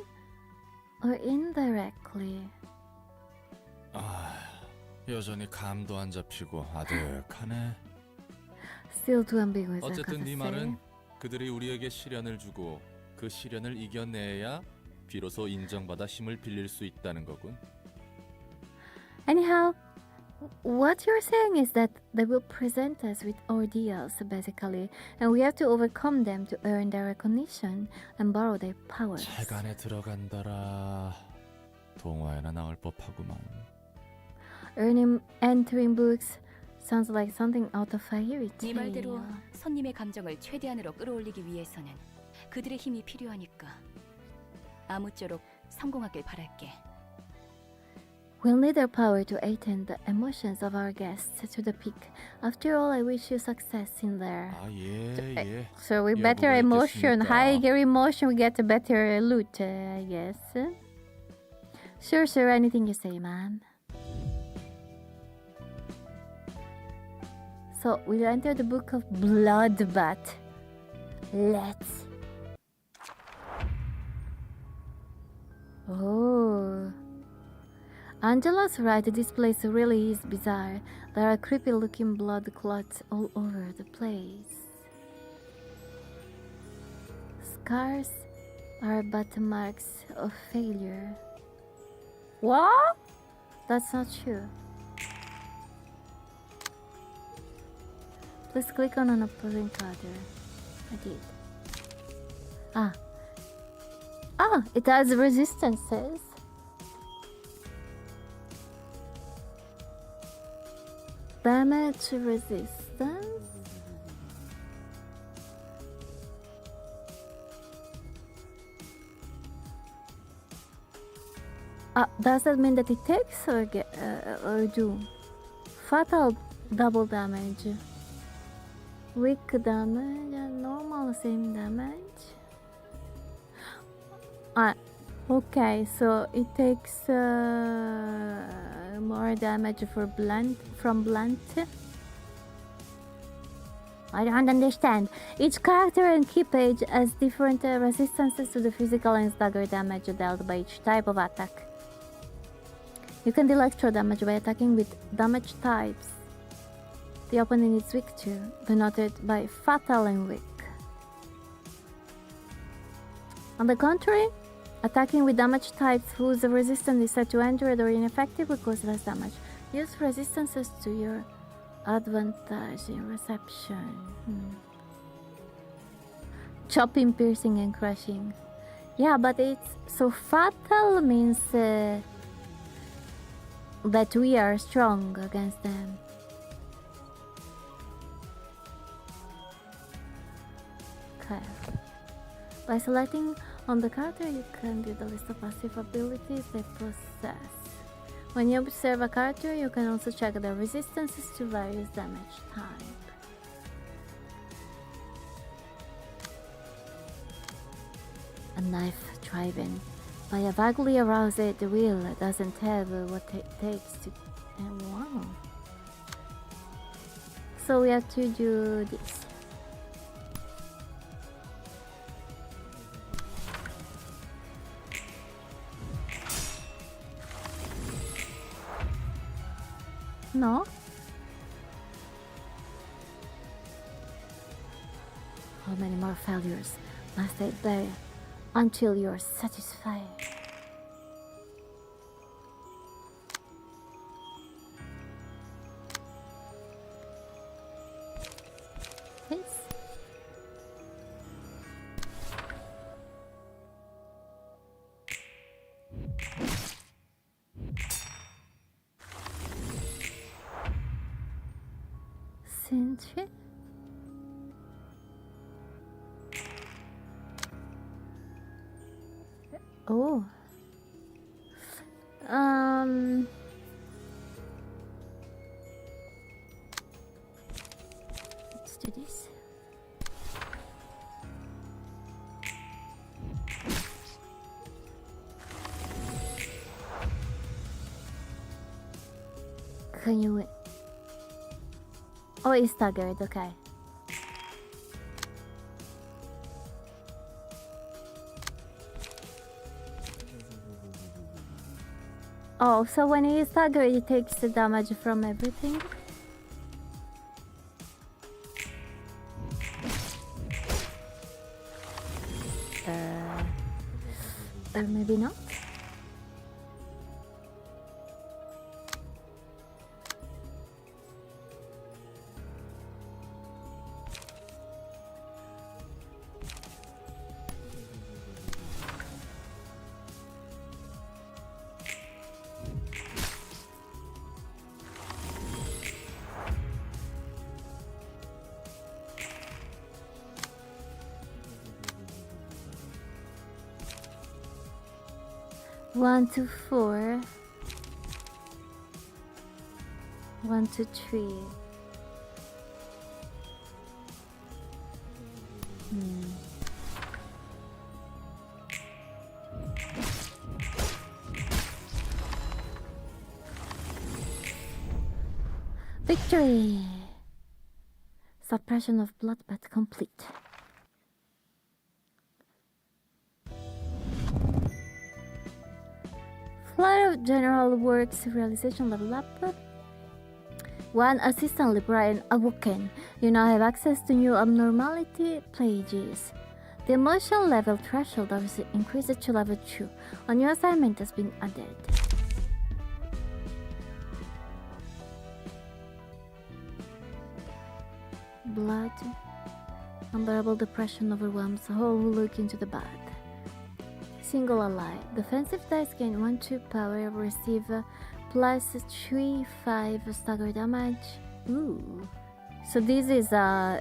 or indirectly. 아, 여전히 감도 안 잡히고 아득하네. Still too ambiguous. I 어쨌든 gotta 네 say. 말은 그들이 우리에게 시련을 주고 그 시련을 이겨내야 비로소 인정받아 힘을 빌릴 수 있다는 거군. Anyhow, what you're saying is that they will present us with ordeals, basically, and we have to overcome them to earn their recognition and borrow their powers. 체간에 들어간다라. 동화에나 나올 법하구만. Entering books sounds like something out of a fairy 네 tale. 말대로 손님의 감정을 최대한으로 끌어올리기 위해서는 그들의 힘이 필요하니까 아무쪼록 성공하길 바랄게. We'll need their power to attain the emotions of our guests to the peak. After all, I wish you success in there. 아, 예. So we 여부가 better emotion, 있겠습니까? higher emotion, we get a better loot, I guess. Sure, anything you say, ma'am. So we'll enter the book of Bloodbath. Let's. Oh. Angela's right, this place really is bizarre. There are creepy looking blood clots all over the place. Scars are but marks of failure. What? That's not true. Please click on an opposing color. I did. It has resistances. Damage resistance. Does that mean that it takes or do? Fatal double damage. Weak damage and normal same damage. Okay, so it takes more damage for from blunt. I don't understand. Each character and key page has different resistances to the physical and stagger damage dealt by each type of attack. You can deal extra damage by attacking with damage types the opponent is weak to, denoted by fatal and weak. On the contrary, attacking with damage types whose resistance is set to endured or ineffective will cause less damage. Use resistances to your advantage in reception. Chopping, piercing, and crushing. Yeah, but it's so fatal means that we are strong against them. Okay. By selecting on the character, you can view the list of passive abilities they possess. When you observe a character, you can also check their resistances to various damage type. A knife driven by a vaguely aroused will doesn't have what it takes to. Wow. So we have to do this. No? How many more failures must I bear until you're satisfied? century. Oh. Let's do this. Can you? Oh, it's staggered. Okay. Oh, so when he is staggered, he takes the damage from everything. Or maybe not. One, two, four. 1, 2, 3. Victory! Suppression of bloodbath complete. Flight of General Works realization level up. 1. Assistant Librarian awoken. You now have access to new abnormality pages. The emotion level threshold is increased to level 2. A new assignment has been added. Blood. Unbearable depression overwhelms all who look into the bath. Single ally. Defensive dice gain 1/2 power. Receive plus 3/5 stagger damage. Ooh. So this is a.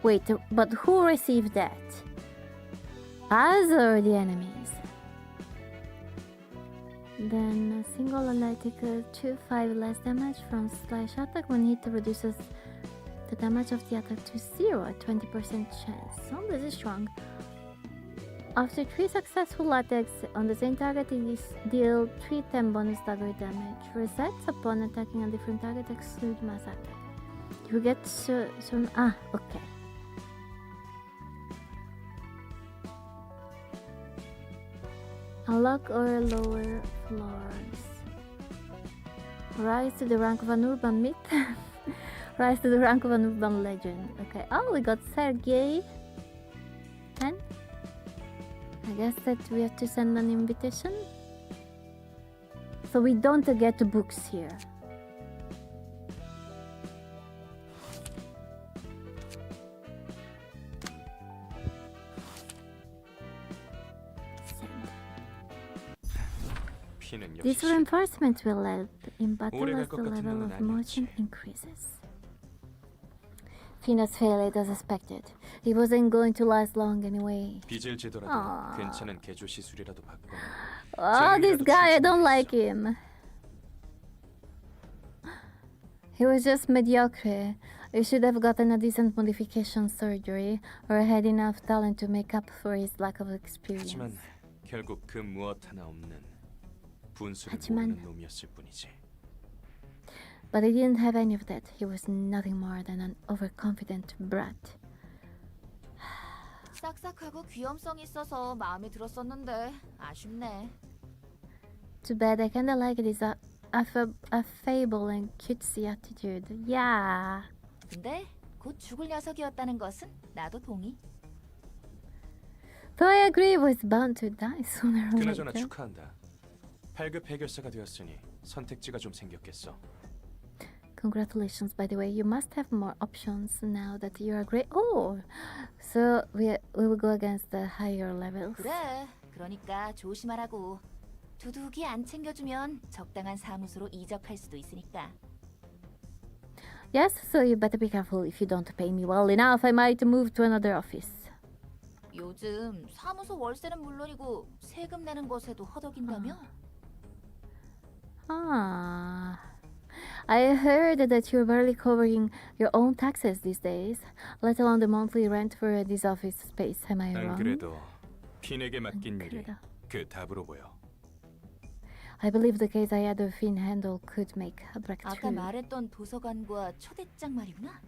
Wait, but who received that? Us or the enemies? Then a single ally takes 2/5 less damage from slash attack when hit reduces the damage of the attack to 0 at 20% chance. Oh, this is strong. After 3 successful attacks on the same target, it deal 3 10 bonus stagger damage. Resets upon attacking a different target, exclude mass attack. You get some. Okay. Unlock or lower floors. Rise to the rank of an urban myth. Rise to the rank of an urban legend. Okay. Oh, we got Sergey. And I guess that we have to send an invitation. So we don't get books here. This reinforcement will help in battle as the level of motion increases. Fina's failed as expected. He wasn't going to last long anyway. Oh, this guy, I don't like him. He was just mediocre. He should have gotten a decent modification surgery or had enough talent to make up for his lack of experience. But he didn't have any of that. He was nothing more than an overconfident brat. 싹싹하고 귀염성 있어서 마음에 들었었는데 아쉽네. Too bad. I kinda like it. It's affable and cutesy attitude. Yeah. 근데 곧 죽을 녀석이었다는 것은 나도 동의. Though I agree, he was bound to die sooner or 그나저나 later. 축하한다. 8급 해결사가 되었으니 선택지가 좀 생겼겠어. Congratulations, by the way. You must have more options now that you are great. Oh, so we will go against the higher levels. 그래. 그러니까 조심하라고. 두둑이 안 챙겨주면 적당한 사무소로 이적할 수도 있으니까. Yes, so you better be careful. If you don't pay me well enough, I might move to another office. 요즘 사무소 월세는 물론이고 세금 내는 것에도 허덕인다며? Ah. I heard that you're barely covering your own taxes these days, let alone the monthly rent for this office space. Am I 안 wrong? 그래도 핀에게 맡긴 일이 그래도. 그 답으로 보여. I believe the case I had of Finn handle could make a 아까 breakthrough. 말했던 도서관과 초대장 말이구나.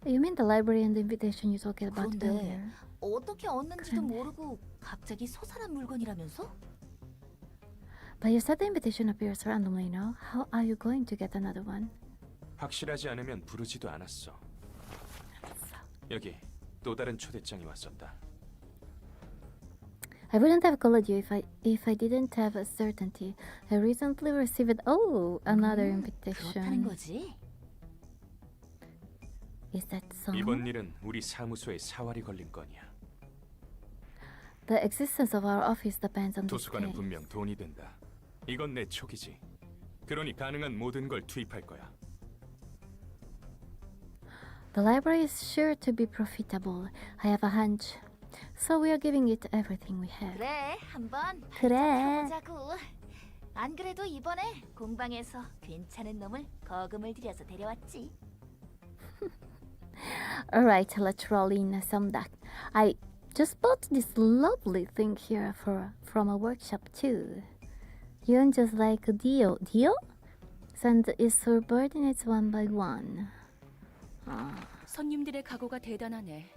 You mean the library and the invitation you talked about 그런데 earlier? 어떻게 얻는지도 그런데. 모르고 갑자기 소산한 물건이라면서? But you said the invitation appears randomly, no? How are you going to get another one? 확실하지 않으면 부르지도 않았어. 여기 또 다른 초대장이 왔었다. I wouldn't have called you if I didn't have a certainty. I recently received another 그렇다는 invitation. 거지? Is that so? 이번 일은 우리 사무소에 사활이 걸린 건이야. The existence of our office depends on this 도서관은 case. 분명 돈이 된다. 이건 내 촉이지. 그러니 가능한 모든 걸 투입할 거야. The library is sure to be profitable. I have a hunch. So we are giving it everything we have. 그래, 한번 그래. 해보자고. 안 그래도 이번에 공방에서 괜찮은 놈을 거금을 들여서 데려왔지. Alright, let's roll in some duck. I just bought this lovely thing here from a workshop too. You just like Dio. Dio? Send his subordinates one by one. 손님들의 각오가 대단하네.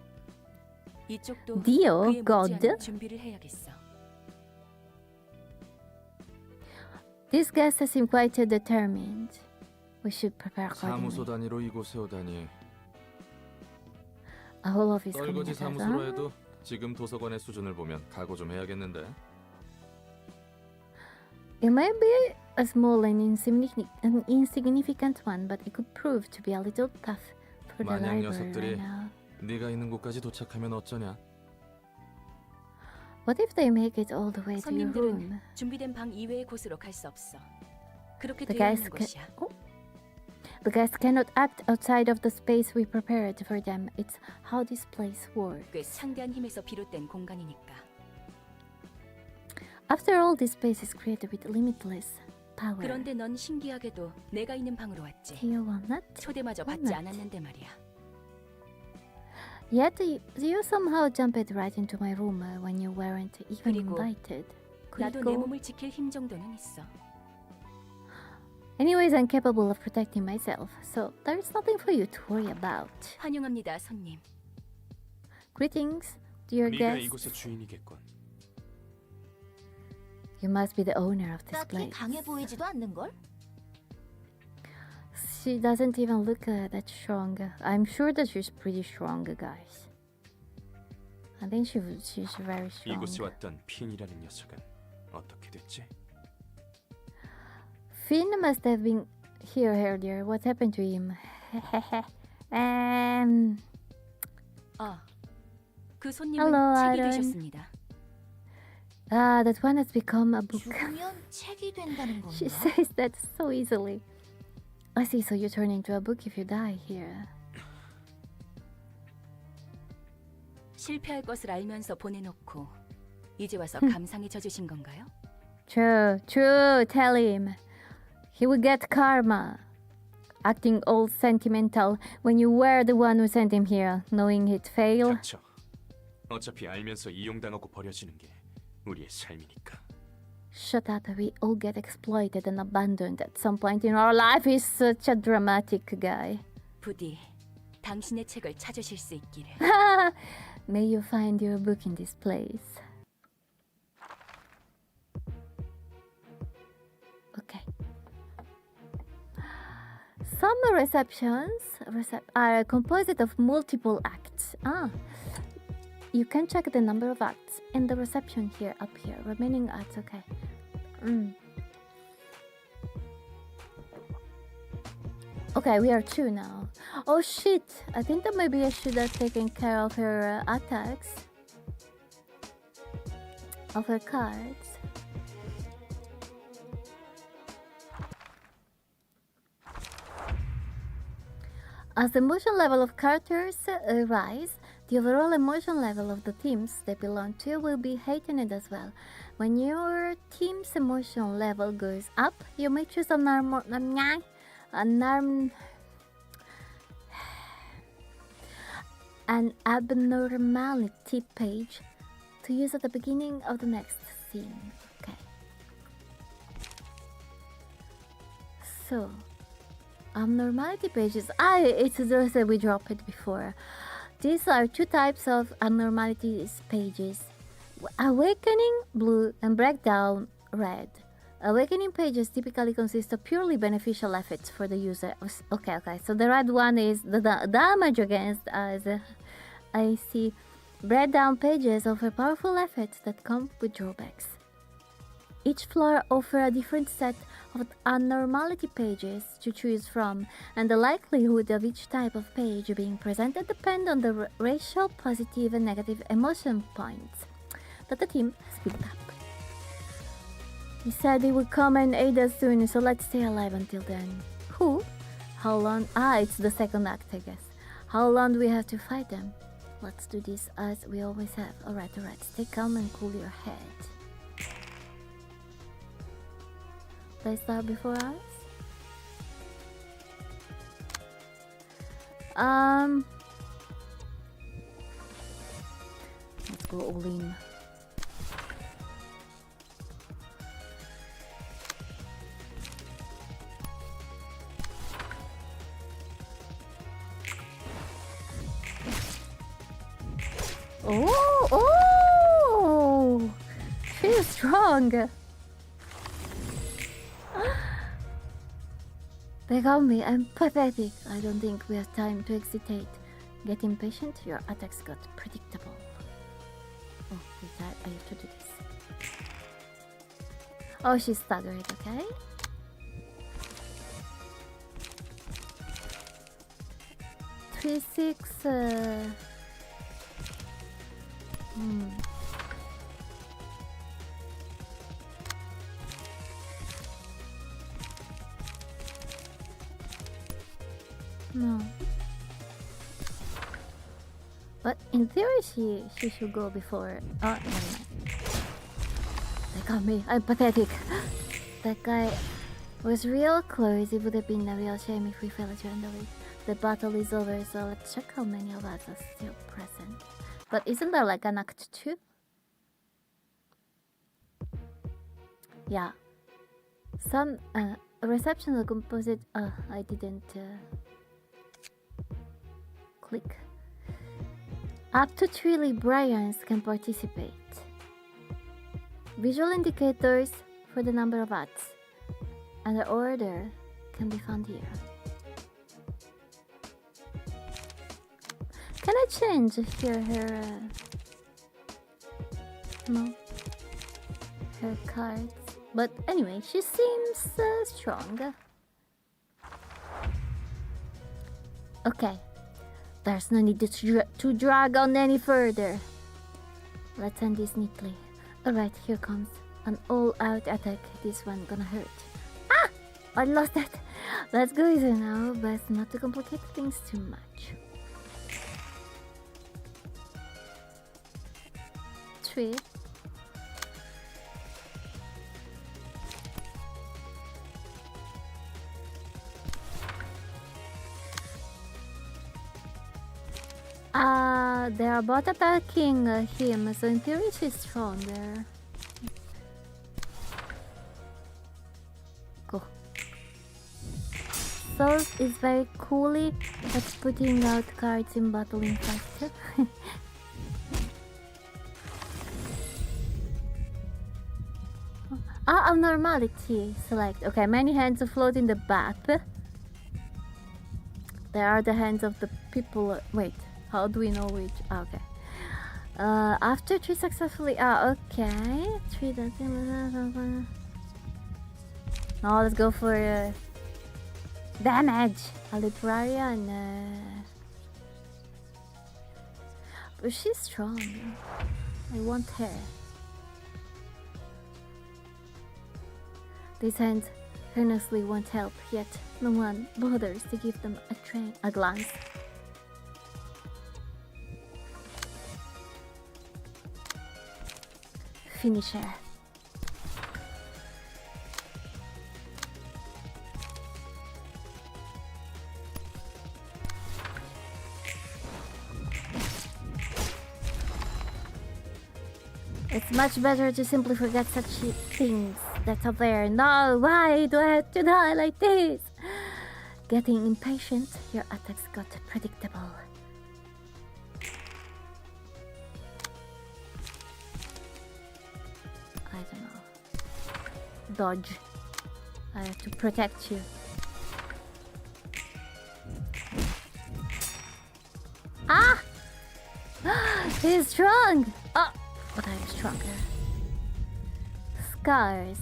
이쪽도 Dio, 그에 God. 못지않은 준비를 해야겠어. These guests seem quite determined. We should prepare 사무소 accordingly. 단위로 이곳에 오다니. A whole office coming 떨거지 at us, 사무소로 huh? 해도 지금 도서관의 수준을 보면 각오 좀 해야겠는데. It might be a small and insignificant one, but it could prove to be a little tough for the 만약 library 녀석들이 right now. 네가 있는 곳까지 도착하면 어쩌냐? What if they make it all the way to your room? 손님들은 준비된 방 이외의 곳으로 갈 수 없어. 그렇게 The 되어 guys 있는 can. 곳이야. Oh. The guests cannot act outside of the space we prepared for them. It's how this place works. 꽤 창대한 힘에서 비롯된 공간이니까. After all, this space is created with limitless power. 그런데 넌 신기하게도 내가 있는 방으로 왔지. Do you want that? 초대마저 Why 받지 not? 않았는데 말이야. Yet you somehow jumped right into my room when you weren't even 그리고 invited. 나도 내 몸을 지킬 힘 정도는 있어. Anyways, I'm capable of protecting myself, so there's nothing for you to worry about. 환영합니다, 손님. Greetings, dear 네가 guests. 이곳의 주인이겠군. You must be the owner of this 딱히 place. 강해 보이지도 않는걸? She doesn't even look that strong. I'm sure that she's pretty strong, guys. I think she's very strong. 이곳에 왔던 핀이라는 녀석은 어떻게 됐지? Finn must have been here earlier. What happened to him? 그 손님은 Hello, 책이 Aaron. 되셨습니다. That one has become a book. 죽으면 책이 된다는 She 건가? says that so easily. I see, so you turn into a book if you die here. 실패할 것을 알면서 보내놓고 이제 와서 감상에 젖으신 건가요? True, tell him. He will get karma. Acting all sentimental when you were the one who sent him here, knowing he'd fail. 닥쳐. 어차피 알면서 이용당하고 버려지는 게 우리의 삶이니까. Shut up, we all get exploited and abandoned at some point in our life. He's such a dramatic guy. 부디 당신의 책을 찾으실 수 있기를. May you find your book in this place. Okay. Some receptions are composed of multiple acts. You can check the number of acts in the reception here, up here. Remaining acts, okay. Okay, we are 2 now. Oh shit, I think that maybe I should have taken care of her attacks. of her cards. As the emotion level of characters rise, the overall emotion level of the teams they belong to will be heightened as well. When your team's emotion level goes up, you may choose an abnormality page to use at the beginning of the next scene. Okay. So, abnormality pages. It's just that we dropped it before. These are two types of abnormalities pages: Awakening blue and Breakdown red. Awakening pages typically consist of purely beneficial effects for the user. Okay. So the red one is the damage against us. I see. Breakdown pages offer powerful effects that come with drawbacks. Each floor offers a different set of abnormality pages to choose from, and the likelihood of each type of page being presented depends on the ratio positive and negative emotion points that the team has built up. He said he would come and aid us soon, so let's stay alive until then. Who? How long? It's the second act, I guess. How long do we have to fight them? Let's do this as we always have. Alright. Stay calm and cool your head. They start before us? Let's go all in. Oh! She's strong! They got me, I'm pathetic. I don't think we have time to hesitate. Get impatient, your attacks got predictable. Oh, with that, I have to do this. Oh, she's staggered, okay? Three, six, No. But in theory, she should go before. Oh, never mind. They got me. I'm pathetic. That guy was real close. It would have been a real shame if we failed to handle it. The battle is over, so let's check how many of us are still present. But isn't there like an act 2? Yeah. Some reception of the composite. I didn't click. Up to 3 librarians can participate. Visual indicators for the number of acts and the order can be found here. Can I change here her no, her cards? But anyway, she seems strong. Okay, there's no need to drag on any further. Let's end this neatly. Alright, here comes an all-out attack. This one gonna hurt. Ah! I lost that. Let's go easy now. Best not to complicate things too much. 3. They are both attacking him, so in theory she's stronger. Go. Soul is very coolly at putting out cards in battling faster. Abnormality. Select. Okay, many hands afloat in the bath. There are the hands of the people. Wait, how do we know which? Okay. After 3 successfully. Okay. 3 doesn't. Now let's go for damage. A librarian. But she's strong. I want her. These hands earnestly want help, yet no one bothers to give them a glance. Finisher. It's much better to simply forget such things that are there. No, why do I have to die like this? Getting impatient, your attacks got predictable. I don't know. Dodge. I have to protect you. Ah! He's strong! Oh! But I'm stronger. Scars.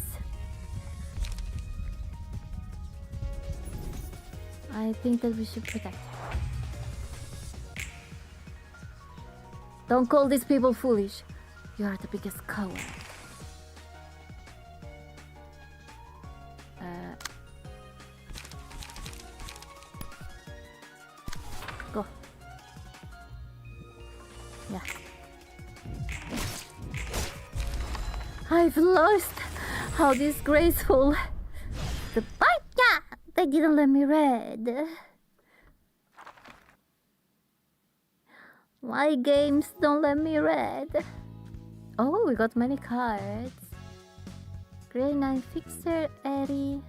I think that we should protect her. Don't call these people foolish. You are the biggest coward. Go. Yeah. I've lost. How disgraceful. The yeah, they didn't let me read. My games don't let me read. Oh, we got many cards. Grade 9 Fixer, Eri,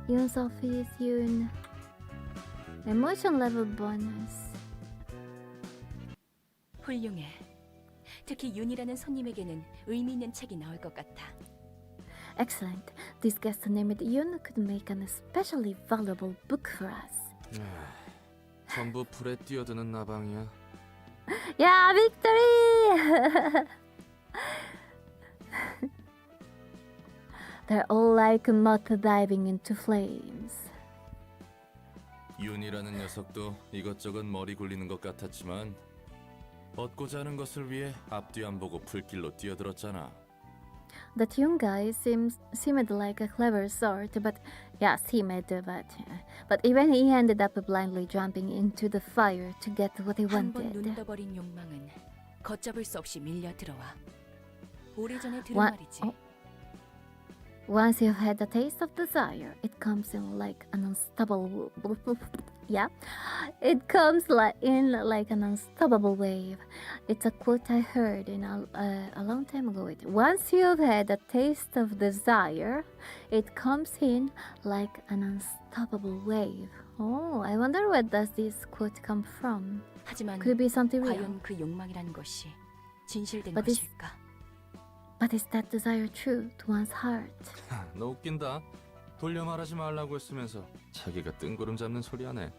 Yoon's Office, Yoon. Emotion level bonus. 훌륭해. 특히 윤이라는 손님에게는 의미 있는 책이 나올 것 같아. Excellent. This guest named Yoon could make an especially valuable book for us. 전부 불에 뛰어드는 나방이야. Yeah, victory! They're all like a moth diving into flames. 윤이라는 녀석도 이것저것 머리 굴리는 것 같았지만 얻고자 하는 것을 위해 앞뒤 안 보고 불길로 뛰어들었잖아. That young guy seemed like a clever sort, but even he ended up blindly jumping into the fire to get what he 한 번 wanted. 눈 떠버린 욕망은 걷잡을 수 없이 밀려 들어와. 오래전에 들은 Wa- 말이지. oh. Once you've had a taste of desire, it comes in like an unstoppable it comes like an unstoppable wave. It's a quote I heard in a long time ago. Once you've had a taste of desire, it comes in like an unstoppable wave. Oh, I wonder where does this quote come from? 하지만 Could it be something real? 과연 그 욕망이라는 것이 진실된 But it's- 것일까? But is that desire true to one's heart? 너 웃긴다. 돌려 말하지 말라고 했으면서 자기가 뜬구름 잡는 소리 하네.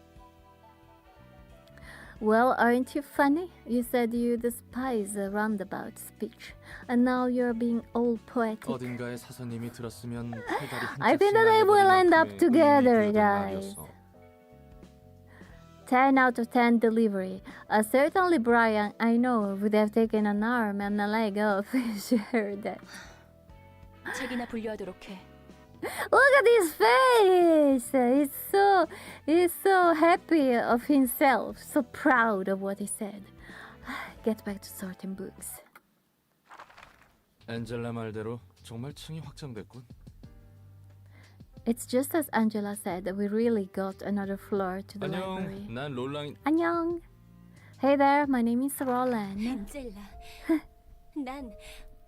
Well, aren't you funny? You said you despise a roundabout speech, and now you're being all poetic. 어딘가에 사서님이 들었으면 팔다리 한 I think 짝씩 that they will 날려버릴 end up 만큼의 together, 의미 부여된 guys. 말이었어. 10 out of 10 delivery. Certainly Brian, I know, would have taken an arm and a leg off if she heard that. 책이나 분류하도록 해. Look at his face! He's so happy of himself, so proud of what he said. Get back to sorting books. 엔젤라 말대로 정말 층이 확장됐군. It's just as Angela said, we really got another floor to the 안녕, library. 난 롤랑. 안녕. Hey there, my name is Roland. 엔젤라, 난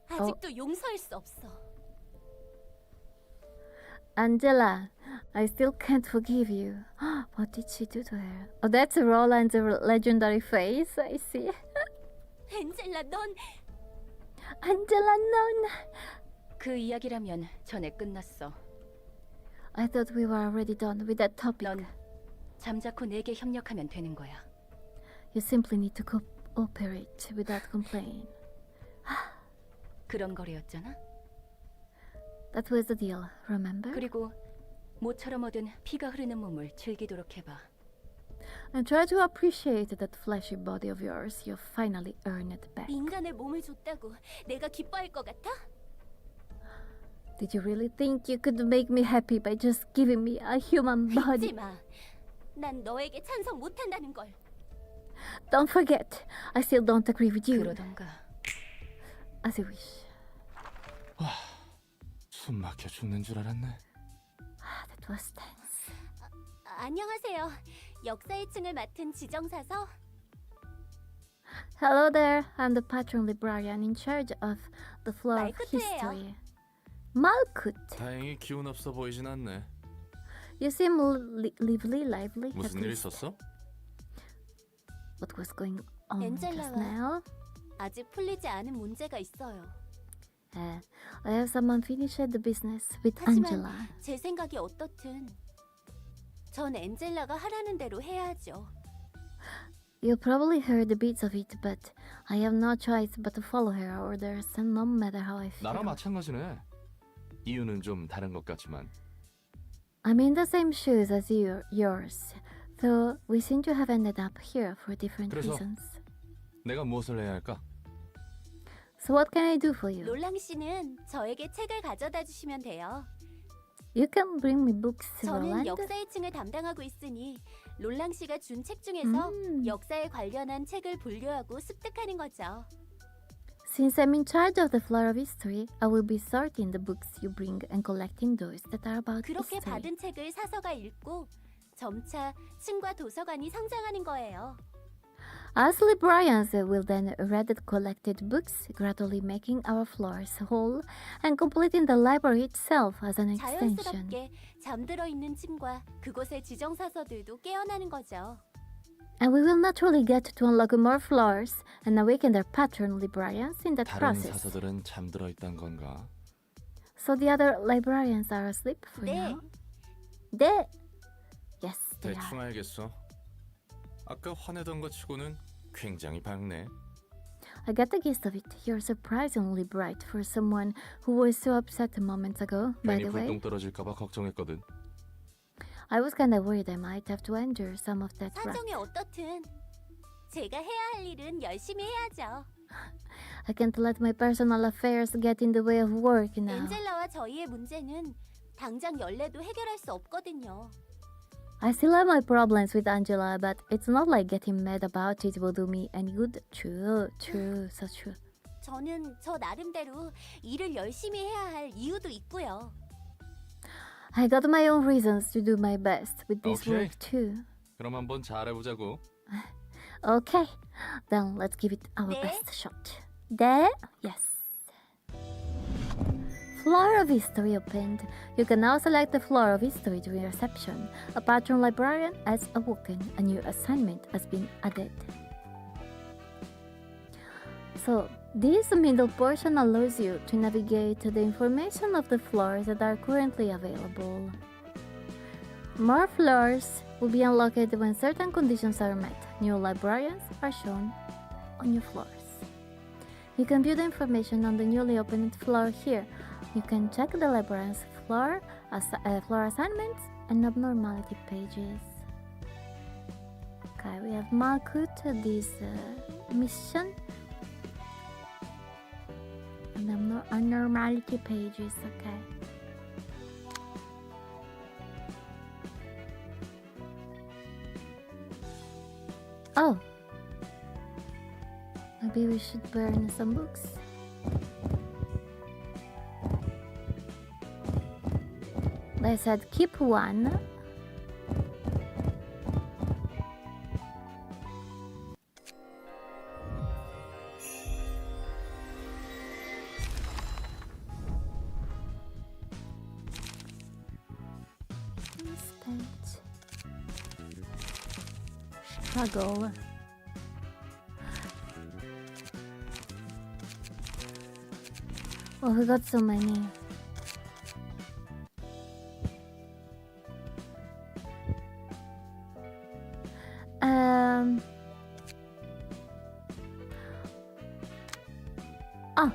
아직도 용서할 수 없어. Angela, I still can't forgive you. What did she do to her? Oh, that's Roland's legendary face. I see. 엔젤라, 넌 Angela, no. 그 이야기라면 전에 끝났어. I thought we were already done with that topic. 넌 잠자코 내게 협력하면 되는 거야. You simply need to cooperate without complaint. 그런 거래였잖아. That was the deal, remember? 그리고 모처럼 얻은 피가 흐르는 몸을 즐기도록 해봐. And try to appreciate that fleshy body of yours. You finally earned it back. 인간의 몸을 줬다고 내가 기뻐할 것 같아? Did you really think you could make me happy by just giving me a human body? 잊지 마. 난 너에게 찬성 못한다는 걸. Don't forget, I still don't agree with you. 그러던가. As you wish. 숨 막혀 죽는 줄 알았네. That was tense. 안녕하세요. 역사의 층을 맡은 지정사서. Hello there, I'm the patron librarian in charge of the floor of 말쿠트예요. history. Malkut. 다행히 기운 없어 보이진 않네. You seem lively. 무슨 at 일 least. 있었어? What was going on just 엔젤라와 now? 아직 풀리지 않은 문제가 있어요. I have some unfinished business with 하지만 Angela. 제 생각이 어떻든 전 엔젤라가 하라는 대로 해야죠. You probably heard bits of it, but I have no choice but to follow her orders, and no matter how I feel. 나랑 마찬가지네. 이유는 좀 다른 것 같지만. I'm in the same shoes as yours, though we seem to have ended up here for different 그래서 reasons. 내가 무엇을 해야 할까? So what can I do for you? 롤랑 씨는 저에게 책을 가져다 주시면 돼요. You can bring me books, 저는 Roland. 역사의 층을 담당하고 있으니 롤랑 씨가 준 책 중에서 역사에 관련한 책을 분류하고 습득하는 거죠. Since I'm in charge of the floor of history, I will be sorting the books you bring and collecting those that are about 그렇게 history. 받은 책을 사서가 읽고 점차 층과 도서관이 성장하는 거예요. Us librarians will then read the collected books, gradually making our floors whole and completing the library itself as an extension. 자연스럽게 잠들어 있는 층과 그곳의 지정사서들도 깨어나는 거죠. And we will naturally get to unlock more floors and awaken their patron librarians in that 다른 process. 사서들은 잠들어 있단 건가? So the other librarians are asleep for 네. now? 네. Yes, they 대충 are. 알겠어. 아까 화내던 것 치고는 굉장히 밝네. I got the gist of it. You're surprisingly bright for someone who was so upset a moment ago, by 괜히 the way. 불똥 떨어질까봐 걱정했거든. I was kinda worried I might have to endure some of that wrath. 사정이 어떻든 제가 해야 할 일은 열심히 해야죠. I can't let my personal affairs get in the way of work now. 엔젤라와 저희의 문제는 당장 연례도 해결할 수 없거든요. I still have my problems with Angela, but it's not like getting mad about it will do me any good. True, so true. 저는 저 나름대로 일을 열심히 해야 할 이유도 있고요. I got my own reasons to do my best with this Okay. work too. 그럼 한번 잘해보자고. Okay, then let's give it our 네. best shot. There? Yes. Floor of History opened. You can now select the Floor of History during reception. A patron librarian has awoken. A new assignment has been added. So, this middle portion allows you to navigate the information of the floors that are currently available. More floors will be unlocked when certain conditions are met. New librarians are shown on your floors. You can view the information on the newly opened floor here. You can check the librarian's floor assignments and abnormality pages. Okay, we have Malkut, this mission. And abnormality pages, okay. Oh, maybe we should burn some books. They said keep one. Spent. Struggle. Oh, we got so many. Oh,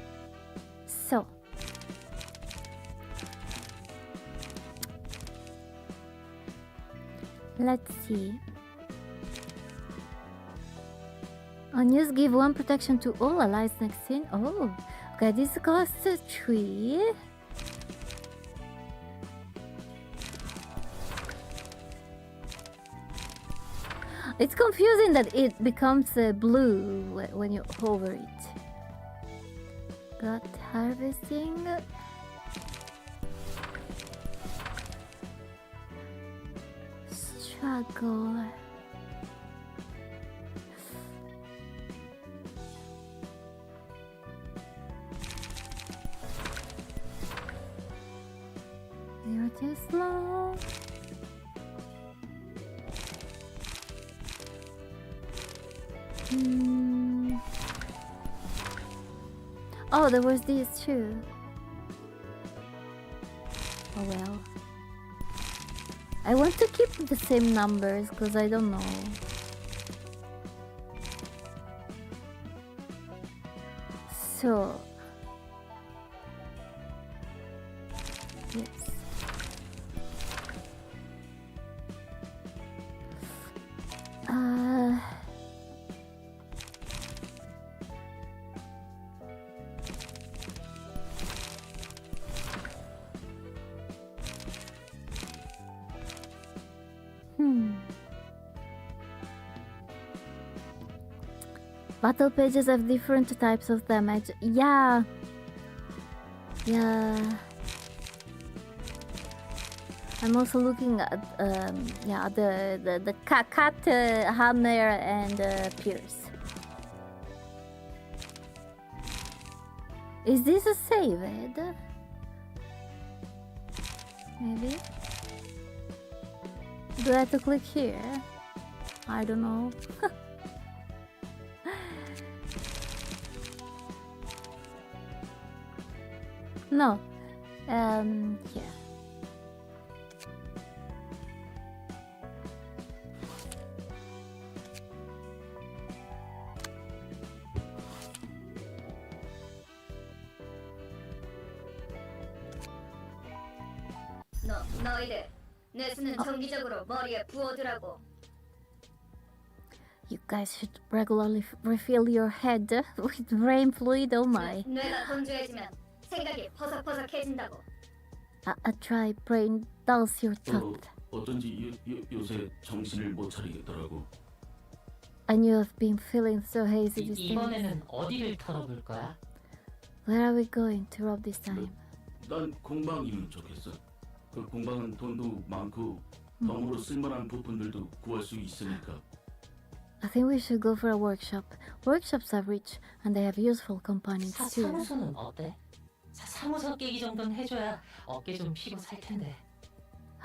so let's see. Onions give 1 protection to all allies next in. Oh, okay, this costs 3. It's confusing that it becomes blue when you hover it. Got harvesting. Struggle. You're too slow. Oh, there was these too. Oh well. I want to keep the same numbers because I don't know. So yes. Battle pages have different types of damage. Yeah. I'm also looking at the cat hammer and pierce. Is this a saved? Maybe. Do I have to click here? I don't know. No. Yeah. 너희들 내 수는 정기적으로 머리에 부어두라고. You guys should regularly refill your head with brain fluid. Oh my. 뇌가 건조해지면 생각이 퍼석퍼석해진다고. A dry brain dulls your thought. 어쩐지 요새 정신을 못 차리겠더라고. And you have been feeling so hazy this day. 이번에는 어디를 털어볼 거야? Where are we going to rob this time? 난 공방이면 좋겠어. 그 공방은 돈도 많고 덤으로 쓸만한 부품들도 구할 수 있으니까. I think we should go for a workshop. Workshops are rich and they have useful components too. 사무소는 어때? 사무소 깨기 정도는 해줘야 어깨 좀 피고 살 텐데.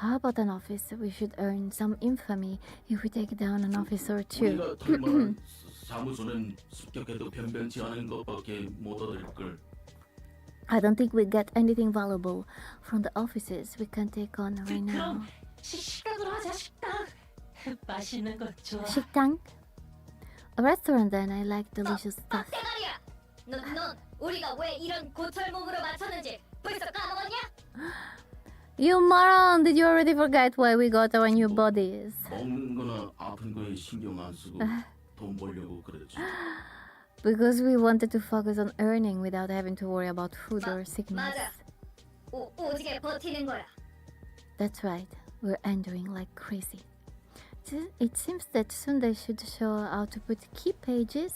How about an office? We should earn some infamy if we take down an office or two. 우리가 털만한 사무소는 습격해도 변변치 않은 것밖에 못 얻을 걸. I don't think we get anything valuable from the offices we can take on right now. 그럼 식당으로 하자. 식당. 맛있는 거 좋아. 식당? A restaurant then. I like delicious stuff. 대가리야. 넌 우리가 왜 이런 고철 몸으로 맞췄는지 벌써 까먹었냐? You moron! Did you already forget why we got our new bodies? 먹는 거나 아픈 거에 신경 안 쓰고 돈 벌려고 그랬지. Because we wanted to focus on earning without having to worry about food or sickness. 맞아. 오지게 버티는 거야. That's right. We're enduring like crazy. It seems that soon they should show how to put key pages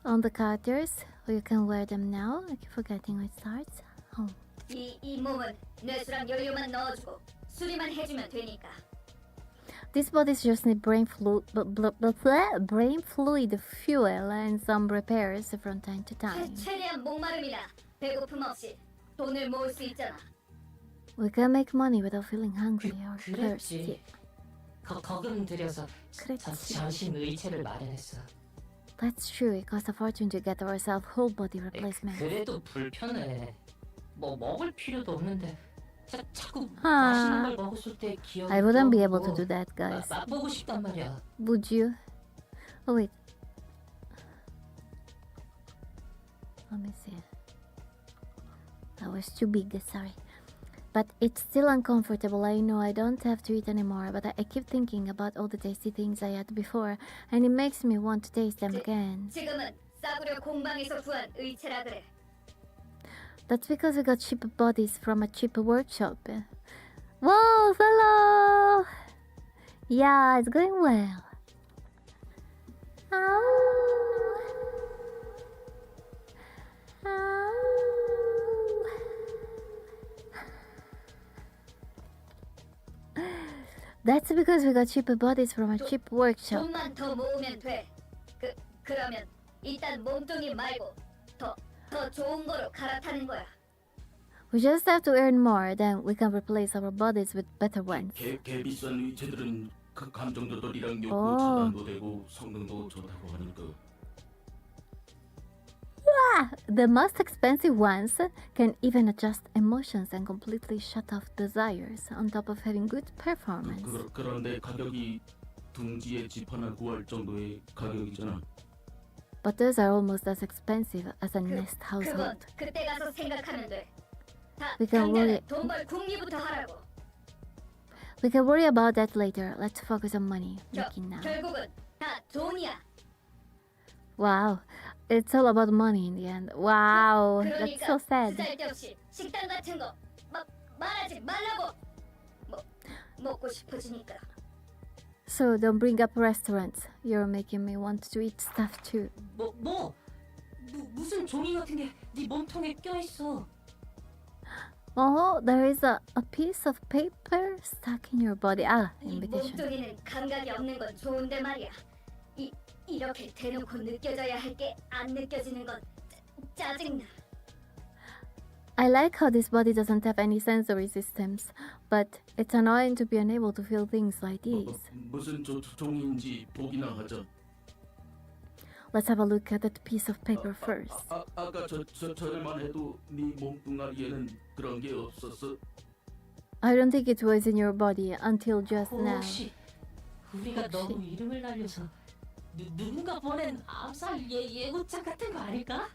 on the characters, or you can wear them now. I keep forgetting when it starts. Oh. 이 몸은 뇌수랑 연료만 넣어주고 수리만 해주면 되니까. These bodies just need brain fluid fuel and some repairs from time to time. 최대한 목마름이나 배고픔 없이 돈을 모을 수 있잖아. We can make money without feeling hungry or thirsty. 거금 들여서 전신 의체를 마련했어. That's true. It costs a fortune to get ourselves whole body replacement. 그래도 불편해. 뭐 먹을 필요도 없는데 자꾸 맛있는 걸 먹었을 때 기억이 I wouldn't be able to do that, guys. 맛보고 싶단 말이야. Would you? Oh wait. Let me see. That was too big. Sorry. But it's still uncomfortable. I know I don't have to eat anymore, but I keep thinking about all the tasty things I had before, and it makes me want to taste them again. 지금은 싸구려 공방에서 구한 의체라 그래. That's because we got cheap bodies from a cheap workshop. Whoa, hello! Yeah, it's going well. That's because we got cheaper bodies from a cheap workshop. 돈만 더 모으면 돼. 그러면 일단 몸뚱이 말고 더 좋은 거로 갈아타는 거야. We just have to earn more, then we can replace our bodies with better ones. 개 비싼 위체들은 감정 조절이랑 욕구 오. 차단도 되고 성능도 좋다고 하니까. The most expensive ones can even adjust emotions and completely shut off desires, on top of having good performance. 그런데 가격이 둥지에 집 하나 구할 정도의 가격이잖아. But those are almost as expensive as a nest 그건 household. 그때 가서 생각하면 돼. We can worry. 돈벌 궁리부터 하라고. We can worry about that later. Let's focus on money making now. 결국은 다 돈이야. Wow, it's all about money in the end. Wow, that's so sad. 쓰잘데없이 식당 같은 거 말하지 말라고. 먹고 싶어지니까. So don't bring up restaurants. You're making me want to eat stuff too. 무슨 종이 같은 게 네 몸통에 껴있어. Oh, there is a piece of paper stuck in your body. Ah, 이 invitation. 몸뚱이는 감각이 없는 건 좋은데 말이야. 이렇게 대놓고 느껴져야 할 게 안 느껴지는 건 짜증나. I like how this body doesn't have any sensory systems, but it's annoying to be unable to feel things like these. 무슨 종인지 보기나 하자. Let's have a look at that piece of paper first. 아까 전에만 해도 네 몸뚱아리에는 그런 게 없었어. I don't think it was in your body until just now. 혹시 우리가 너무 이름을 날려서 누군가 보낸 암살 예고장 같은 거 아닐까?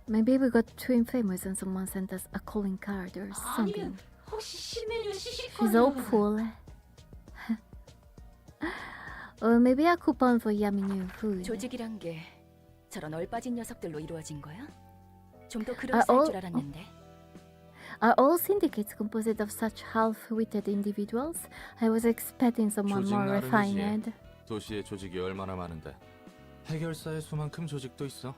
Maybe we got too infamous and someone sent us a calling card or something. 아니면 혹시 신메뉴 She's 시식권? hopeful. Or maybe a coupon for yummy new food. 조직이란 게 저런 얼빠진 녀석들로 이루어진 거야? 좀 더 all- 그럴싸할 줄 알았는데. Are all syndicates composed of such half-witted individuals? I was expecting someone 조직 more 나름이지. refined. 도시의 조직이 얼마나 많은데 해결사의 수만큼 조직도 있어.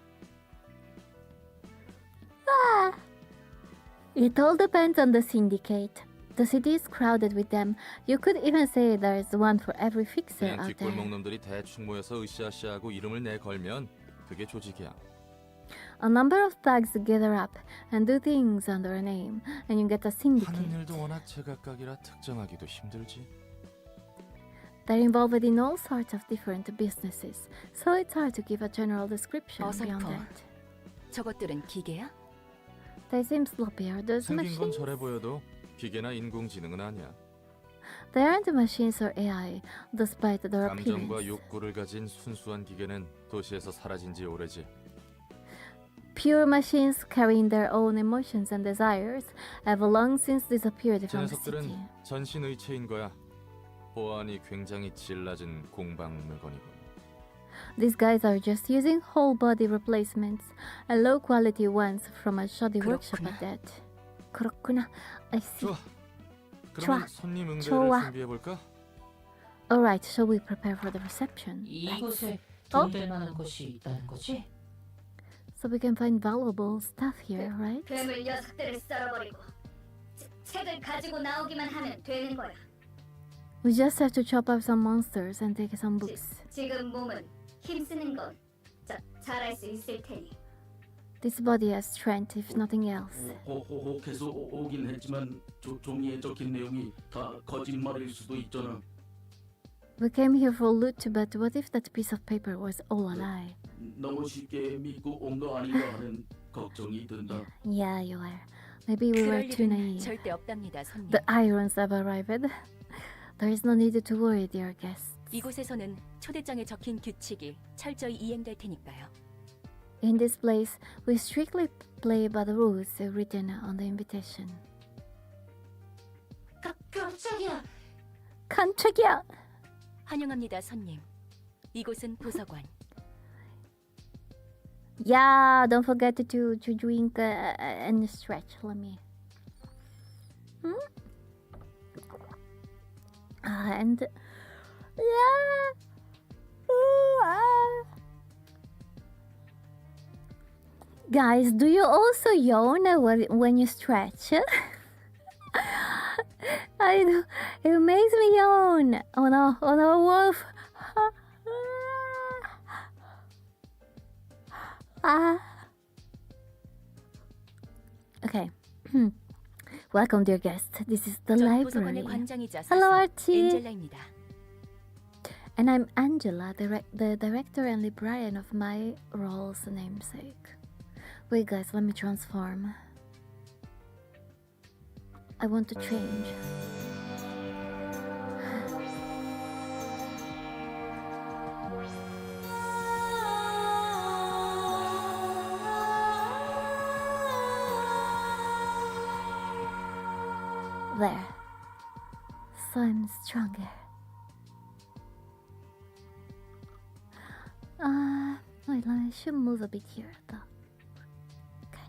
It all depends on the syndicate. The city is crowded with them. You could even say there's one for every fixer 그냥 out there. 뒷골목놈들이 대충 모여서 으쌰으쌰하고 이름을 내걸면 그게 조직이야. A number of thugs gather up and do things under a name, and you get a 하는 syndicate. 일도 워낙 제각각이라 특정하기도 힘들지. They're involved in all sorts of different businesses, so it's hard to give a general description beyond 어설퍼. that. 저것들은 기계야? They seem sloppy. Are those 생긴 건 machines? 저래 보여도 기계나 인공지능은 아니야. They aren't machines or AI, despite their 감정과 appearance. 욕구를 가진 순수한 기계는 도시에서 사라진 지 오래지. Pure machines carrying their own emotions and desires have long since disappeared 저 from the city. 녀석들은 전신의체인 거야. 보안이 굉장히 질 낮은 공방 물건이고. These guys are just using whole body replacements and low quality ones from a shoddy workshop at that. 그렇구나. I see. 좋아. 그러면 좋아. 손님 응대를 좋아. 준비해 볼까? Alright, shall we prepare for the reception? 이곳에 돈될 만한 곳이 있다는 거지? So we can find valuable stuff here, right? 괴물 녀석들을 썰어버리고 책을 가지고 나오기만 하면 되는 거야. We just have to chop up some monsters and take some books. 지금 몸은 힘쓰는 건 잘할 수 있을 테니. This body has strength, if nothing else. 혹해서 오긴 했지만 종이에 적힌 내용이 다 거짓말일 수도 있잖아. We came here for loot, but what if that piece of paper was all a lie? 너무 쉽게 믿고 온 거 아닌가 하는 걱정이 든다. Yeah, you are. Maybe we were 그럴 too 일은 naive. 절대 없답니다, 손님. The irons have arrived. There is no need to worry, dear guests. 이곳에서는 초대장에 적힌 규칙이 철저히 이행될 테니까요. In this place, we strictly play by the rules written on the invitation. 깜짝이야. 깜짝이야! 환영합니다, 손님. 이곳은 도서관. Yeah, don't forget to drink and stretch. Let me. And yeah. Guys, do you also yawn when you stretch? I know, it makes me yawn. Oh no, wolf. Okay. Welcome, dear guest. This is the 전 library. 도서관의 관장이자 Hello, 사수 Archie. 엔젤라입니다. And I'm Angela, the director and librarian of my role's namesake. Wait, guys, let me transform. I want to change. There. So I'm stronger. Wait, I should move a bit here though. Okay.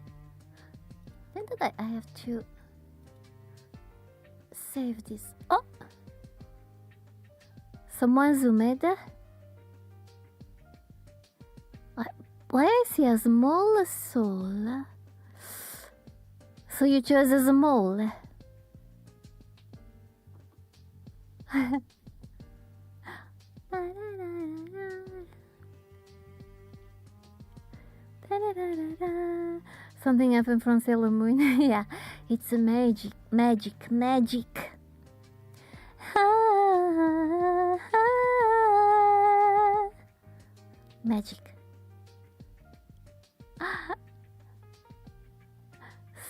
I think that I have to save this. Oh! Someone zoomed. Why I see a small soul? So you chose a small. Something happened from Sailor Moon. Yeah, it's a magic. Magic.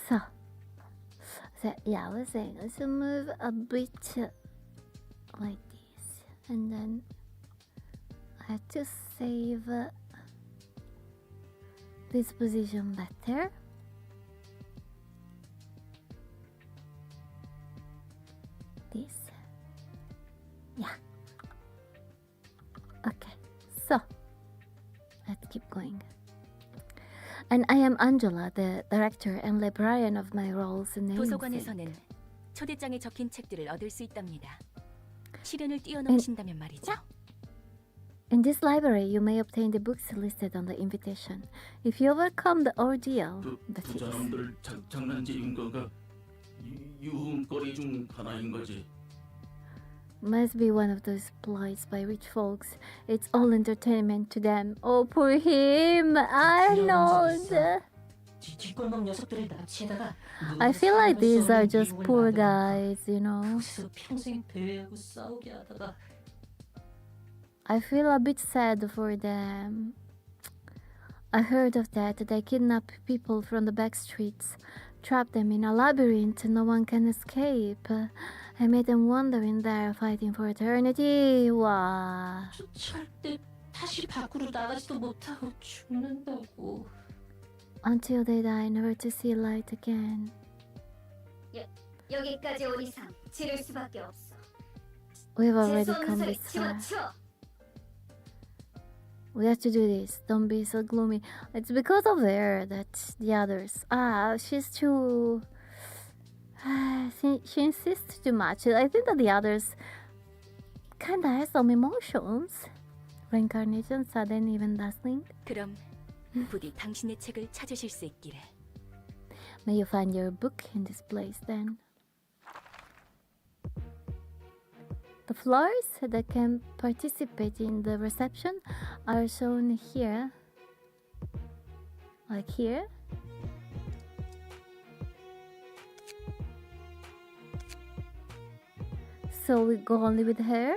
So yeah, I was saying let's move a bit like this, and then I have to save this position better. This. Yeah. Okay. So let's keep going. And I am Angela, the director and librarian of my role's namesake. 도서관에서는 초대장에 적힌 책들을 얻을 수 있답니다. 시련을 뛰어넘으신다면 말이죠. In this library, you may obtain the books listed on the invitation. If you overcome the ordeal, that is. 사람들 장난질인 건가? 유흥거리 중 하나인 거지. Must be one of those ploys by rich folks. It's all entertainment to them. Oh, poor him! Arnold! 뒷골목 녀석들을 납치해다가 I feel like these are just poor guys, you know. 거기서 평생 배회하고 싸우게 하다가 I feel a bit sad for them. I heard of that. They kidnap people from the back streets, trap them in a labyrinth no one can escape. I made them wander in there fighting for eternity. 와. 절대 다시 밖으로 나가지도 못하고 죽는다고. Until they die, never to see light again. 여기까지 온 이상 지를 수밖에 없어. We've already 재수 없는 come 소리 this far. 집어치워. We have to do this. Don't be so gloomy. It's because of her that the others. She's too. She insists too much. I think that the others kinda have some emotions. Reincarnation, sudden, even dazzling. 그럼 부디 당신의 책을 찾으실 수 있기를. May you find your book in this place then. The floors that can participate in the reception are shown here. Like here. So we go only with her.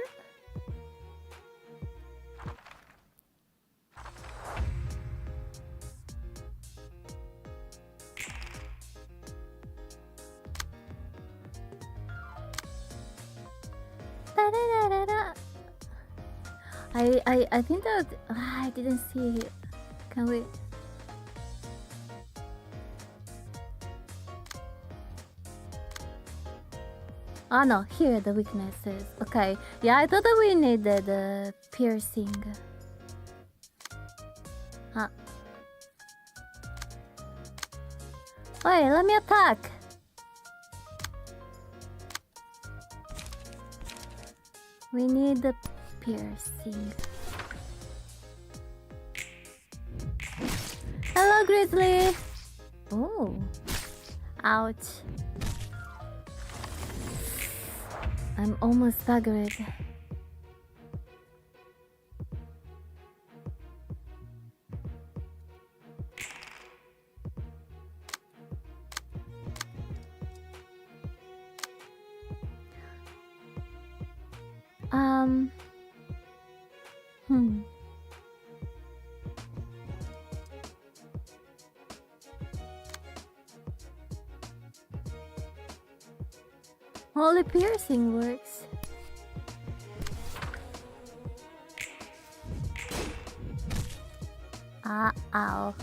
I think that I didn't see it. Can we? Oh no, here the weaknesses. Okay, yeah, I thought that we needed the piercing. Wait, let me attack. We need the piercing. Hello, Grizzly. Oh, ouch. I'm almost staggered. Hmm. Only piercing works. Ow.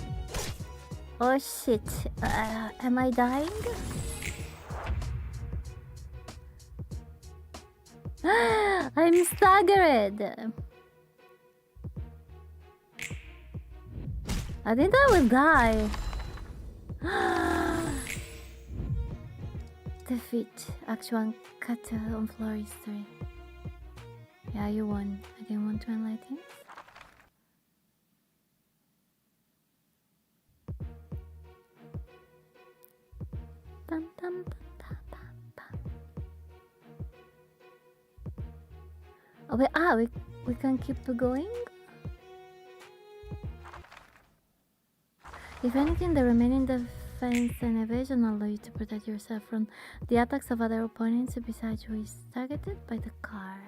Oh shit. Am I dying? I'm staggered. I think I will die. Defeat actual cutter on floor history. Yeah, you won. I didn't want to enlighten. Dum, dum, dum, dum, dum. Oh, we can keep going. If anything, the remaining defense and evasion allow you to protect yourself from the attacks of other opponents besides who is targeted by the car.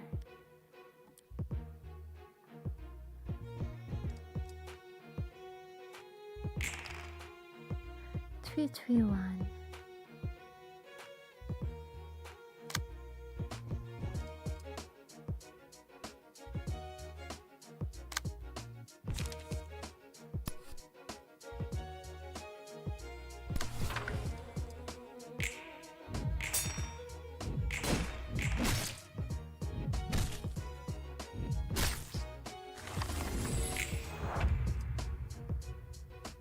Three, three, one.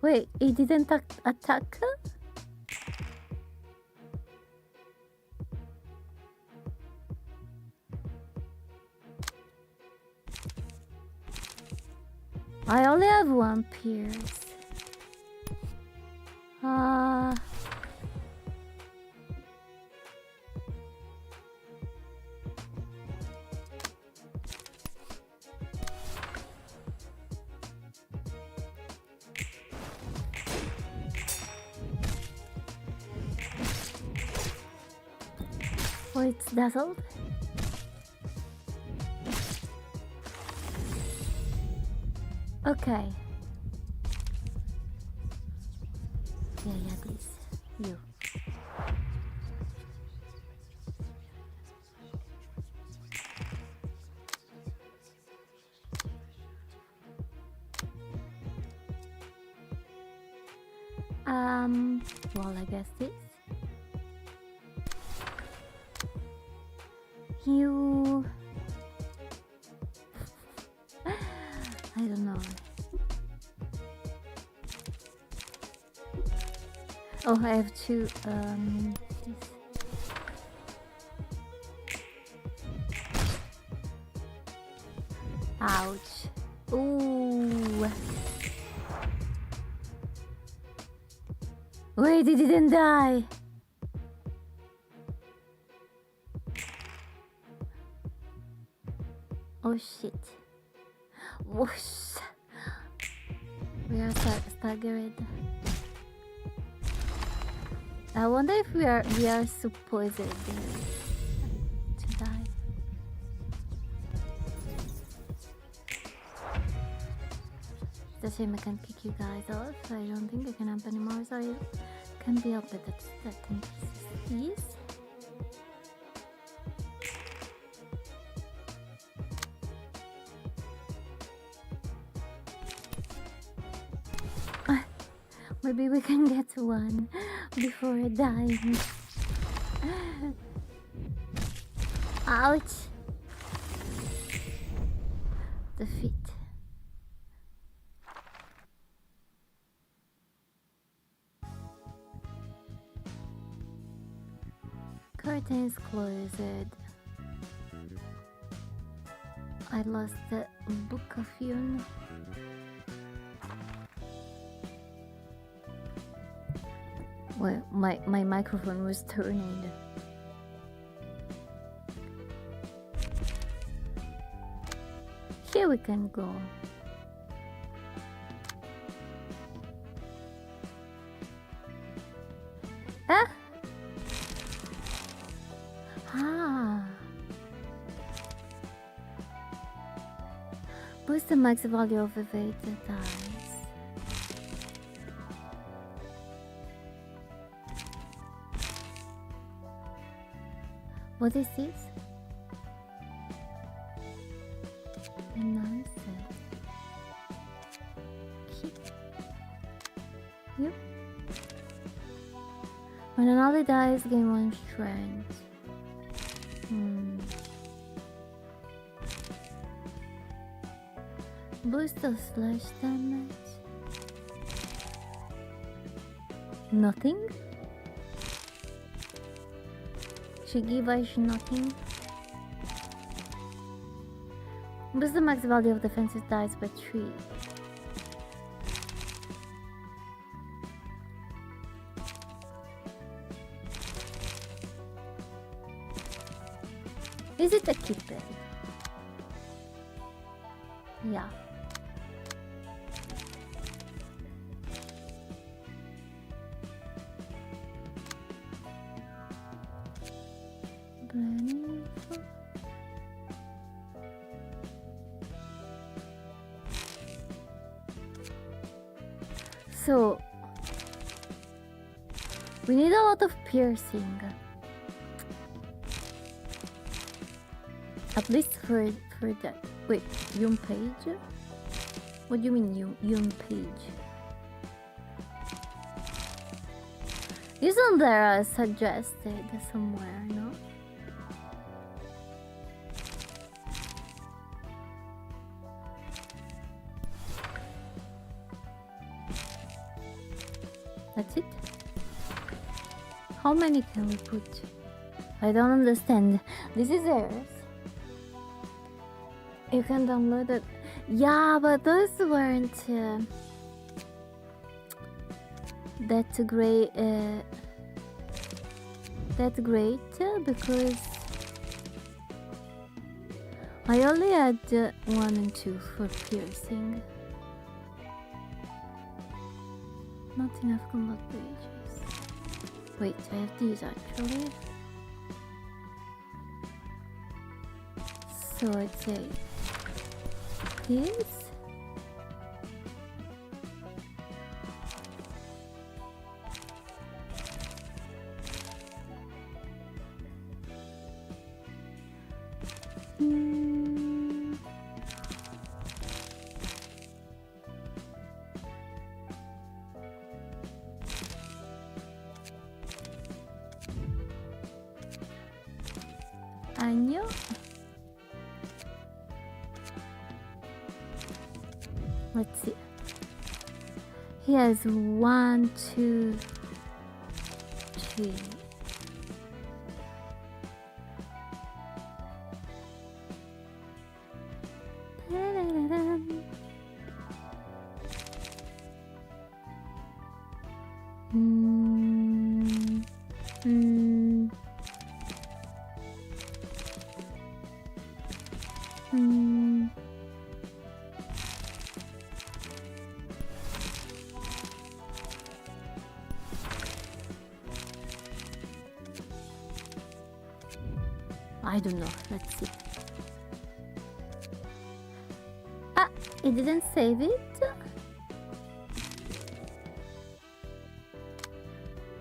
Wait, he didn't attack her? I only have one pierce. Oh, it's dazzled. Okay. Yeah, please. You. Well, I guess this. You. I don't know. Oh, I have two. This. Ouch. Ooh. Wait, he didn't die. Oh shit. Whoosh. We are staggered. I wonder if we are supposed to die. It's a shame I can't kick you guys off. I don't think I can amp anymore, so I can be up, but that's that in pieces. Maybe we can get one before dying. Ouch! Defeat. Curtains closed. I lost the book of Yun. Well, my microphone was turning. Here we can go. Ah! Ah! Boost the max value of evaded dice. What is this? Nonsense. Keep. Yep. When another dies, gain 1 strength. Boost the slash damage. Nothing? She give us nothing. Boost the max value of defensive dice by 3. Is it a keeper? Yeah. So we need a lot of piercing. At least for that. Wait, Yun Page? What do you mean Yun Page? Isn't there a suggested somewhere, no? That's it? How many can we put? I don't understand. This is theirs. You can download it. Yeah, but those weren't that great. Because I only had 1 and 2 for piercing. Not enough combat pages. Wait, I have these actually. So I'd say this. 아니요. Let's see. He has 1, 2, 3. I don't know. Let's see. Ah, it didn't save it.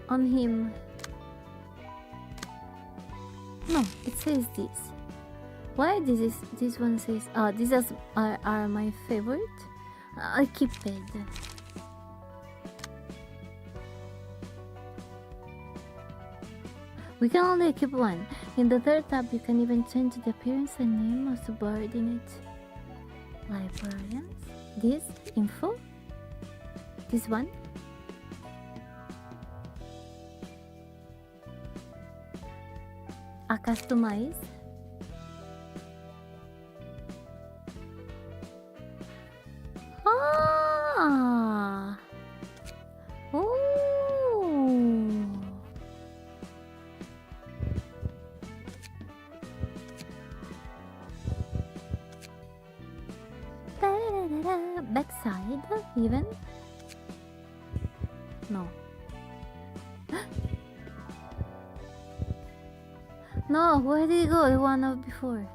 On him. No, it says this. Why this one says? Oh, these are my favorite. I keep it. We can only keep one. In the third tab, you can even change the appearance and name of subordinate librarians. This info. This one. Customize. Ah. Oh. Backside, even? No. No, where did he go? The one of before.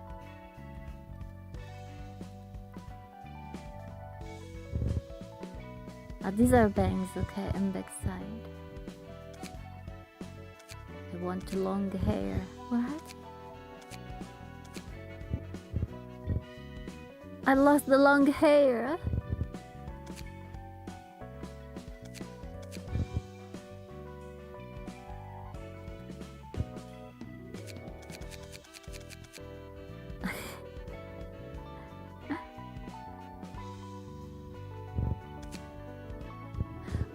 These are bangs, okay, and backside. I want long hair. What? I lost the long hair.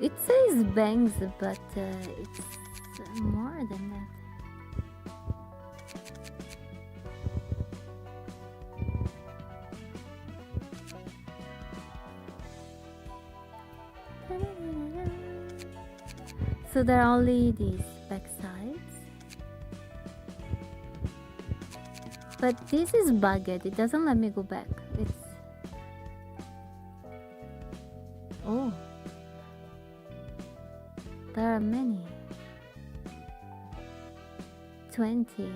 It says bangs, but it's more than that. So there are only these back sides. But this is bugged. It doesn't let me go back. It's... Oh. There are many. 20.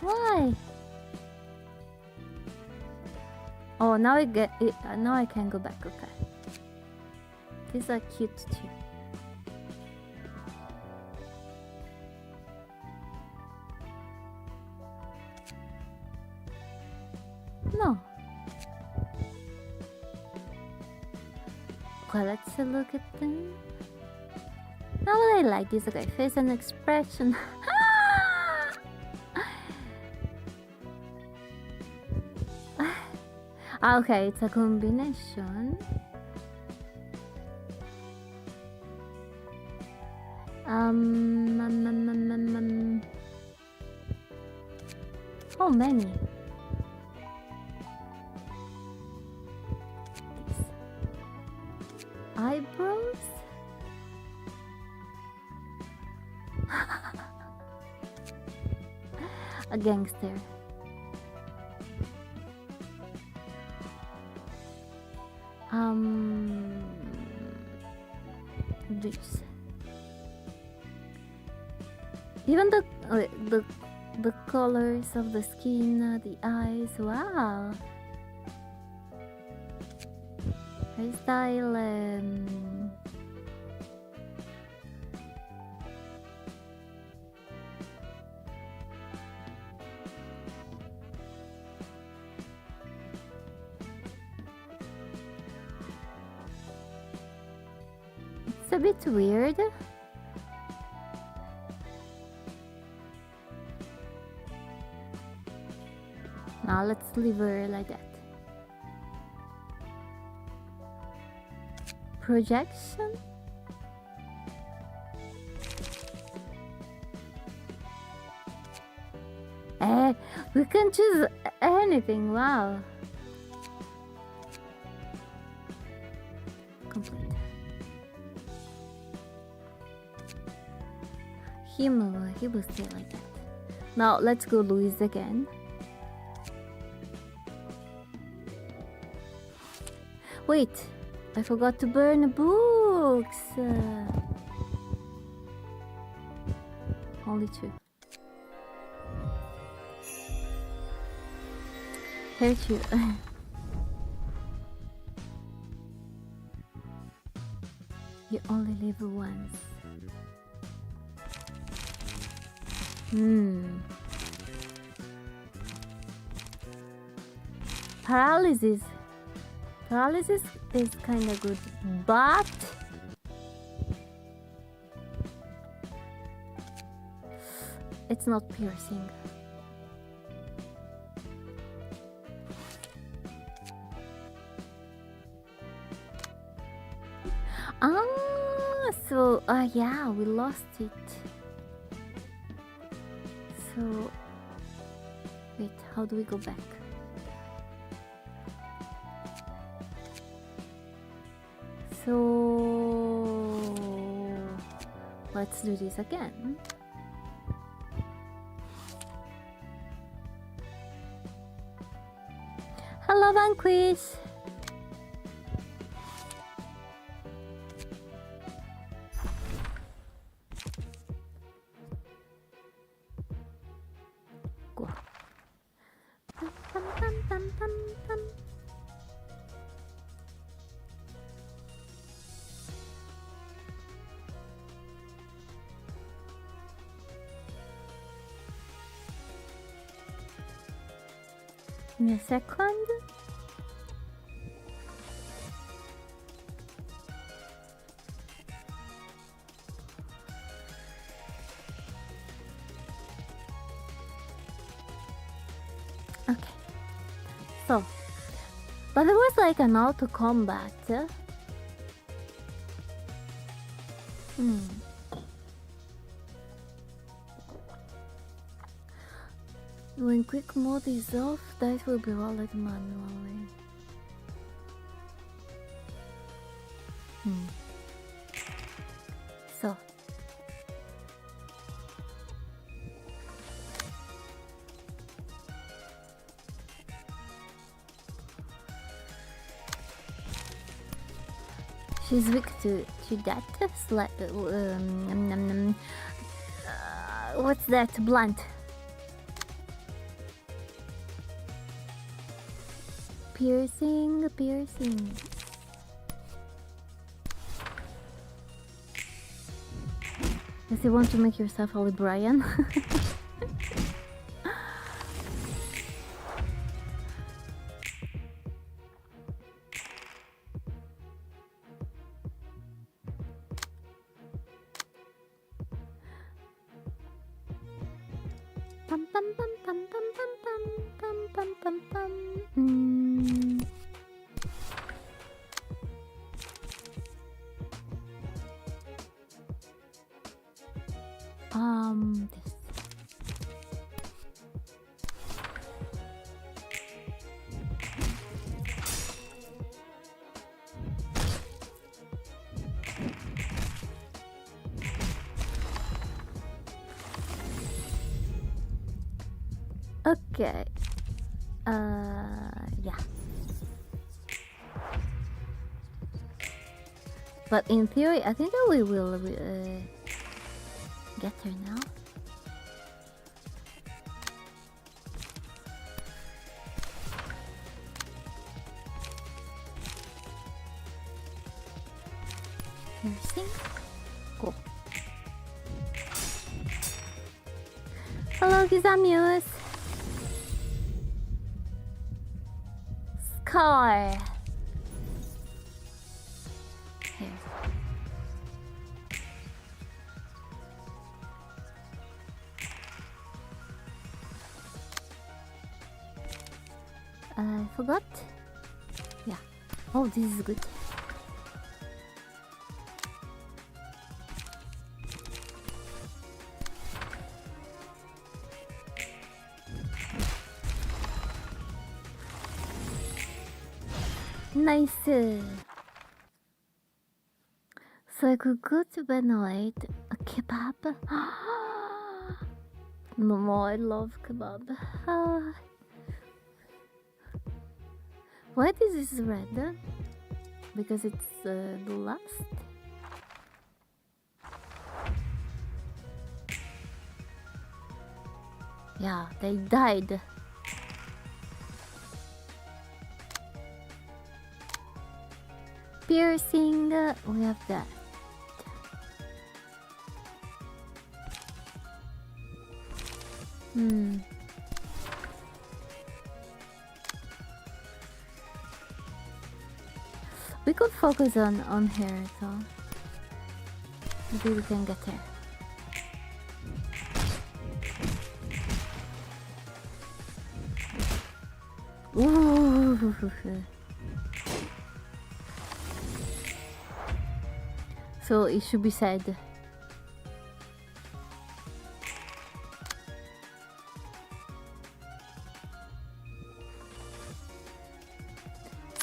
Why? Oh, now I get it. Now I can go back. Okay. These are cute too. No. Okay, let's look at them. Now I like this. Okay, face and expression. Okay, it's a combination. How many? These eyebrows. A gangster. This. Even the colors of the skin, the eyes. Wow. Hairstyle. It's a bit weird. Now let's leave her like that. Projection. We can choose anything. Wow. Complete. He will stay like that. Now let's go Louise again. Wait, I forgot to burn books. Only 2. Hurt you. You only live once. Paralysis. Paralysis is kind of good, but it's not piercing. So yeah, we lost it. So wait, how do we go back? So let's do this again. Hello, Vanquish. Go. Pum, pum, pum, pum, pum, pum. Give me a second. Okay. So, but there was like an auto combat. When quick mode is off, dice will be rolled manually. So. She's weak to that. What's that? Blunt. Piercing. Does you want to make yourself Ollie Brian? Pum pum pum pum pum pum pum pum pum pum. This. Okay. Yeah. But in theory, I think that we will get her now. Nursing. Cool. Hello, Gizamus. Scar. Here. I forgot. Yeah. Oh, this is good. Nice. So I could go to Benoit a kebab. Momo, I love kebab. Why this is red? Because it's the last. Yeah, they died. Piercing, we have that. We could focus on her, so maybe we can get her. Ooh. So it should be said.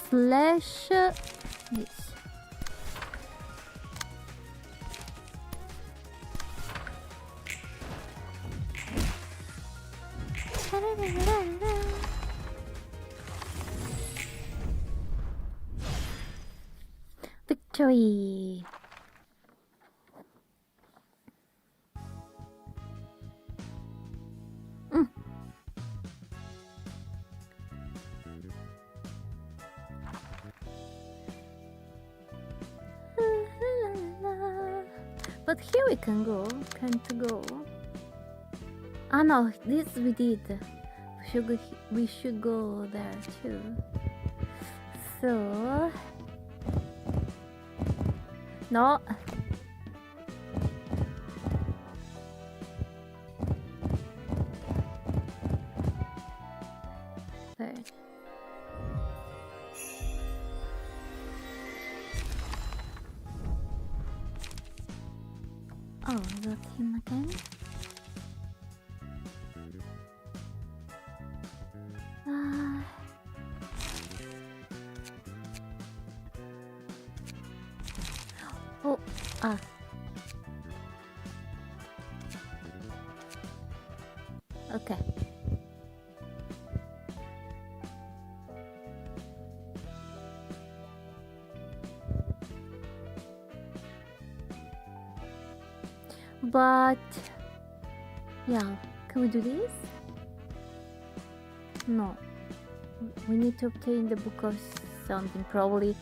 Slash this. Victory! But here we can go. Can't go. Ah no, this we did. We should go there too. So no. Third. Oh, that's him again. Oh, okay. But yeah, can we do this? No. We need to obtain the book of something, probably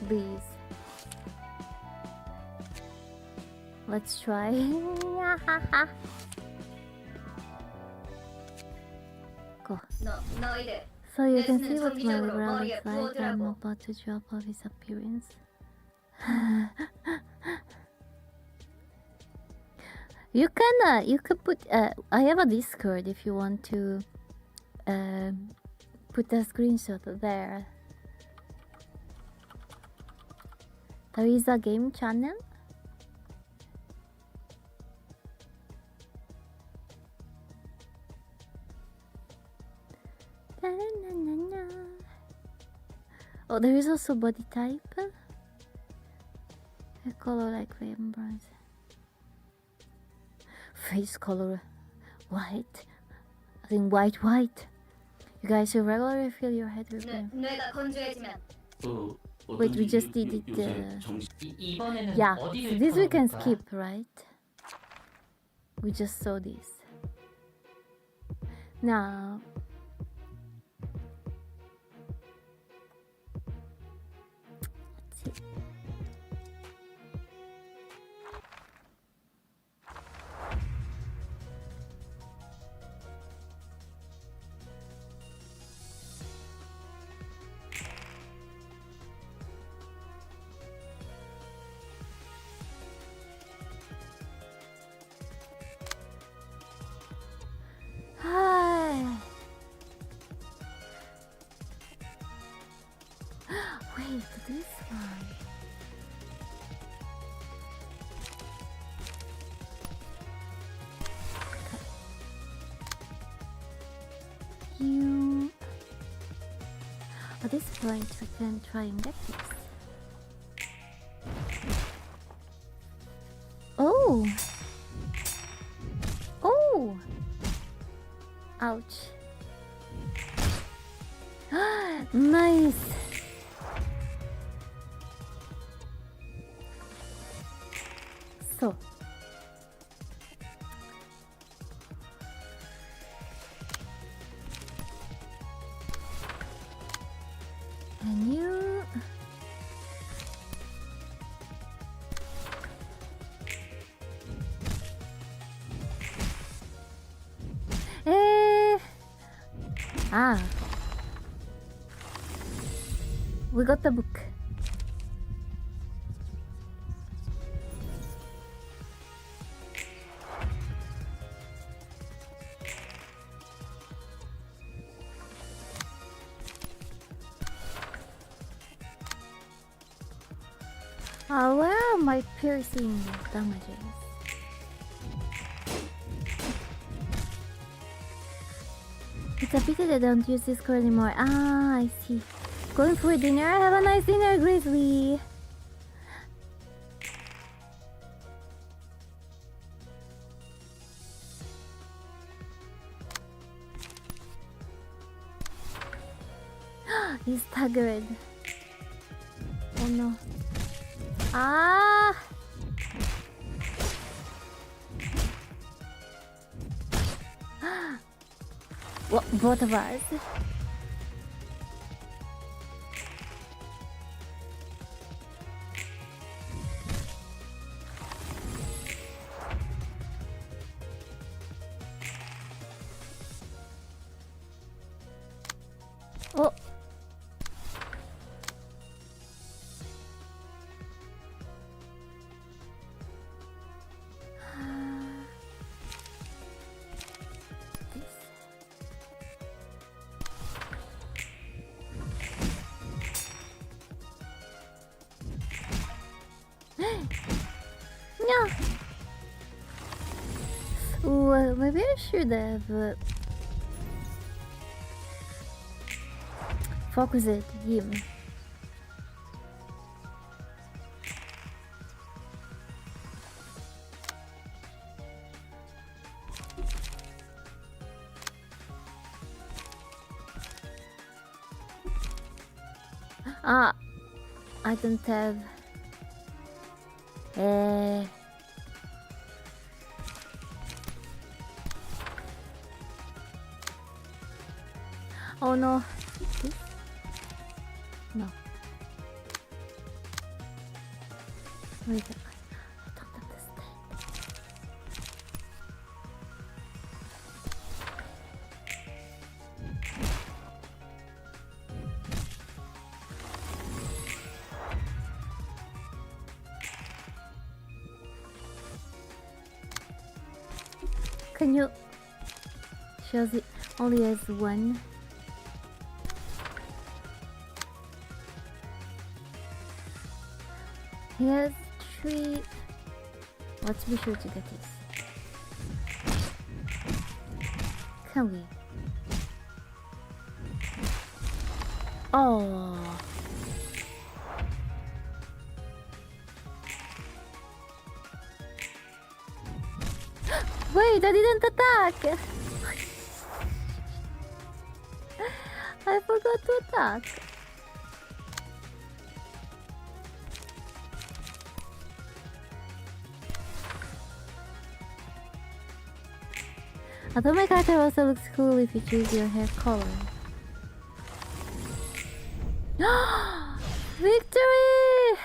these. Let's try. Go. So you can see what my liberal looks like. I'm about to drop off his appearance. You can put I have a Discord if you want to put a screenshot there. There is a game channel. Oh, there is also body type. A color like raven bronze. Face color white. I think white. You guys should regularly fill your head with them. Wait, we just did it. Yeah, so this we can skip, right? We just saw this. Now. Let's see. Wait, this one. You. At this point, we can try and get this. Oh. Oh. Ouch. Nice. So. And you. We got the book. Where are my piercing damages? It's a pity they don't use this card anymore. Ah, I see. Going for dinner? Have a nice dinner, Grizzly! He's staggered. Oh no. Ah! Well, both of us. Oh. No. Well, maybe I should have focused him. Ah, I don't have. Oh no. This? No. Wait, I don't understand. Can you shows it only as one? He has 3. Let's be sure to get this. Can we? Oh. Wait, I didn't attack! I forgot to attack. I thought my character also looks cool if you choose your hair color. Victory!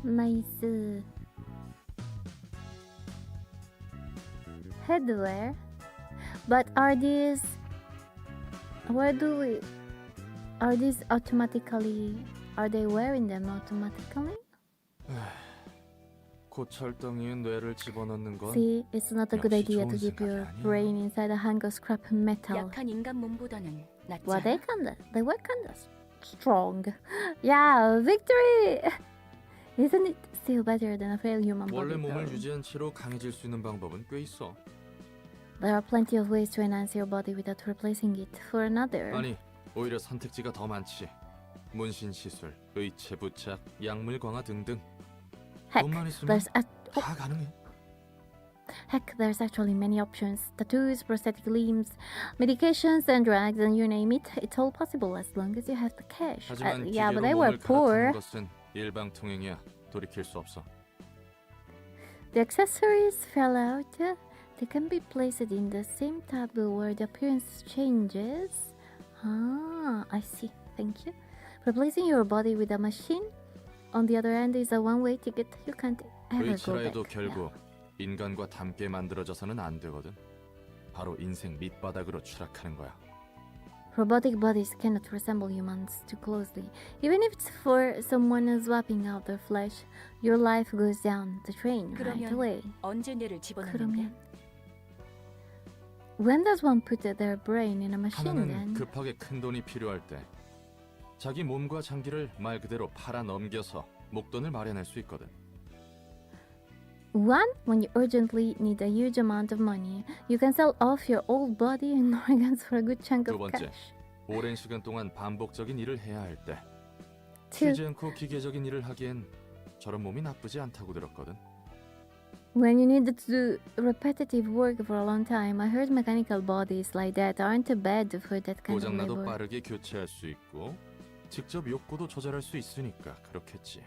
Nice. Headwear. But are these... Where do we... Are these automatically... Are they wearing them automatically? 곧 철덩이에 뇌를 집어넣는 건 See, it's not a good 역시 idea 좋은 to keep your 생각이 아니야. brain inside a hunk of scrap metal. 약한 인간 몸보다는 낫지 Well, 않아? they were kinda strong. Yeah, victory! Isn't it still better than a frail human body? 원래 몸을 though? 유지한 채로 강해질 수 있는 방법은 꽤 있어. There are plenty of ways to enhance your body without replacing it for another. 아니, 오히려 선택지가 더 많지. 문신 시술, 의체 부착, 약물 강화 등등. Heck, 돈만 있으면 there's 다 가능해. Heck, there's actually many options. Tattoos, prosthetic limbs, medications and drugs, and you name it. It's all possible as long as you have the cash. 하지만 Yeah, but 기계로 they were 몸을 poor. 갈아타는 것은 일방통행이야. 돌이킬 수 없어. The accessories fell out. They can be placed in the same tab where the appearance changes. Ah, I see. Thank you. Replacing your body with a machine, on the other hand, is a one-way ticket. You can't ever go 의체라 해도 back. 결국 인간과 닮게 만들어져서는 안 되거든. 바로 인생 밑바닥으로 추락하는 거야. Robotic bodies cannot resemble humans too closely. Even if it's for someone swapping out their flesh, your life goes down the drain right away. 그러면 언제 뇌를 집어넣는데? 그러면 When does one put their brain in a machine 하나는 then? 급하게 큰 돈이 필요할 때 자기 몸과 장기를 말 그대로 팔아 넘겨서 목돈을 마련할 수 있거든. One, when you urgently need a huge amount of money, you can sell off your old body and organs for a good chunk 두 of 번째, cash. 오랜 시간 동안 반복적인 일을 해야 할 때 Two, 쉬지 않고 기계적인 일을 하기엔 저런 몸이 나쁘지 않다고 들었거든. When you need to do repetitive work for a long time, I heard mechanical bodies like that aren't bad for that kind of 고장나도 labor. 빠르게 교체할 수 있고 직접 욕구도 조절할 수 있으니까 그렇겠지.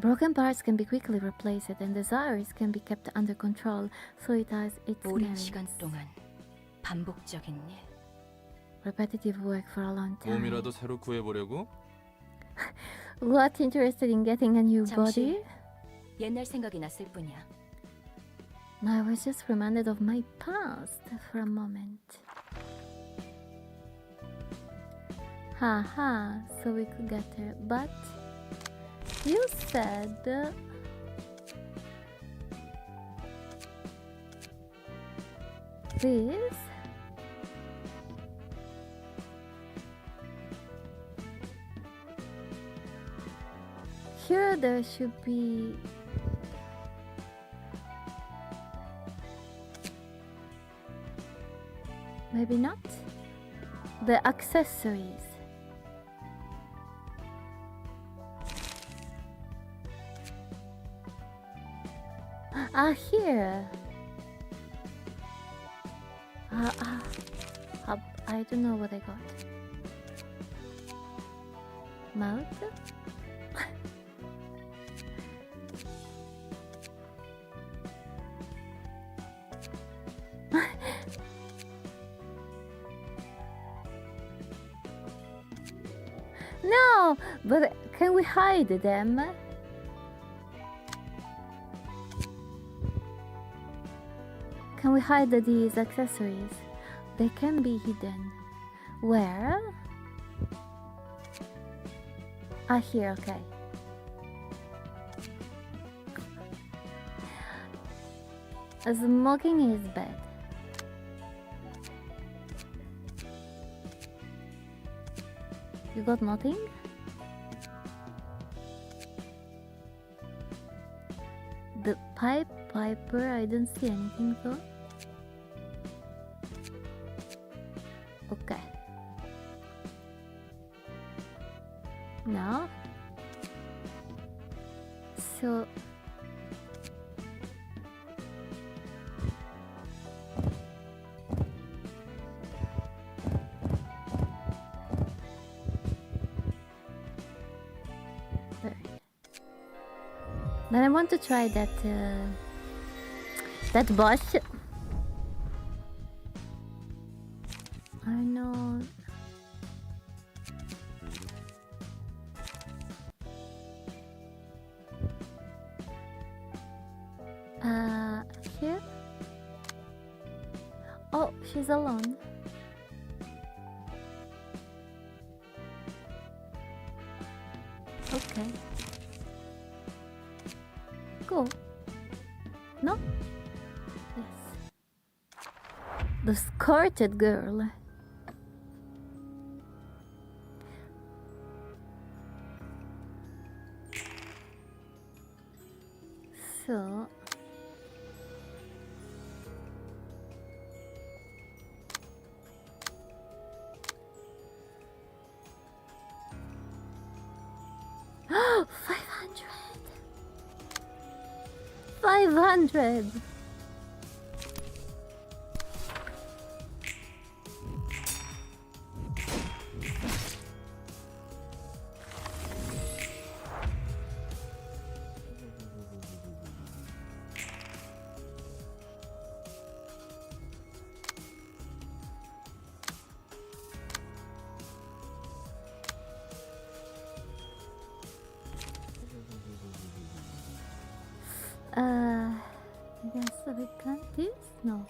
Broken parts can be quickly replaced and desires can be kept under control, so it has its 오랜 merits. 시간 동안 반복적인 일. Repetitive work for a long time. 몸이라도 새로 구해보려고? What interested in getting a new 잠시 body? 옛날 생각이 났을 뿐이야. I was just reminded of my past for a moment. Haha, so we could get her. But you said this. Here there should be maybe not the accessories. Ah, here. I don't know what I got. Mouth. No, but can we hide them? Can we hide these accessories? They can be hidden. Where? Ah, here, okay. Smoking is bad. You got nothing? The piper, I don't see anything though. Okay. Now. So. Then I want to try that boss. I know. Here? Oh, she's alone. Okay. Go. No? Yes. The skirted girl. So. Oh, 500. 500. Yes, we can't this? No.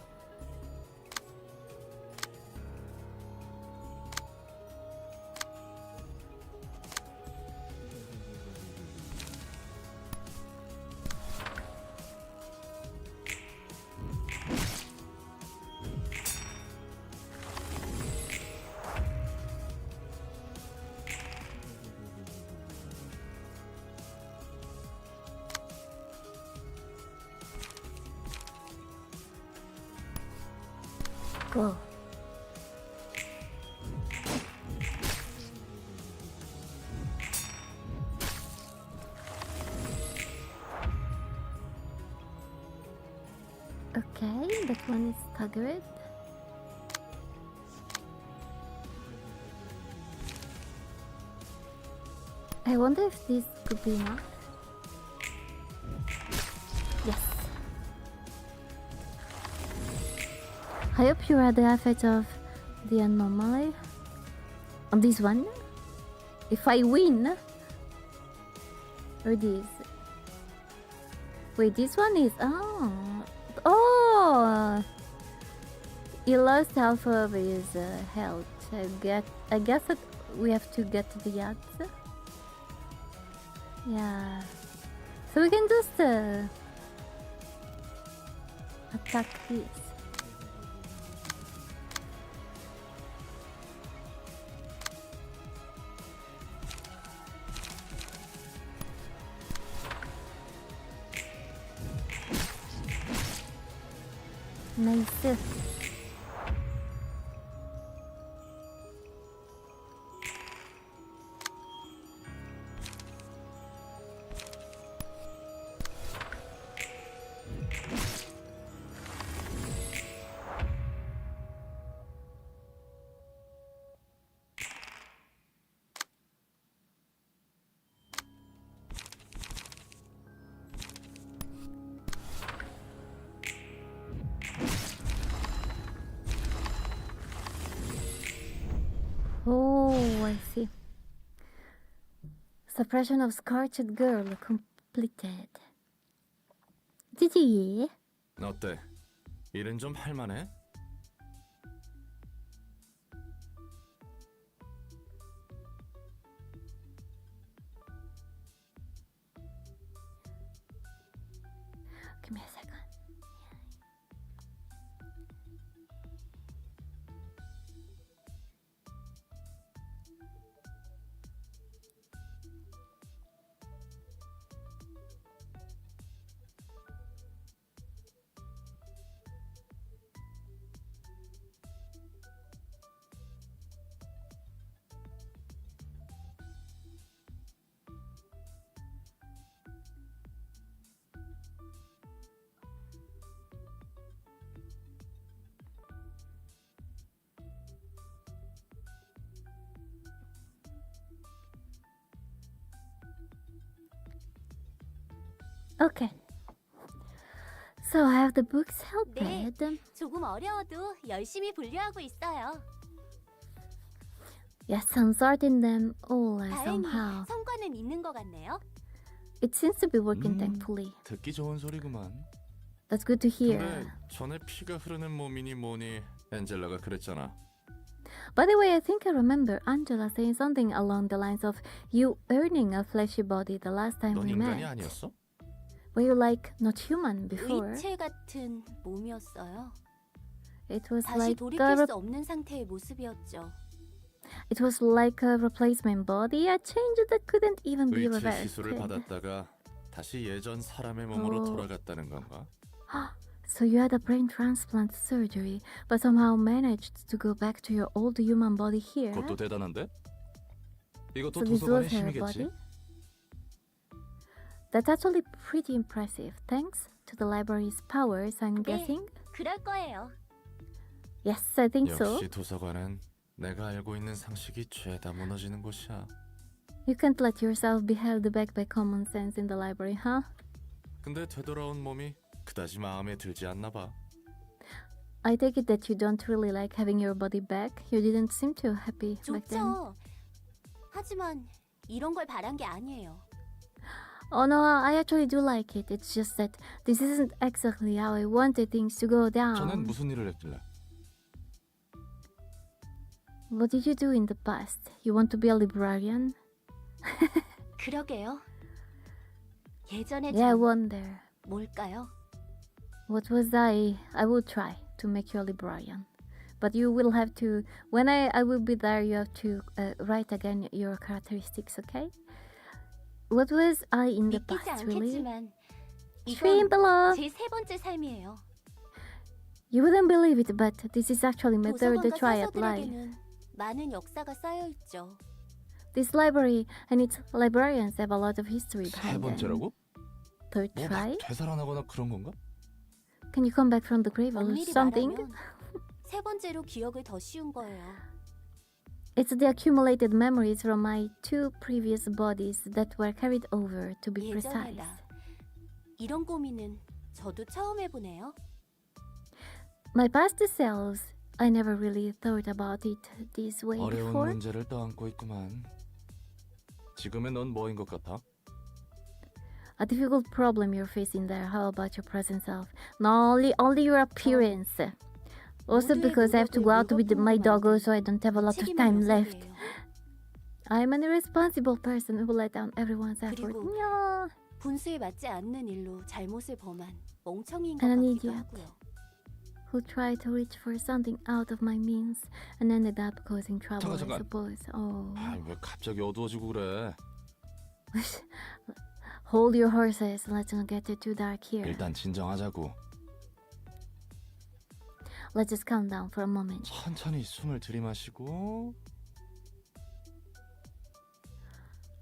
Go. Okay, that one is staggered. I wonder if this could be enough. Yes. I hope you are the effect of the anomaly on this one. If I win, or this. Wait, this one is oh. He lost half of his health. I guess that we have to get to the yachts. Yeah. So we can just attack this. Nice. Oh, I see. Suppression of Scorched Girl completed. GG. 어때? 일은 좀 할만해? Give me a second. Okay. So I have the books helped. 네, 조금 어려워도 열심히 분류하고 있어요. Yes, I'm sorting them all 다행히 somehow. 성과는 있는 것 같네요. It seems to be working thankfully. 듣기 좋은 소리구만. That's good to hear. 근데 전에 피가 흐르는 몸이니 뭐니 엔젤라가 그랬잖아. By the way, I think I remember Angela saying something along the lines of you earning a fleshy body the last time 넌 we 인간이 met. 아니었어? Were you like not human before? 의체 같은 몸이었어요. It was 다시 like 돌이킬 수 없는 상태의 모습이었죠. It was like a replacement body, a change that couldn't even be 의체 reversed. 시술을 받았다가 다시 예전 사람의 몸으로 돌아갔다는 건가? So you had a brain transplant surgery, but somehow managed to go back to your old human body here. 그것도 대단한데? 이것도 So this 도서관의 was her 힘이겠지? body? That's actually pretty impressive. Thanks to the library's powers, I'm guessing. 그럴 거예요. Yes, I think so. 역시 도서관은 내가 알고 있는 상식이 죄다 무너지는 곳이야. You can't let yourself be held back by common sense in the library, huh? 근데 되돌아온 몸이 그다지 마음에 들지 않나 봐. I take it that you don't really like having your body back. You didn't seem too happy back then. 좋죠. 하지만 이런 걸 바란 게 아니에요. Oh no, I actually do like it. It's just that this isn't exactly how I wanted things to go 전엔 down. 무슨 일을 했길래? What did you do in the past? You want to be a librarian? 그러게요. 예전에 Yeah, I 전 wonder. 뭘까요? What was I? I will try to make you a librarian. But you will have to, when I will be there, you have to write again your characteristics, okay? What was I in the 믿기지 past, really? 않겠지만 Stream 이건 below! 제 세 번째 삶이에요. You wouldn't believe it, but this is actually my third 도서관과 try at life. 사서들에게는 많은 역사가 쌓여 있죠. This library and its librarians have a lot of history 세 behind them. 번째라고? Third 뭐 try? 막 되살아나거나 그런 건가? Can you come back from the grave or 엄밀히 something? 말하면 세 번째로 기억을 더 씌운 거예요. It's the accumulated memories from my 2 previous bodies that were carried over, to be precise. 예전에다. 이런 고민은 저도 처음 해보네요. My past selves, I never really thought about it this way 어려운 before. 문제를 떠안고 있구만. 지금의 넌 뭐인 것 같아? A difficult problem you're facing there. How about your present self? No, only your appearance. Also because I have to go out with my doggo, so I don't have a lot of time left. I'm an irresponsible person who let down everyone's effort. 그리고 Yeah. 분수에 맞지 않는 일로 잘못을 범한 멍청이인 것 And an 같기도 idiot 하고요. who tried to reach for something out of my means and ended up causing trouble, 잠깐. I suppose. Oh. 왜 갑자기 어두워지고 그래? Hold your horses. Let's not get it too dark here. 일단 진정하자고. Let's just calm down for a moment. 천천히 숨을 들이마시고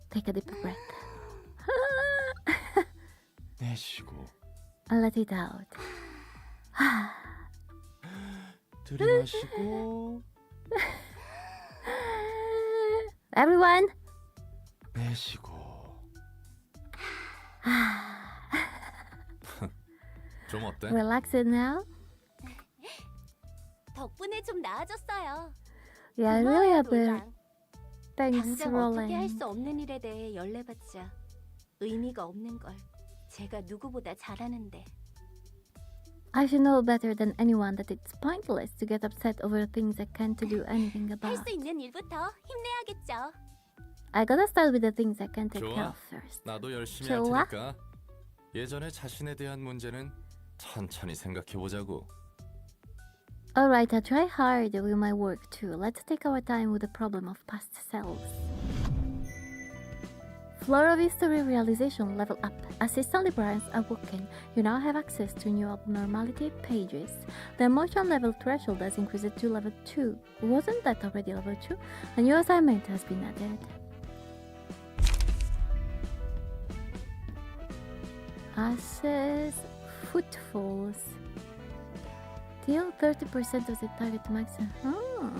Take a deep breath. 내쉬고 And let it out. 들이마시고 Everyone! 내쉬고. 좀 어때? Relax it now. 덕분에 좀 나아졌어요. Yeah, I really 고마워요, have a... 롤랑. Thanks, 당장 어떻게 할 Roland. 수 없는 일에 대해 열내봤자 의미가 없는 걸 제가 누구보다 잘하는데. I should know better than anyone that it's pointless to get upset over things I can't do anything 할 about. 수 있는 일부터 힘내야겠죠. I gotta start with the things I can take care 좋아. of first. 나도 열심히 할 좋아? 테니까 예전에 자신에 대한 문제는 천천히 생각해보자고. Alright, I try hard with my work too. Let's take our time with the problem of past selves. Floor of History Realization level up. Assistant librarians awoken. You now have access to new abnormality pages. The emotion level threshold has increased to level 2. Wasn't that already level 2? A new assignment has been added. Assess footfalls. Deal 30% of the target max. Oh,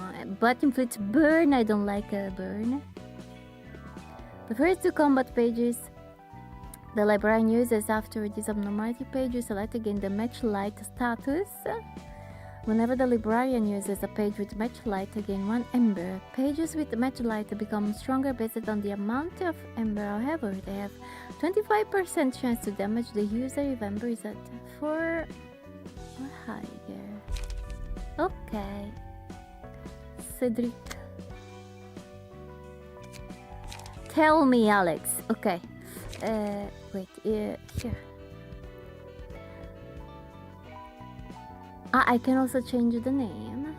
but inflicts burn. I don't like a burn. The first 2 combat pages the librarian uses after this abnormality page, you select again the match light status. Whenever the librarian uses a page with match light, gain 1 ember. Pages with match light become stronger based on the amount of ember. However, they have 25% chance to damage the user if ember is at 4 or higher. Okay. Cedric. Tell me, Alex. Okay. Wait. Here. I can also change the name.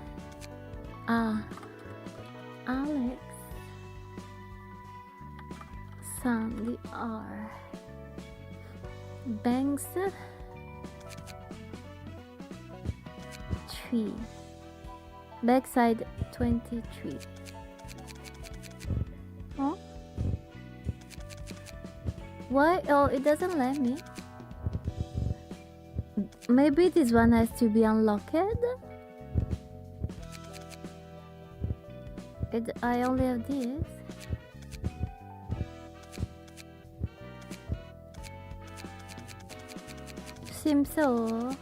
Alex. Sandy R. Banks. Tree. Backside 23. Huh? Why? Oh, it doesn't let me. Maybe this one has to be unlocked. I only have this. Seems so.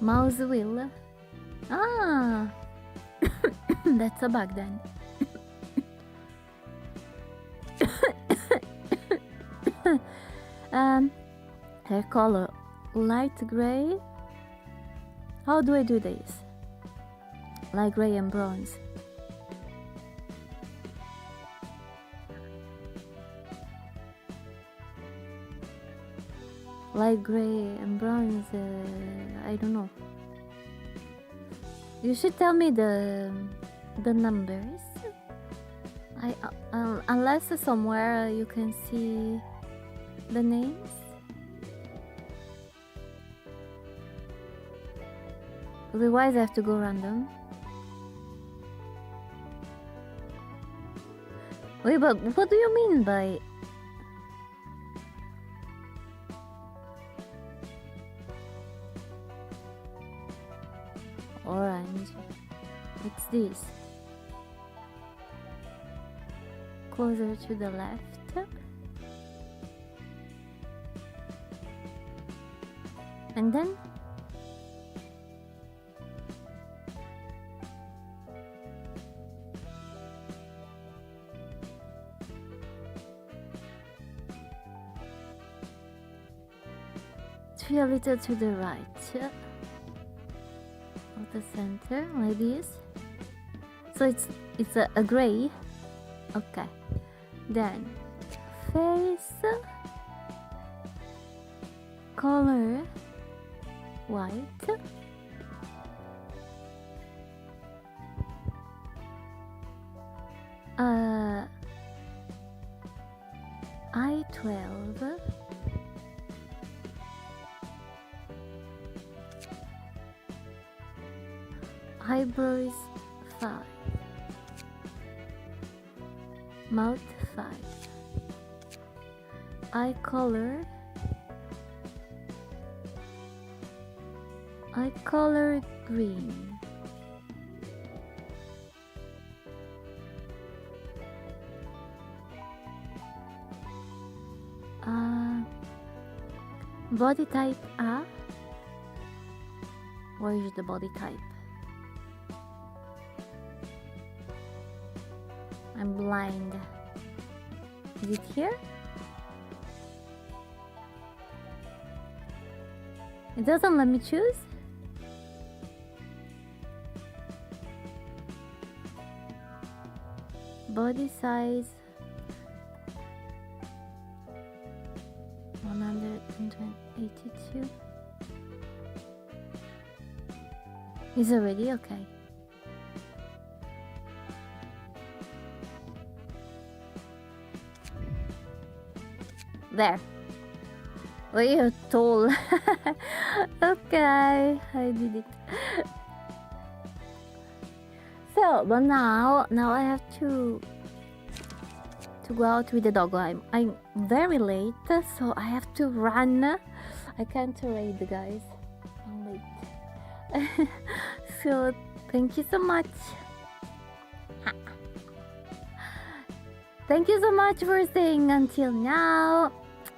Mouse wheel. Ah, that's a bug then. Hair color light gray. How do I do this? Light gray and bronze. Light gray and bronze. I don't know. You should tell me the numbers. Unless somewhere you can see the names. Otherwise I have to go random. Wait, but what do you mean by change. It's this. Closer to the left. And then a little to the right of the center, like this. So it's a gray. Okay. Then face, color white, I12, eyebrows 5, mouth 5, eye color green, body type A. Where is the body type? I'm blind. Is it here? It doesn't let me choose. Body size 182. Is already okay. There. Oh, you're tall. Okay, I did it. So, but now I have to go out with the dog. I'm very late, so I have to run. I can't raid, guys. I'm late. So thank you so much. Thank you so much for staying until now.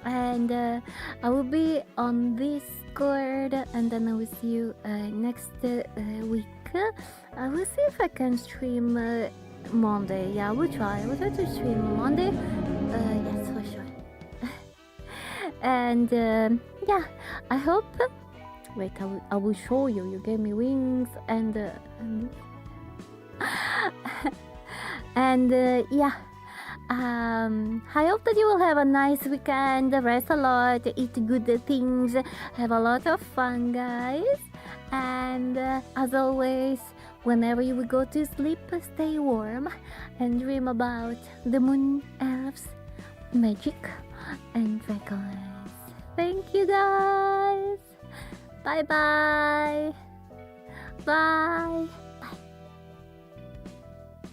And I will be on Discord, and then I will see you next week. I will see if I can stream Monday. Yeah, I will try. I will try to stream Monday. Yes, for sure. And yeah, I hope. Wait, I will show you. You gave me wings and yeah. I hope that you will have a nice weekend, rest a lot, eat good things, have a lot of fun, guys. And as always, whenever you will go to sleep, stay warm and dream about the moon, elves, magic, and dragons. Thank you, guys. Bye-bye. Bye.